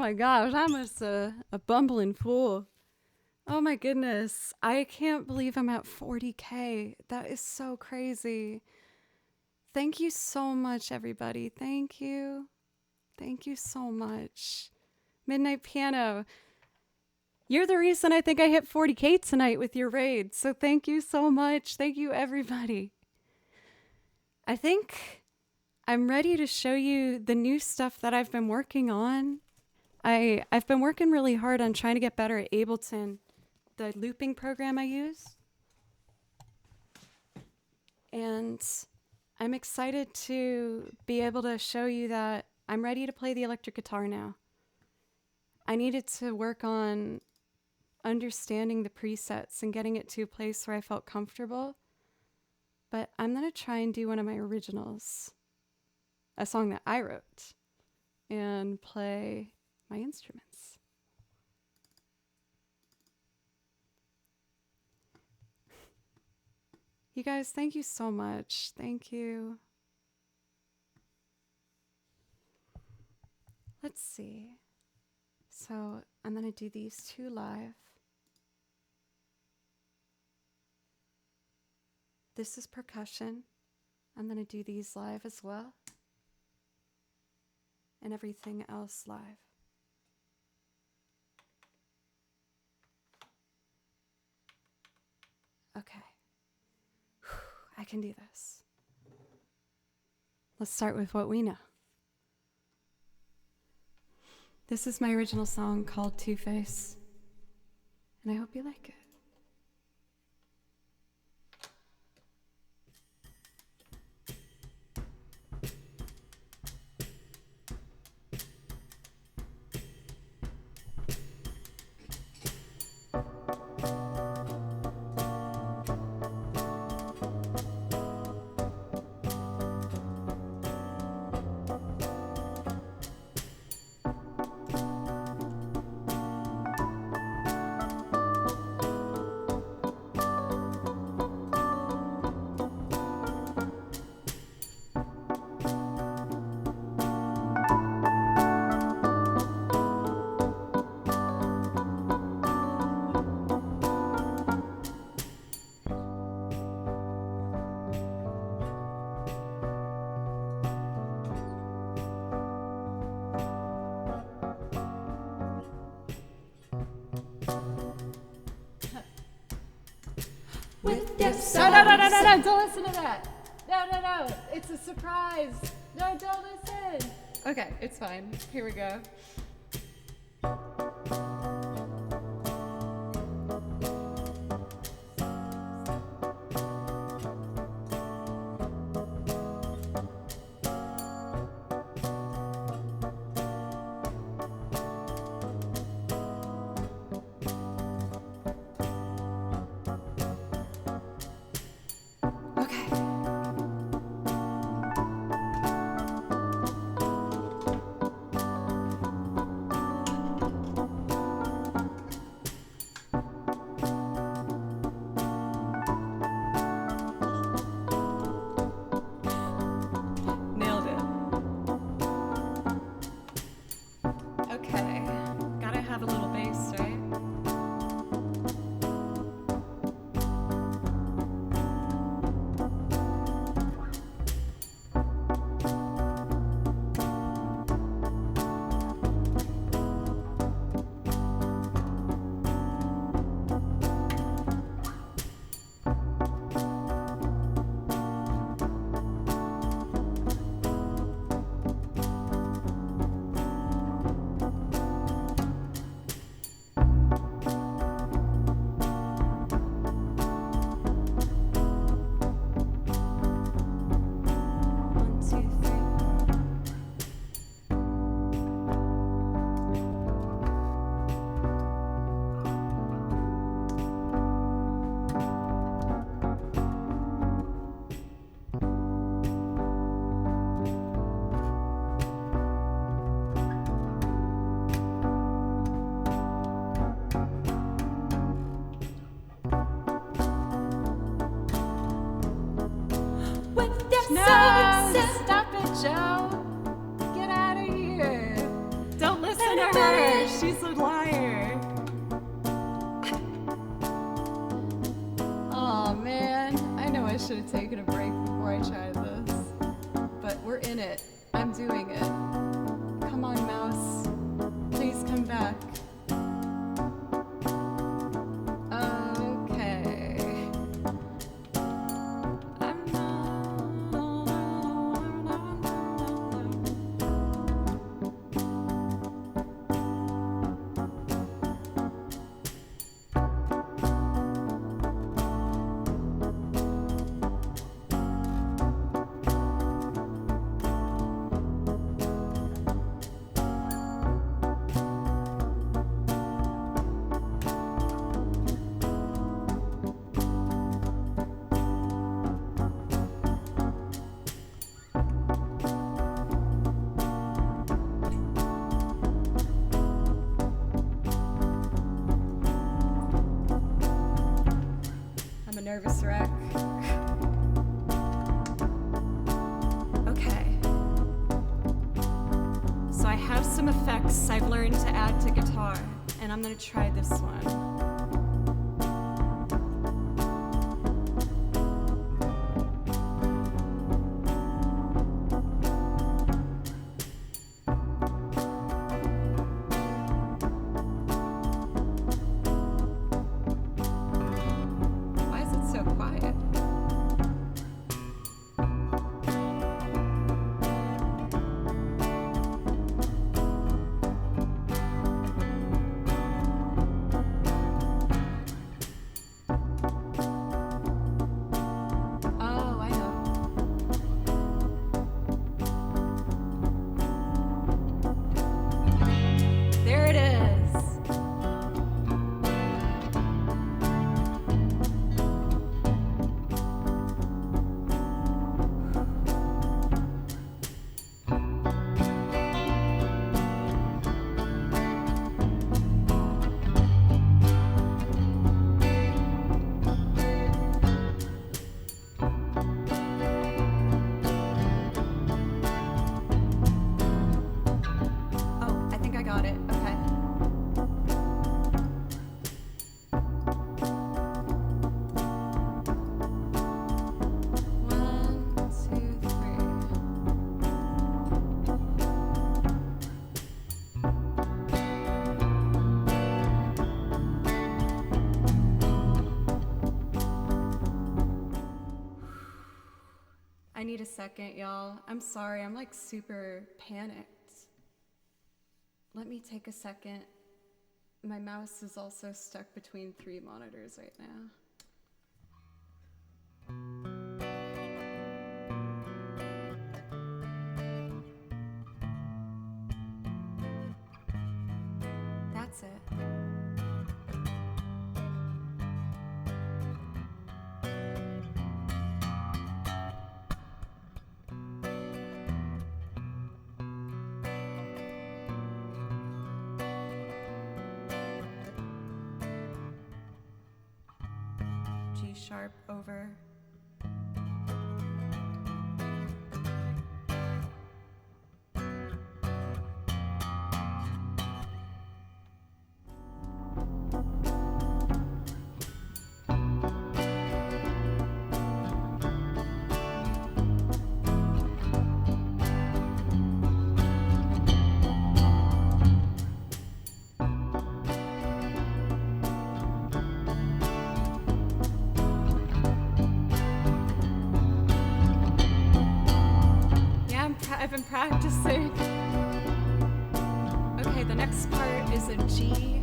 [SPEAKER 1] my gosh, I'm just a bumbling fool. Oh my goodness. I can't believe I'm at 40K. That is so crazy. Thank you so much, everybody. Thank you. Thank you so much. Midnight Piano. You're the reason I think I hit 40K tonight with your raid. So thank you so much. Thank you, everybody. I think I'm ready to show you the new stuff that I've been working on. I've been working really hard on trying to get better at Ableton, the looping program I use. And I'm excited to be able to show you that I'm ready to play the electric guitar now. I needed to work on understanding the presets and getting it to a place where I felt comfortable. But I'm going to try and do one of my originals, a song that I wrote, and play my instruments. You guys, thank you so much. Thank you. Let's see. So I'm going to do these two live. This is percussion. I'm going to do these live as well. And everything else live. Okay. I can do this. Let's start with what we know. This is my original song called Two-Face, and I hope you like it. No, don't listen to that. No, it's a surprise. No, don't listen. Okay, it's fine. Here we go. I should have taken a break before I tried this. But we're in it. I'm doing it. Come on, mouse. Please come back. Okay. Nervous wreck. Okay. So I have some effects I've learned to add to guitar, and I'm gonna try this one. I need a second, y'all. I'm sorry, I'm like super panicked. Let me take a second. My mouse is also stuck between 3 monitors right now. That's it. G sharp over. I've been practicing. Okay, the next part is a G.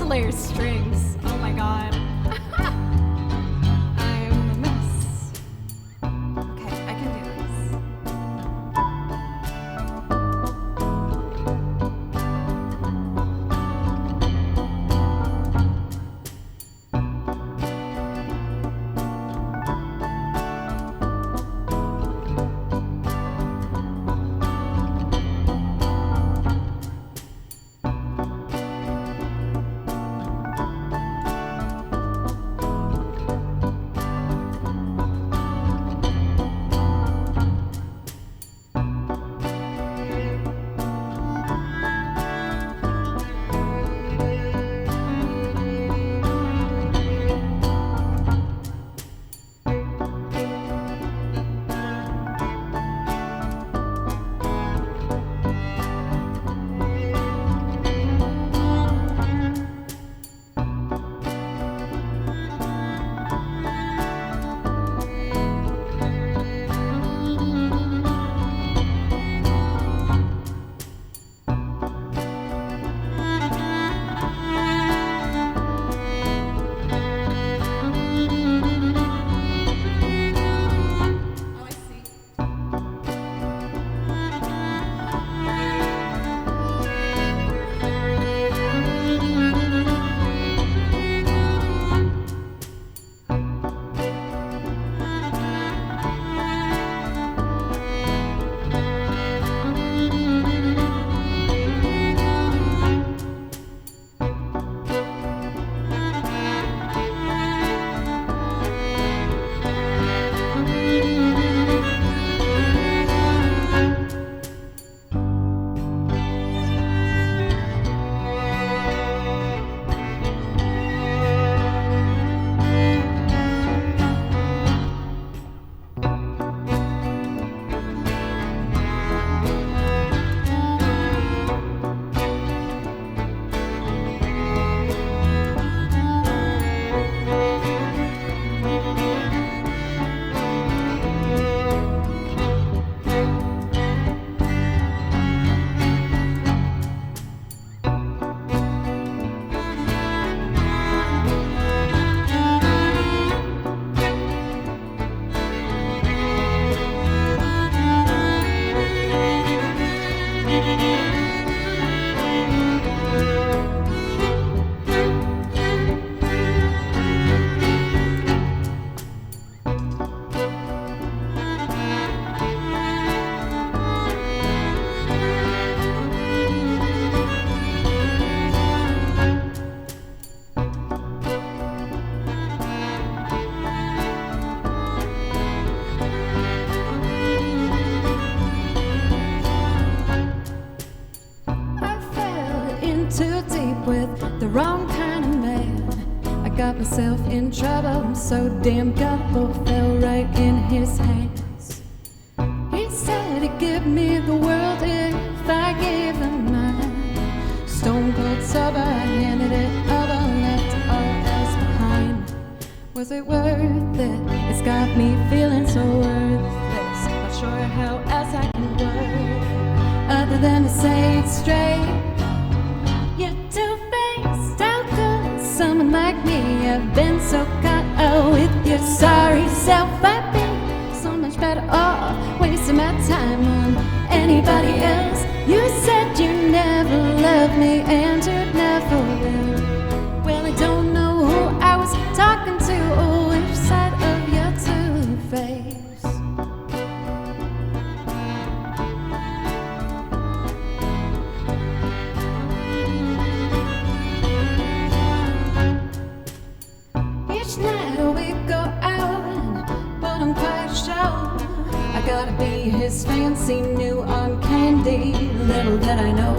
[SPEAKER 1] layer strings. Oh my god. I'm a mess. Okay, I can do this.
[SPEAKER 2] the wrong kind of man. I got myself in trouble, I'm so damn gullible, fell right in his hands. He said he'd give me the world if I gave him mine. Stone cold sober, I handed it over, left all else behind. Was it worth it? It's got me feeling so worthless. Not sure how else I can work other than to say it straight. You're two-faced, how could someone like me have been so caught out with your sorry self? I'd be so much better off wasting my time on anybody else. You said you never loved me and you'd never will. Well, I don't know who I was talking to or which side of your two-face. Each night we go out, but I'm quite sure I gotta be his fancy new arm candy. Little that I know,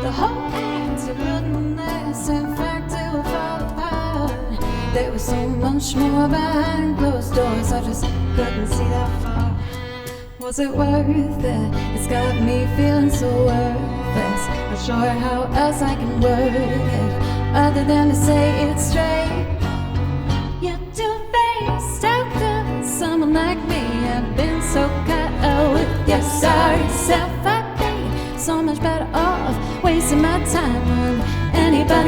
[SPEAKER 2] the whole act's a goodness. In fact, it will fall apart. There was so much more behind closed doors, I just couldn't see that far. Was it worth it? It's got me feeling so worthless. Not sure how else I can word it other than to say it straight. You're two-faced, how could someone like me have been so cut out with your sorry self? I'd be so much better off wasting my time on anybody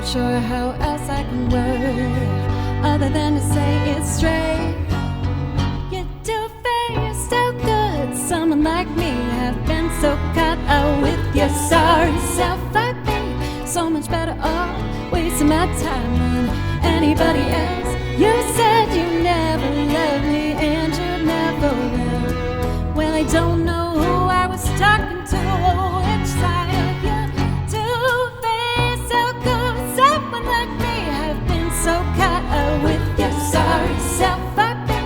[SPEAKER 2] not sure how else I can word other than to say it straight. You do feel so good. Someone like me have been so caught out with your sorry self. I'd be so much better off wasting my time on anybody else. You said you never loved me and you never will. Well, I don't know who I was talking to or which side of you do feel so good. Someone like me have been so caught up with your sorry self. I'd be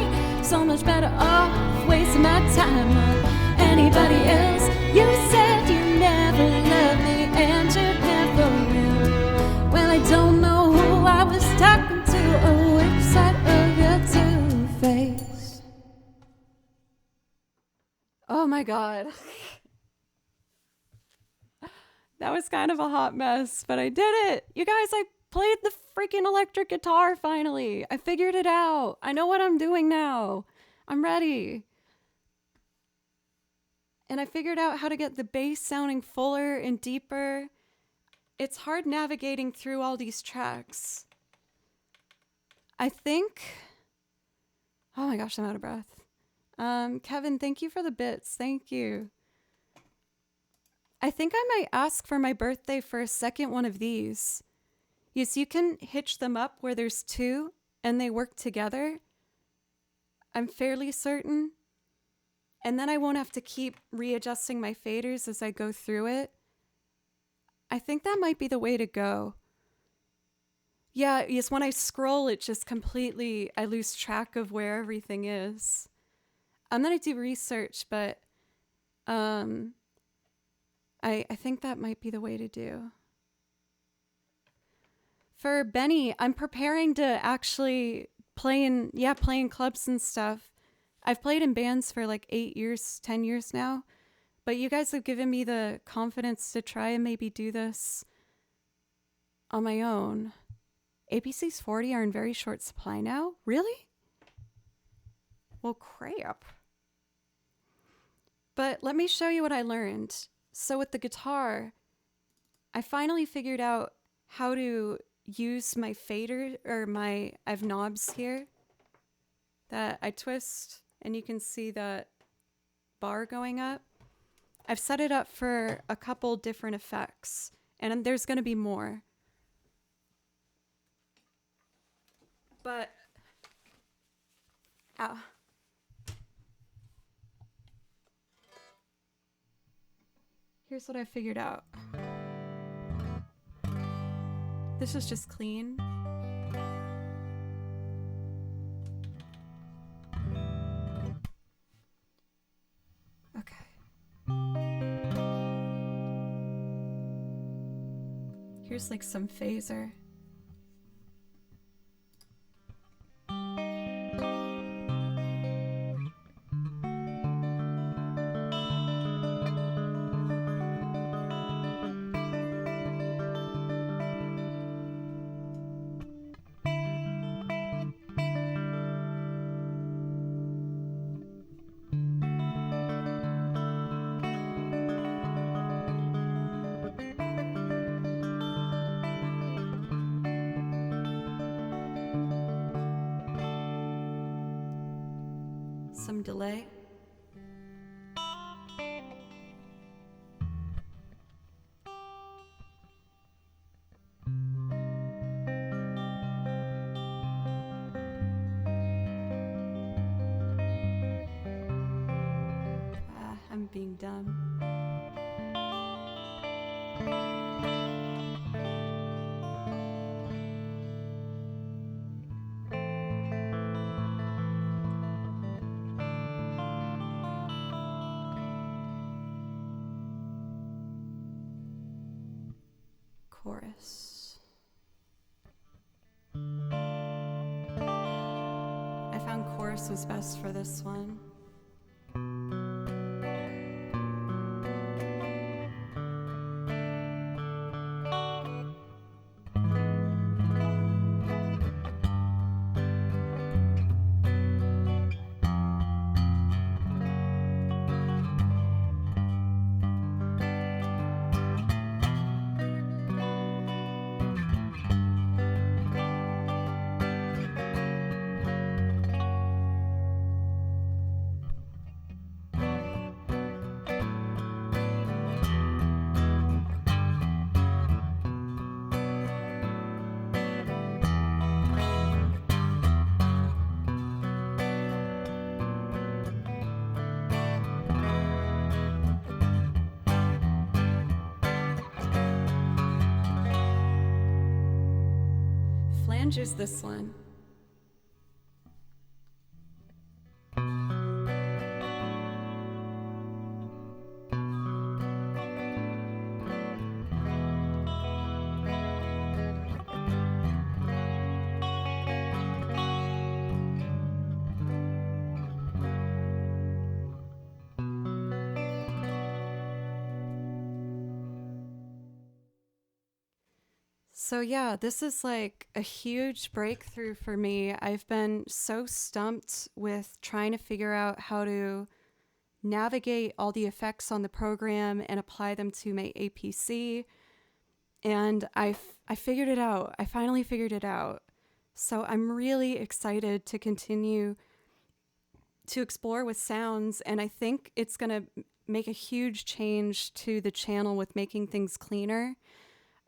[SPEAKER 2] so much better off wasting my time on anybody else. You said you never loved me and you never will. Well, I don't know who I was talking to or which side of your two-face.
[SPEAKER 1] Oh my God. That was kind of a hot mess, but I did it. You guys, I played the freaking electric guitar finally. I figured it out. I know what I'm doing now. I'm ready. And I figured out how to get the bass sounding fuller and deeper. It's hard navigating through all these tracks. I think... Oh my gosh, I'm out of breath. Kevin, thank you for the bits. Thank you. I think I might ask for my birthday for a second one of these. Yes, you can hitch them up where there's two and they work together. I'm fairly certain. And then I won't have to keep readjusting my faders as I go through it. I think that might be the way to go. Yeah, yes, when I scroll, it just completely, I lose track of where everything is. I'm going to do research, but I think that might be the way to do. For Benny, I'm preparing to actually play in clubs and stuff. I've played in bands for like 8 years, 10 years now, but you guys have given me the confidence to try and maybe do this on my own. APCs 40 are in very short supply now? Really? Well, crap. But let me show you what I learned. So with the guitar, I finally figured out how to use my fader, or I have knobs here that I twist, and you can see that bar going up. I've set it up for a couple different effects, and there's going to be more. But, ow. Here's what I figured out. This is just clean. Okay. Here's like some phaser. Some delay. I'm being dumb. Chorus. I found chorus was best for this one. flanges this one. So yeah, this is like a huge breakthrough for me. I've been so stumped with trying to figure out how to navigate all the effects on the program and apply them to my APC. And I figured it out. I finally figured it out. So I'm really excited to continue to explore with sounds. And I think it's going to make a huge change to the channel with making things cleaner.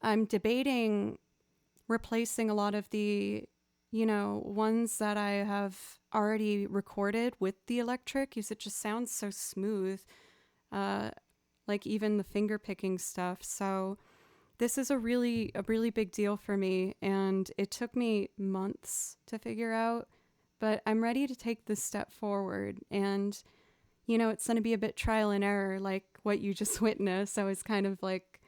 [SPEAKER 1] I'm debating replacing a lot of the, ones that I have already recorded with the electric, because it just sounds so smooth, like even the finger picking stuff. So this is a really big deal for me, and it took me months to figure out, but I'm ready to take this step forward. And, it's going to be a bit trial and error, like what you just witnessed. I was kind of like,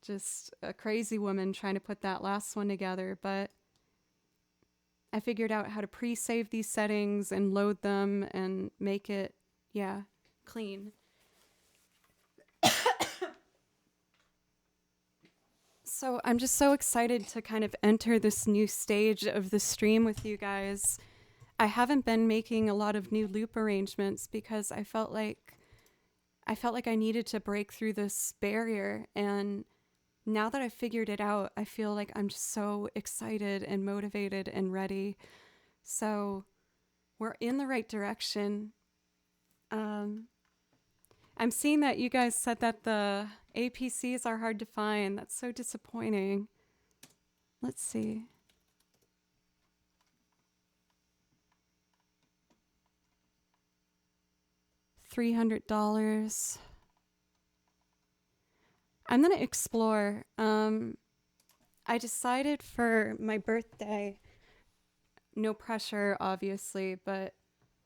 [SPEAKER 1] just a crazy woman trying to put that last one together, but I figured out how to pre-save these settings and load them and make it, clean. So I'm just so excited to kind of enter this new stage of the stream with you guys. I haven't been making a lot of new loop arrangements because I felt like I needed to break through this barrier, and now that I've figured it out, I feel like I'm just so excited and motivated and ready. So we're in the right direction. I'm seeing that you guys said that the APCs are hard to find. That's so disappointing. Let's see. $300. I'm going to explore. I decided for my birthday, no pressure, obviously, but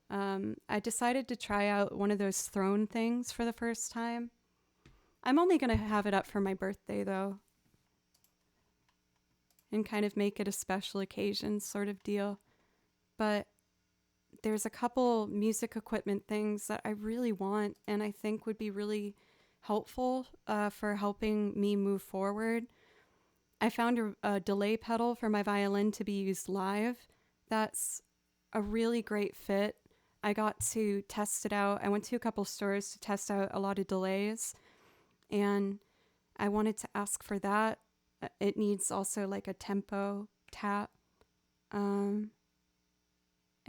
[SPEAKER 1] I decided to try out one of those throne things for the first time. I'm only going to have it up for my birthday, though, and kind of make it a special occasion sort of deal. But there's a couple music equipment things that I really want and I think would be really helpful for helping me move forward. I found a delay pedal for my violin to be used live. That's a really great fit. I got to test it out. I went to a couple stores to test out a lot of delays, and I wanted to ask for that. It needs also like a tempo tap.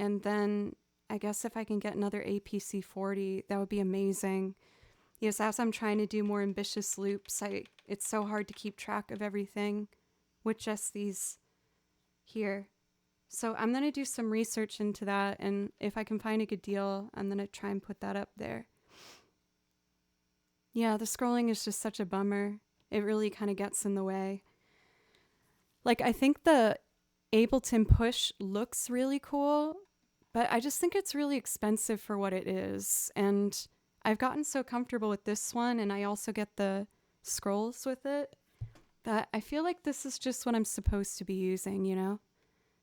[SPEAKER 1] And then I guess if I can get another APC 40, that would be amazing. Yes, as I'm trying to do more ambitious loops, it's so hard to keep track of everything with just these here. So I'm going to do some research into that, and if I can find a good deal, I'm going to try and put that up there. Yeah, the scrolling is just such a bummer. It really kind of gets in the way. Like, I think the Ableton push looks really cool, but I just think it's really expensive for what it is. And I've gotten so comfortable with this one, and I also get the scrolls with it, that I feel like this is just what I'm supposed to be using,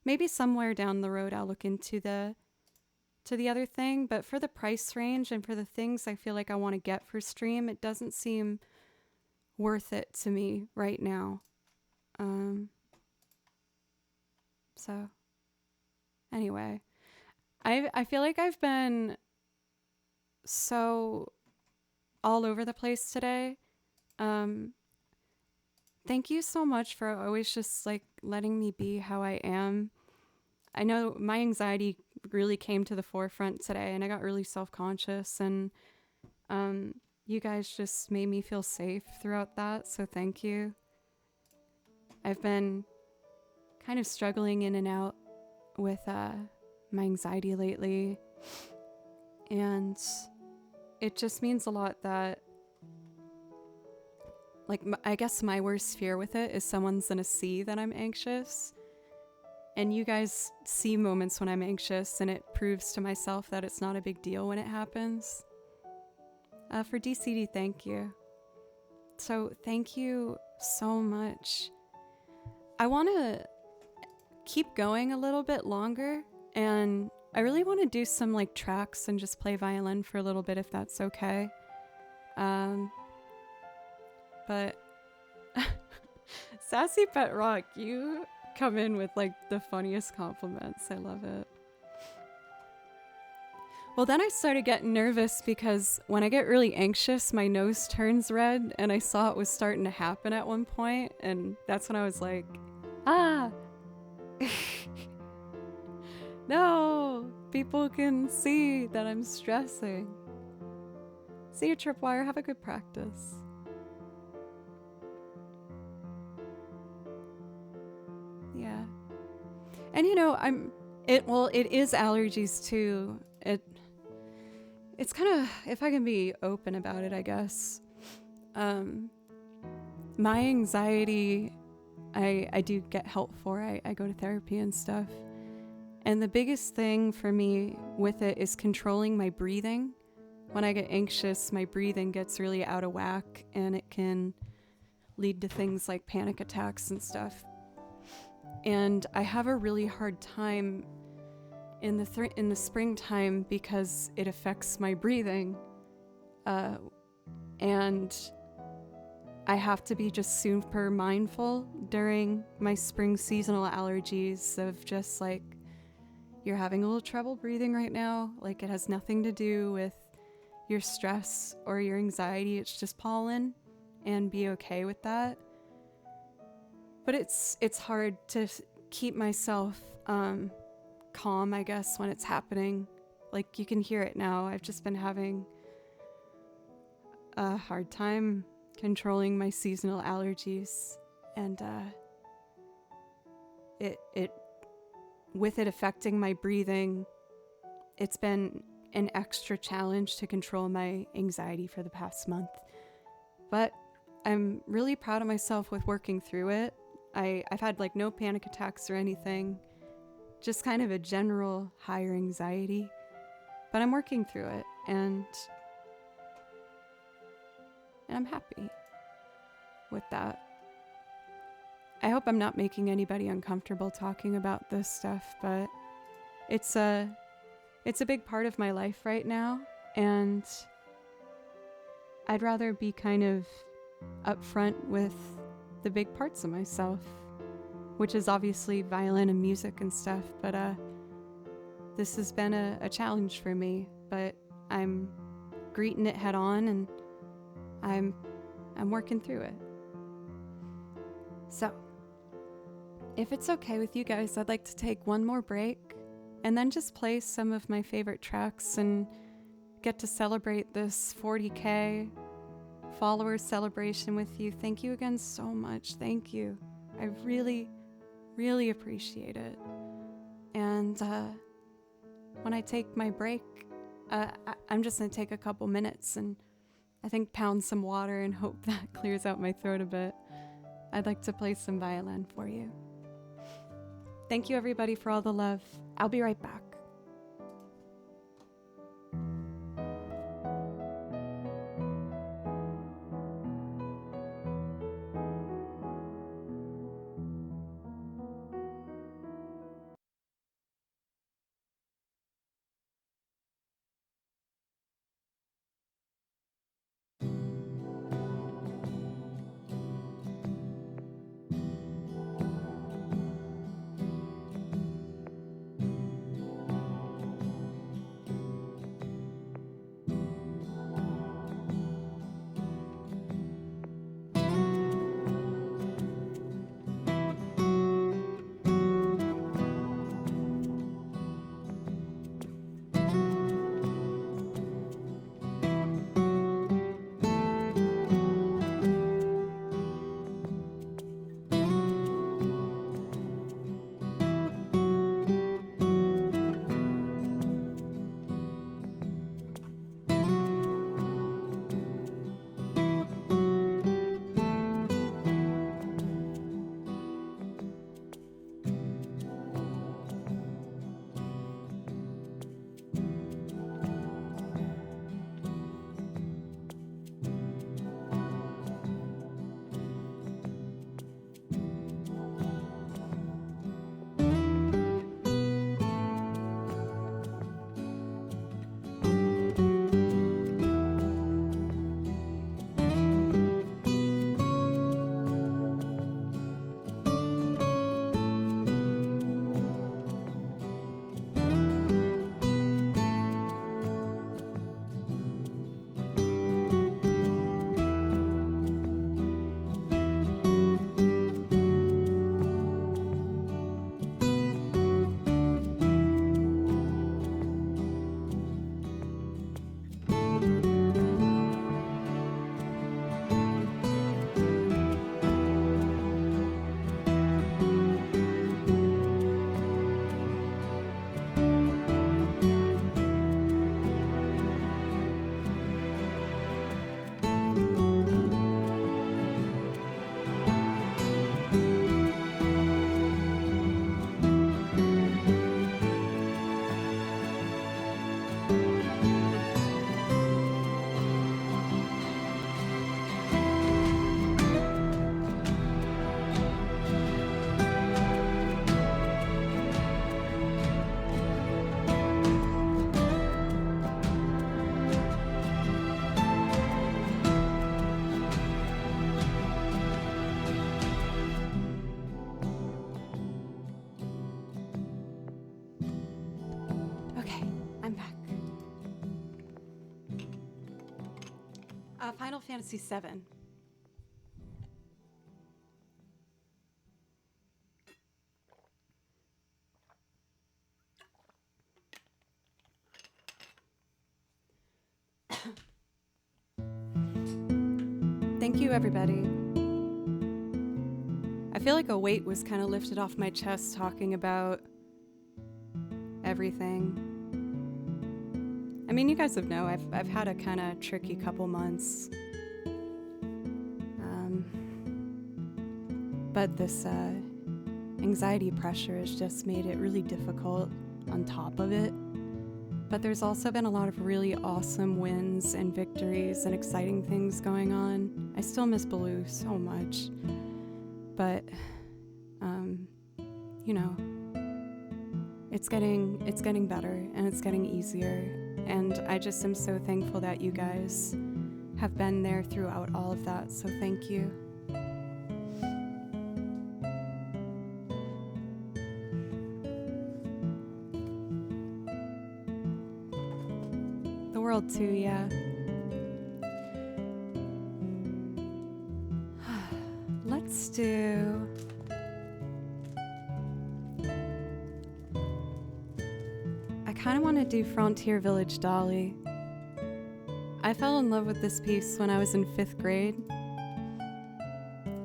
[SPEAKER 1] Maybe somewhere down the road I'll look into the other thing, but for the price range and for the things I feel like I want to get for stream, it doesn't seem worth it to me right now. So anyway, I feel like I've been so all over the place today. Thank you so much for always just like letting me be how I am. I know my anxiety really came to the forefront today, and I got really self-conscious, and you guys just made me feel safe throughout that, so thank you. I've been kind of struggling in and out with my anxiety lately, and it just means a lot that like, I guess my worst fear with it is someone's gonna see that I'm anxious. And you guys see moments when I'm anxious, and it proves to myself that it's not a big deal when it happens. For DCD, thank you. So thank you so much. I want to keep going a little bit longer, and I really want to do some like tracks and just play violin for a little bit if that's okay. But Sassy Pet Rock, you come in with like the funniest compliments. I love it. Well, then I started getting nervous because when I get really anxious, my nose turns red, and I saw it was starting to happen at one point, and that's when I was like, ah, no, people can see that I'm stressing. See you, Tripwire. Have a good practice. Yeah. And you know, it is allergies too. It's kind of, if I can be open about it, I guess. My anxiety, I do get help for. I go to therapy and stuff. And the biggest thing for me with it is controlling my breathing. When I get anxious, my breathing gets really out of whack, and it can lead to things like panic attacks and stuff. And I have a really hard time in the springtime because it affects my breathing, and I have to be just super mindful during my spring seasonal allergies of just like, you're having a little trouble breathing right now. Like, it has nothing to do with your stress or your anxiety. It's just pollen, and be okay with that. But it's hard to keep myself calm, I guess, when it's happening. Like, you can hear it now. I've just been having a hard time controlling my seasonal allergies, and it with it affecting my breathing, it's been an extra challenge to control my anxiety for the past month. But I'm really proud of myself with working through it. I've had like no panic attacks or anything, just kind of a general higher anxiety, but I'm working through it, and I'm happy with that. I hope I'm not making anybody uncomfortable talking about this stuff, but it's a big part of my life right now, and I'd rather be kind of upfront with the big parts of myself, which is obviously violin and music and stuff, but this has been a challenge for me, but I'm greeting it head on, and I'm working through it. So, if it's okay with you guys, I'd like to take one more break and then just play some of my favorite tracks and get to celebrate this 40K follower celebration with you. Thank you again so much. Thank you. I really, really appreciate it. And when I take my break, I'm just going to take a couple minutes and I think pound some water and hope that clears out my throat a bit. I'd like to play some violin for you. Thank you, everybody, for all the love. I'll be right back. Final Fantasy VII. Thank you, everybody. I feel like a weight was kind of lifted off my chest talking about everything. I mean, you guys have know I've had a kind of tricky couple months. But this anxiety pressure has just made it really difficult on top of it. But there's also been a lot of really awesome wins and victories and exciting things going on. I still miss Baloo so much. But, you know, it's getting better and it's getting easier. And I just am so thankful that you guys have been there throughout all of that. So thank you. The world too, yeah. Let's do... I kind of want to do Frontier Village Dolly. I fell in love with this piece when I was in 5th grade.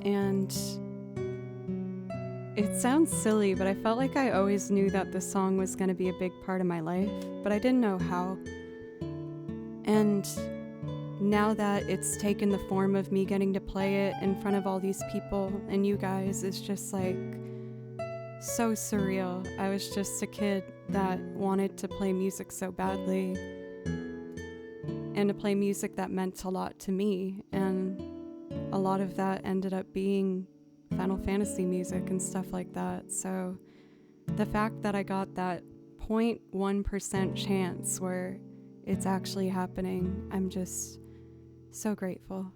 [SPEAKER 1] And it sounds silly, but I felt like I always knew that this song was going to be a big part of my life, but I didn't know how. And now that it's taken the form of me getting to play it in front of all these people and you guys, it's just like so surreal. I was just a kid that wanted to play music so badly and to play music that meant a lot to me, and a lot of that ended up being Final Fantasy music and stuff like that. So the fact that I got that 0.1% chance where it's actually happening, I'm just so grateful.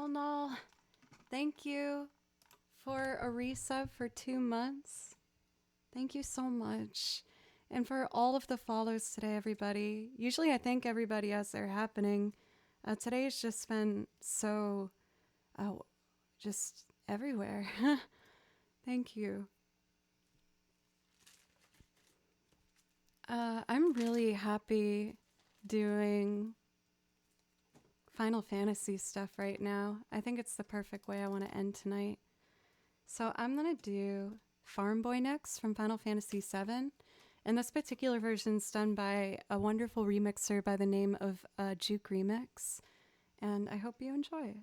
[SPEAKER 1] Null, thank you for a resub for 2 months. Thank you so much. And for all of the follows today, everybody. Usually I thank everybody as they're happening. Today has just been so, just everywhere. Thank you. I'm really happy doing Final Fantasy stuff right now. I think it's the perfect way I want to end tonight. So I'm going to do Farm Boy next from Final Fantasy VII. And this particular version is done by a wonderful remixer by the name of Juke Remix. And I hope you enjoy it.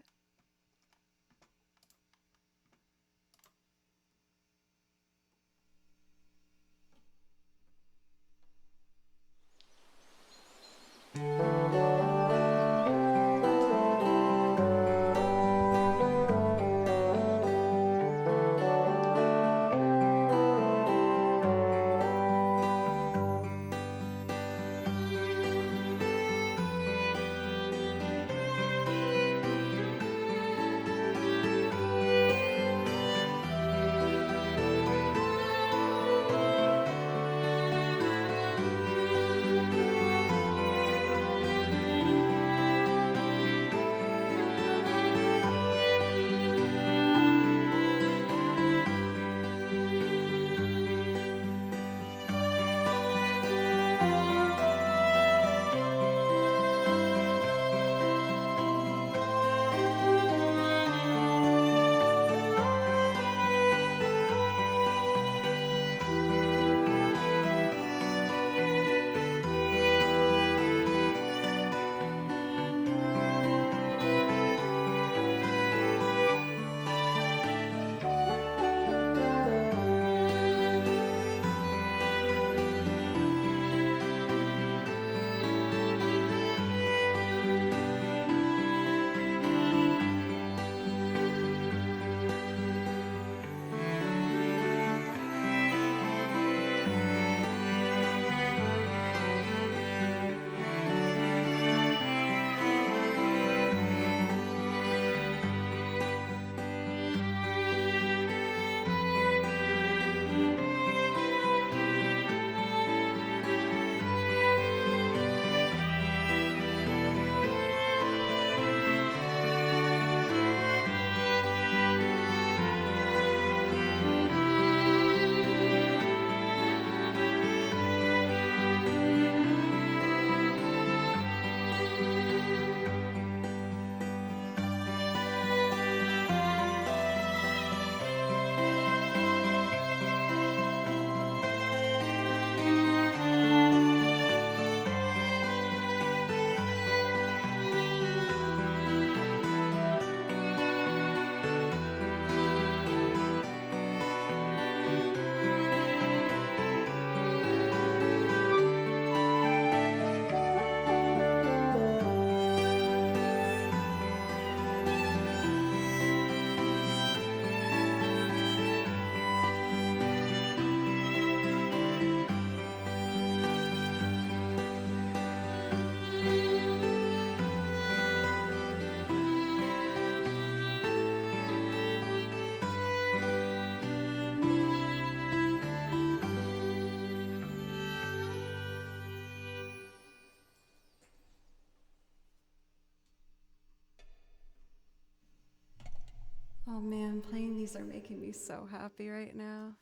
[SPEAKER 1] Oh man, playing these are making me so happy right now.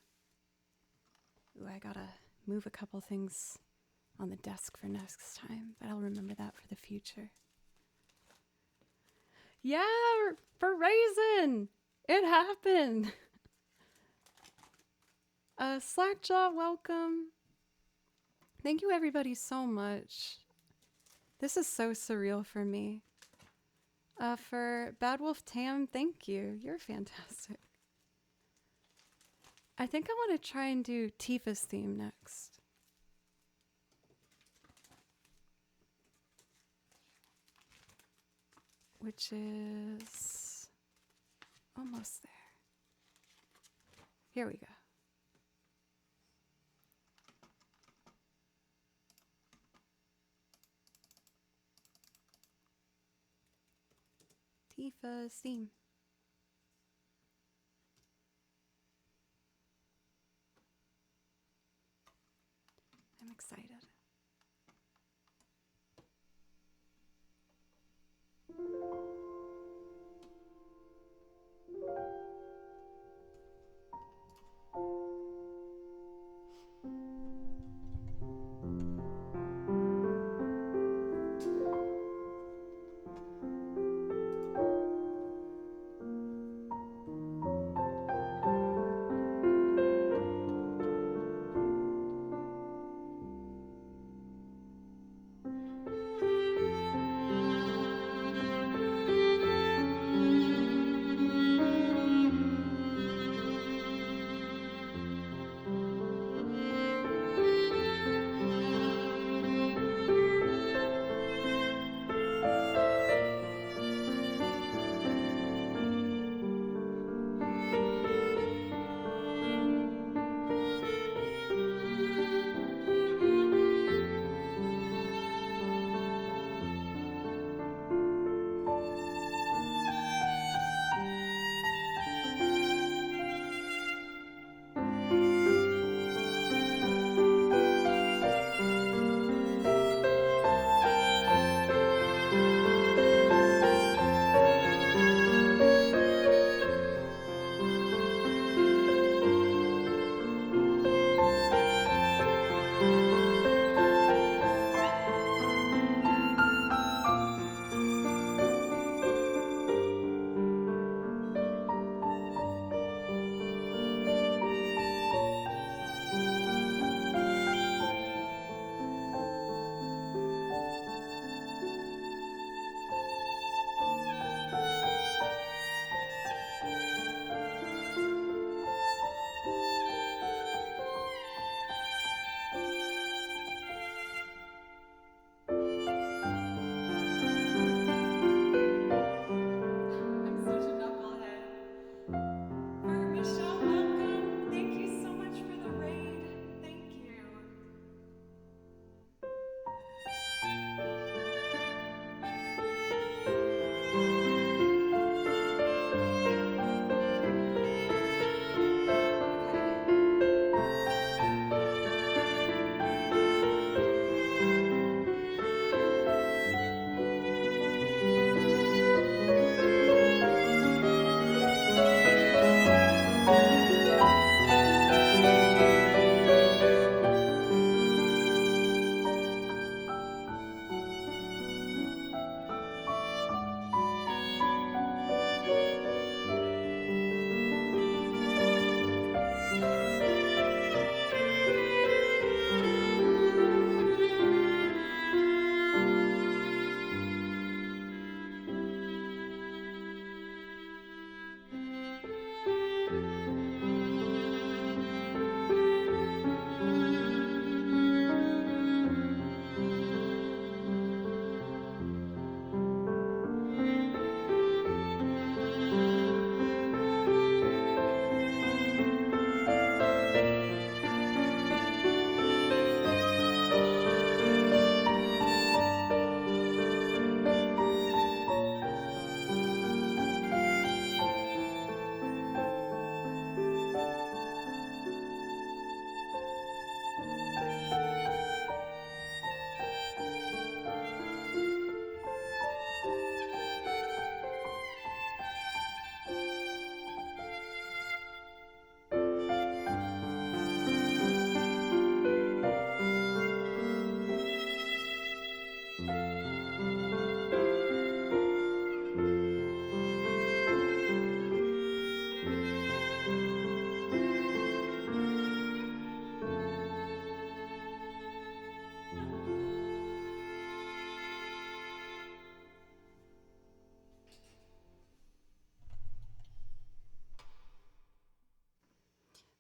[SPEAKER 1] Ooh, I gotta move a couple things on the desk for next time, but I'll remember that for the future. Yeah, for Raisin! It happened! Slackjaw, welcome. Thank you everybody so much. This is so surreal for me. For Bad Wolf Tam, thank you. You're fantastic. I think I want to try and do Tifa's theme next. Which is almost there. Here we go. Tifa's theme. I'm excited.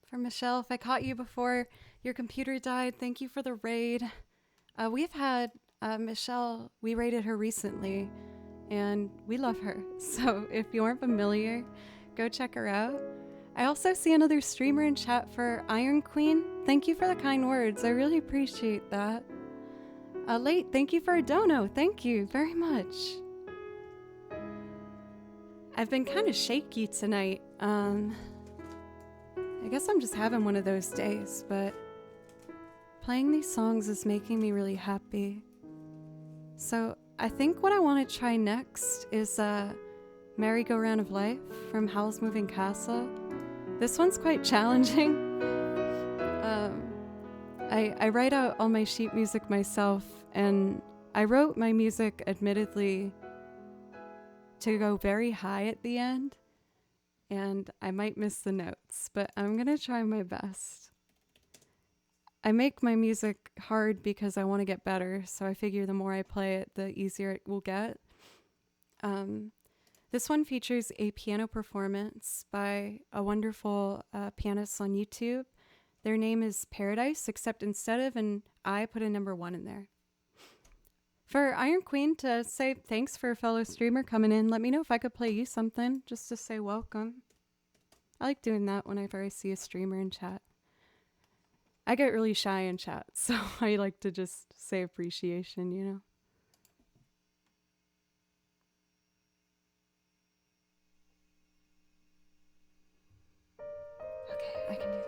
[SPEAKER 1] For Michelle, if I caught you before your computer died, thank you for the raid. We've had Michelle, we raided her recently, and we love her. So if you aren't familiar, go check her out. I also see another streamer in chat for Iron Queen. Thank you for the kind words. I really appreciate that. Late, thank you for a dono. Thank you very much. I've been kind of shaky tonight. I guess I'm just having one of those days, but playing these songs is making me really happy. So I think what I want to try next is Merry-Go-Round of Life from Howl's Moving Castle. This one's quite challenging. I write out all my sheet music myself, and I wrote my music admittedly to go very high at the end, and I might miss the notes, but I'm gonna try my best. I make my music hard because I want to get better, so I figure the more I play it, the easier it will get. This one features a piano performance by a wonderful pianist on YouTube. Their name is Paradise, except instead of an I, put a number 1 in there. For Iron Queen to say thanks for a fellow streamer coming in, let me know if I could play you something, just to say welcome. I like doing that whenever I see a streamer in chat. I get really shy in chat, so I like to just say appreciation, you know? Okay, I can do this.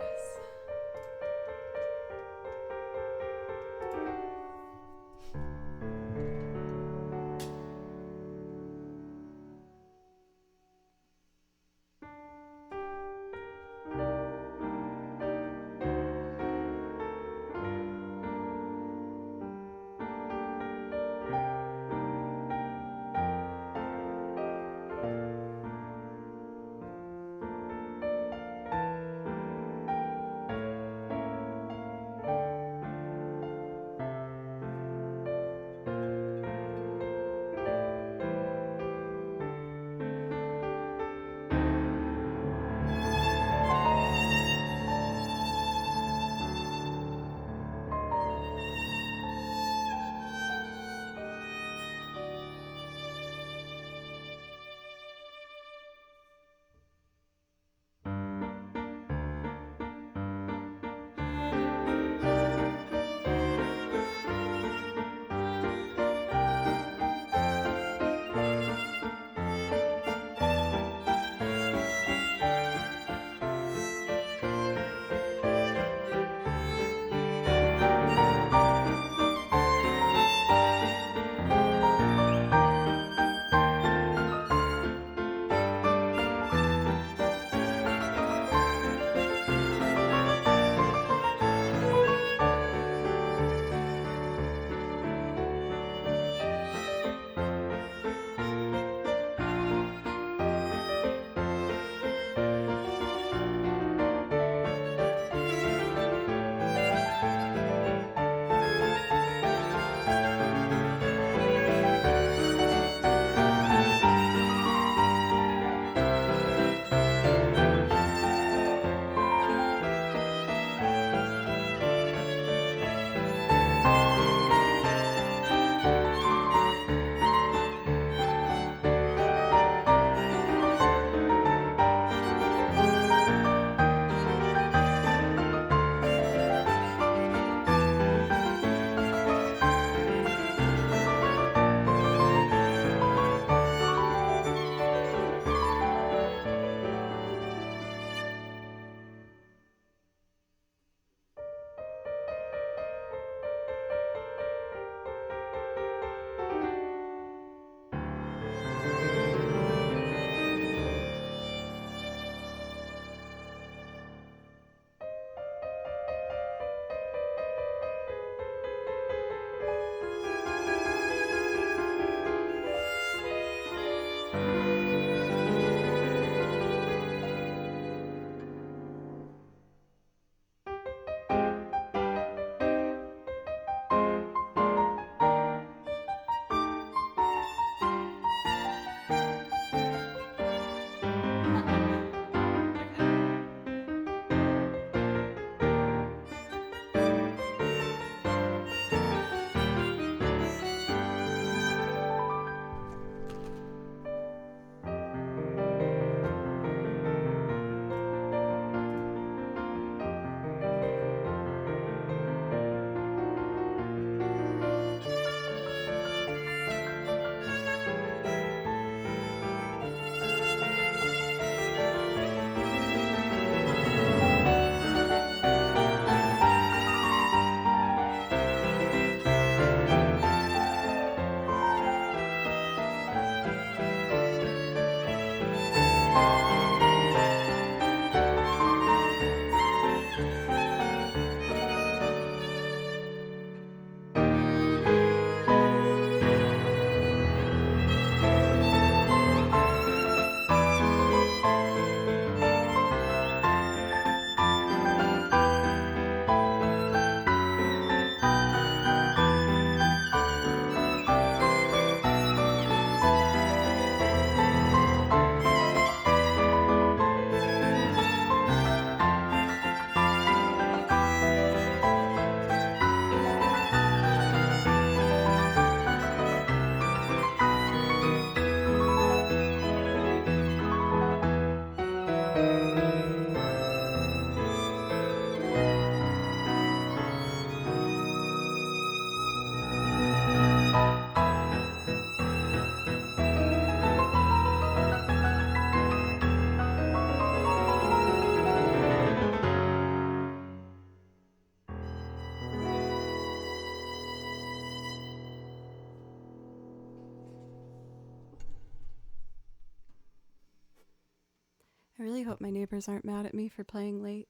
[SPEAKER 1] really hope my neighbors aren't mad at me for playing late.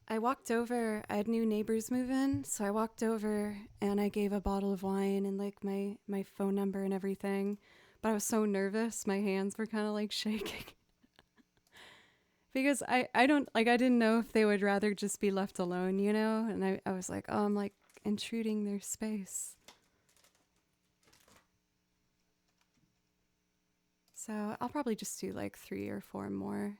[SPEAKER 1] I walked over, I had new neighbors move in, so I walked over and I gave a bottle of wine and like my phone number and everything. But I was so nervous, my hands were kind of like shaking. Because I didn't know if they would rather just be left alone, you know? And I was like, oh, I'm like intruding their space. So I'll probably just do like 3 or 4 more.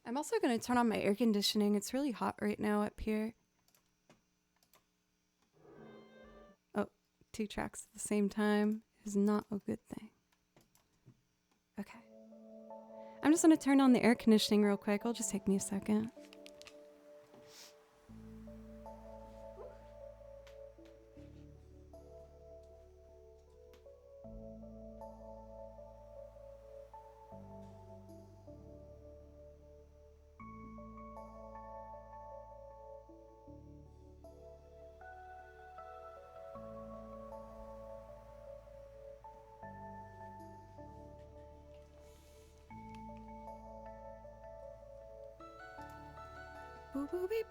[SPEAKER 1] I'm also going to turn on my air conditioning. It's really hot right now up here. Oh, 2 tracks at the same time is not a good thing. Okay. I'm just going to turn on the air conditioning real quick. It'll just take me a second. Boop, boop, beep.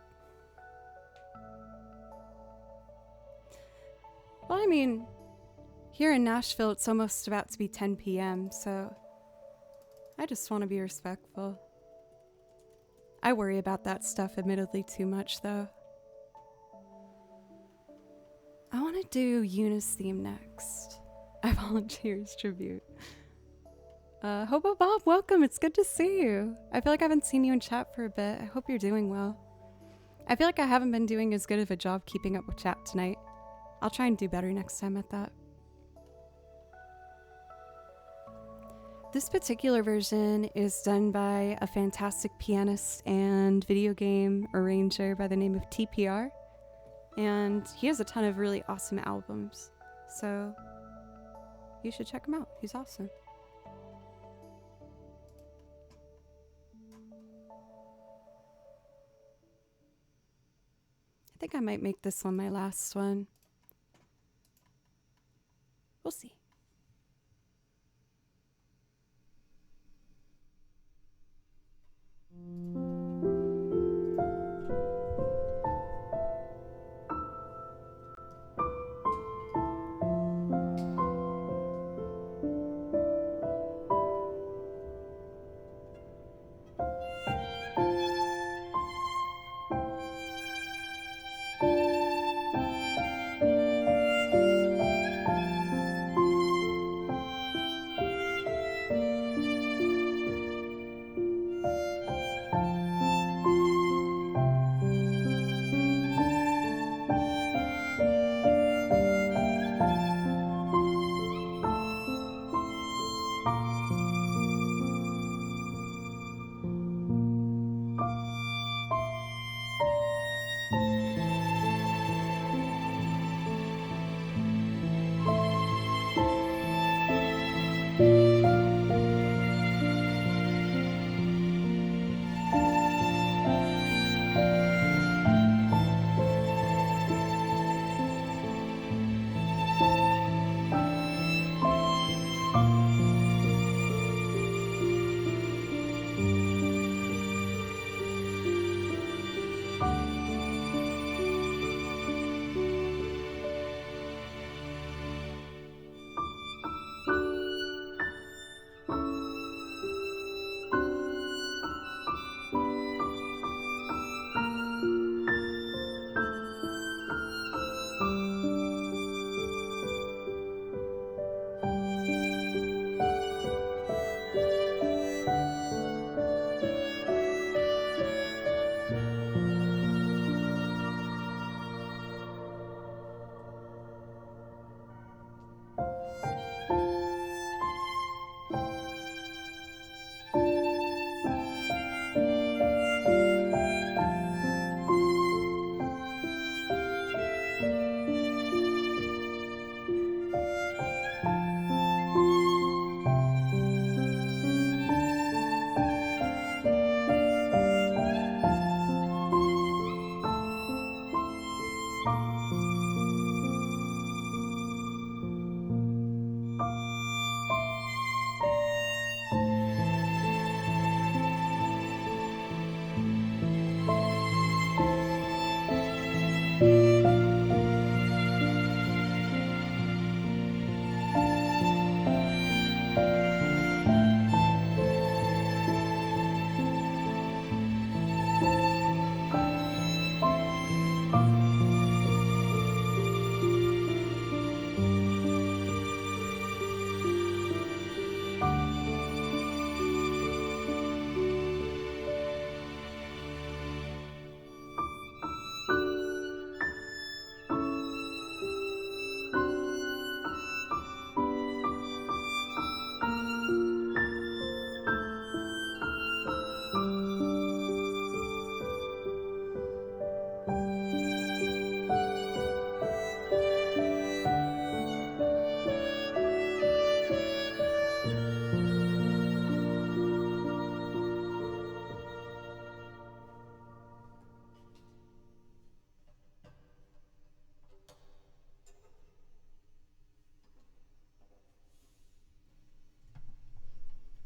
[SPEAKER 1] Well, I mean, here in Nashville, it's almost about to be 10 p.m., so I just want to be respectful. I worry about that stuff admittedly too much, though. I want to do Yuna's theme next. I volunteer as tribute. Hobo Bob, welcome. It's good to see you. I feel like I haven't seen you in chat for a bit. I hope you're doing well. I feel like I haven't been doing as good of a job keeping up with chat tonight. I'll try and do better next time at that. This particular version is done by a fantastic pianist and video game arranger by the name of TPR. And he has a ton of really awesome albums. So you should check him out. He's awesome. I think I might make this one my last one. We'll see.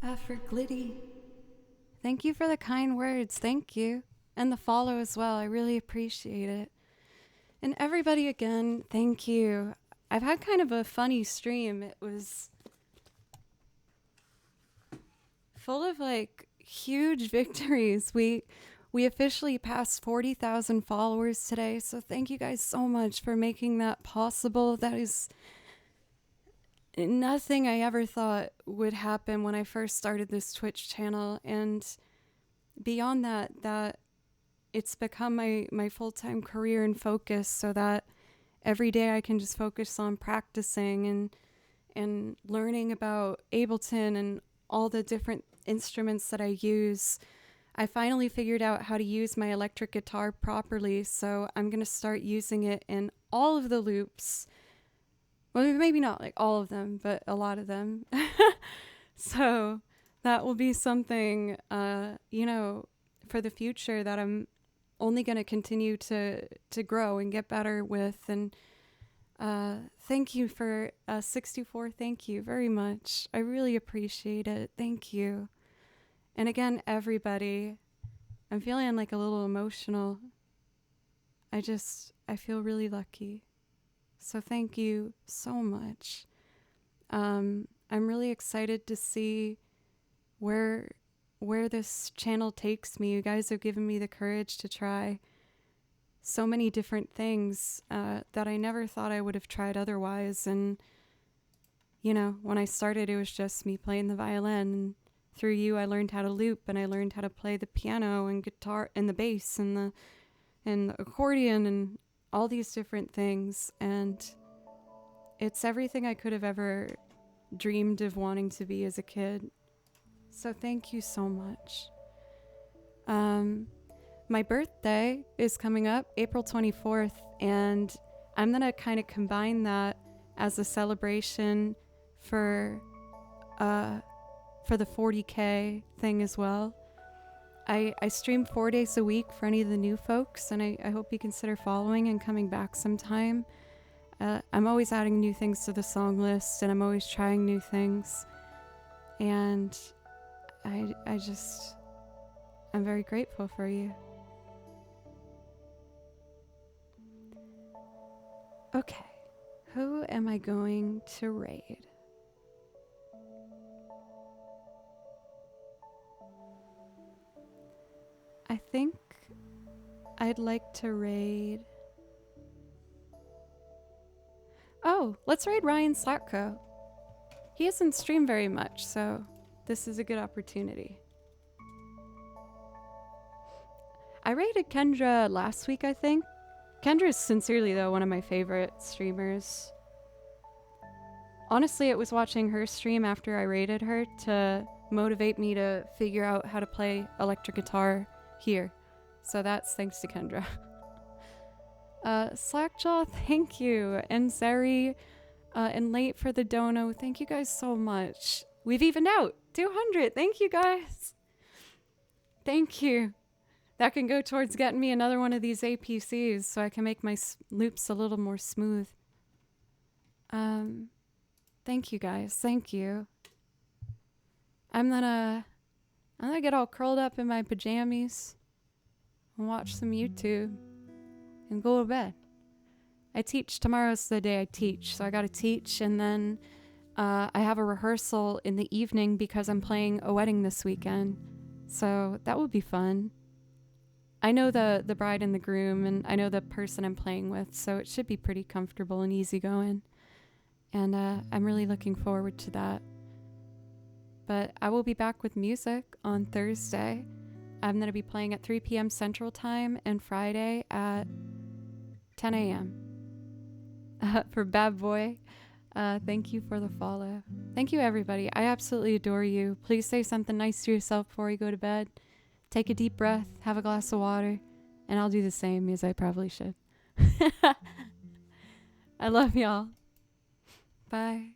[SPEAKER 1] For Glitty, thank you for the kind words. Thank you. And the follow as well. I really appreciate it. And everybody again, thank you. I've had kind of a funny stream. It was full of like huge victories. We officially passed 40,000 followers today. So thank you guys so much for making that possible. That is nothing I ever thought would happen when I first started this Twitch channel. And beyond that it's become my full-time career and focus, so that every day I can just focus on practicing and learning about Ableton and all the different instruments that I use. I finally figured out how to use my electric guitar properly, so I'm going to start using it in all of the loops. Well, maybe not like all of them, but a lot of them. So that will be something, for the future that I'm only going to continue to grow and get better with. And thank you for 64. Thank you very much. I really appreciate it. Thank you. And again, everybody, I'm feeling like a little emotional. I feel really lucky. So thank you so much. I'm really excited to see where this channel takes me. You guys have given me the courage to try so many different things that I never thought I would have tried otherwise. And, when I started, it was just me playing the violin. And through you, I learned how to loop, and I learned how to play the piano and guitar and the bass and the accordion and all these different things. And it's everything I could have ever dreamed of wanting to be as a kid. So thank you so much. My birthday is coming up April 24th, and I'm going to kind of combine that as a celebration for the 40K thing as well. I stream 4 days a week for any of the new folks, and I hope you consider following and coming back sometime. I'm always adding new things to the song list, and I'm always trying new things. And I'm very grateful for you. Okay, who am I going to raid? I think I'd like to raid... Oh, let's raid Ryan Slatko. He doesn't stream very much, so this is a good opportunity. I raided Kendra last week, I think. Kendra is sincerely, though, one of my favorite streamers. Honestly, it was watching her stream after I raided her to motivate me to figure out how to play electric guitar here. So that's thanks to Kendra. Slackjaw, thank you. And Zeri, and Late for the dono, thank you guys so much. We've evened out 200. Thank you guys. Thank you. That can go towards getting me another one of these APCs so I can make my loops a little more smooth. Thank you guys. Thank you. I'm gonna get all curled up in my pajamas and watch some YouTube and go to bed. I teach. Tomorrow's the day I teach, so I gotta teach, and then I have a rehearsal in the evening because I'm playing a wedding this weekend. So that would be fun. I know the bride and the groom, and I know the person I'm playing with, so it should be pretty comfortable and easygoing. And I'm really looking forward to that. But I will be back with music on Thursday. I'm going to be playing at 3 p.m. Central Time, and Friday at 10 a.m. For Bad Boy, thank you for the follow. Thank you, everybody. I absolutely adore you. Please say something nice to yourself before you go to bed. Take a deep breath, have a glass of water, and I'll do the same, as I probably should. I love y'all. Bye.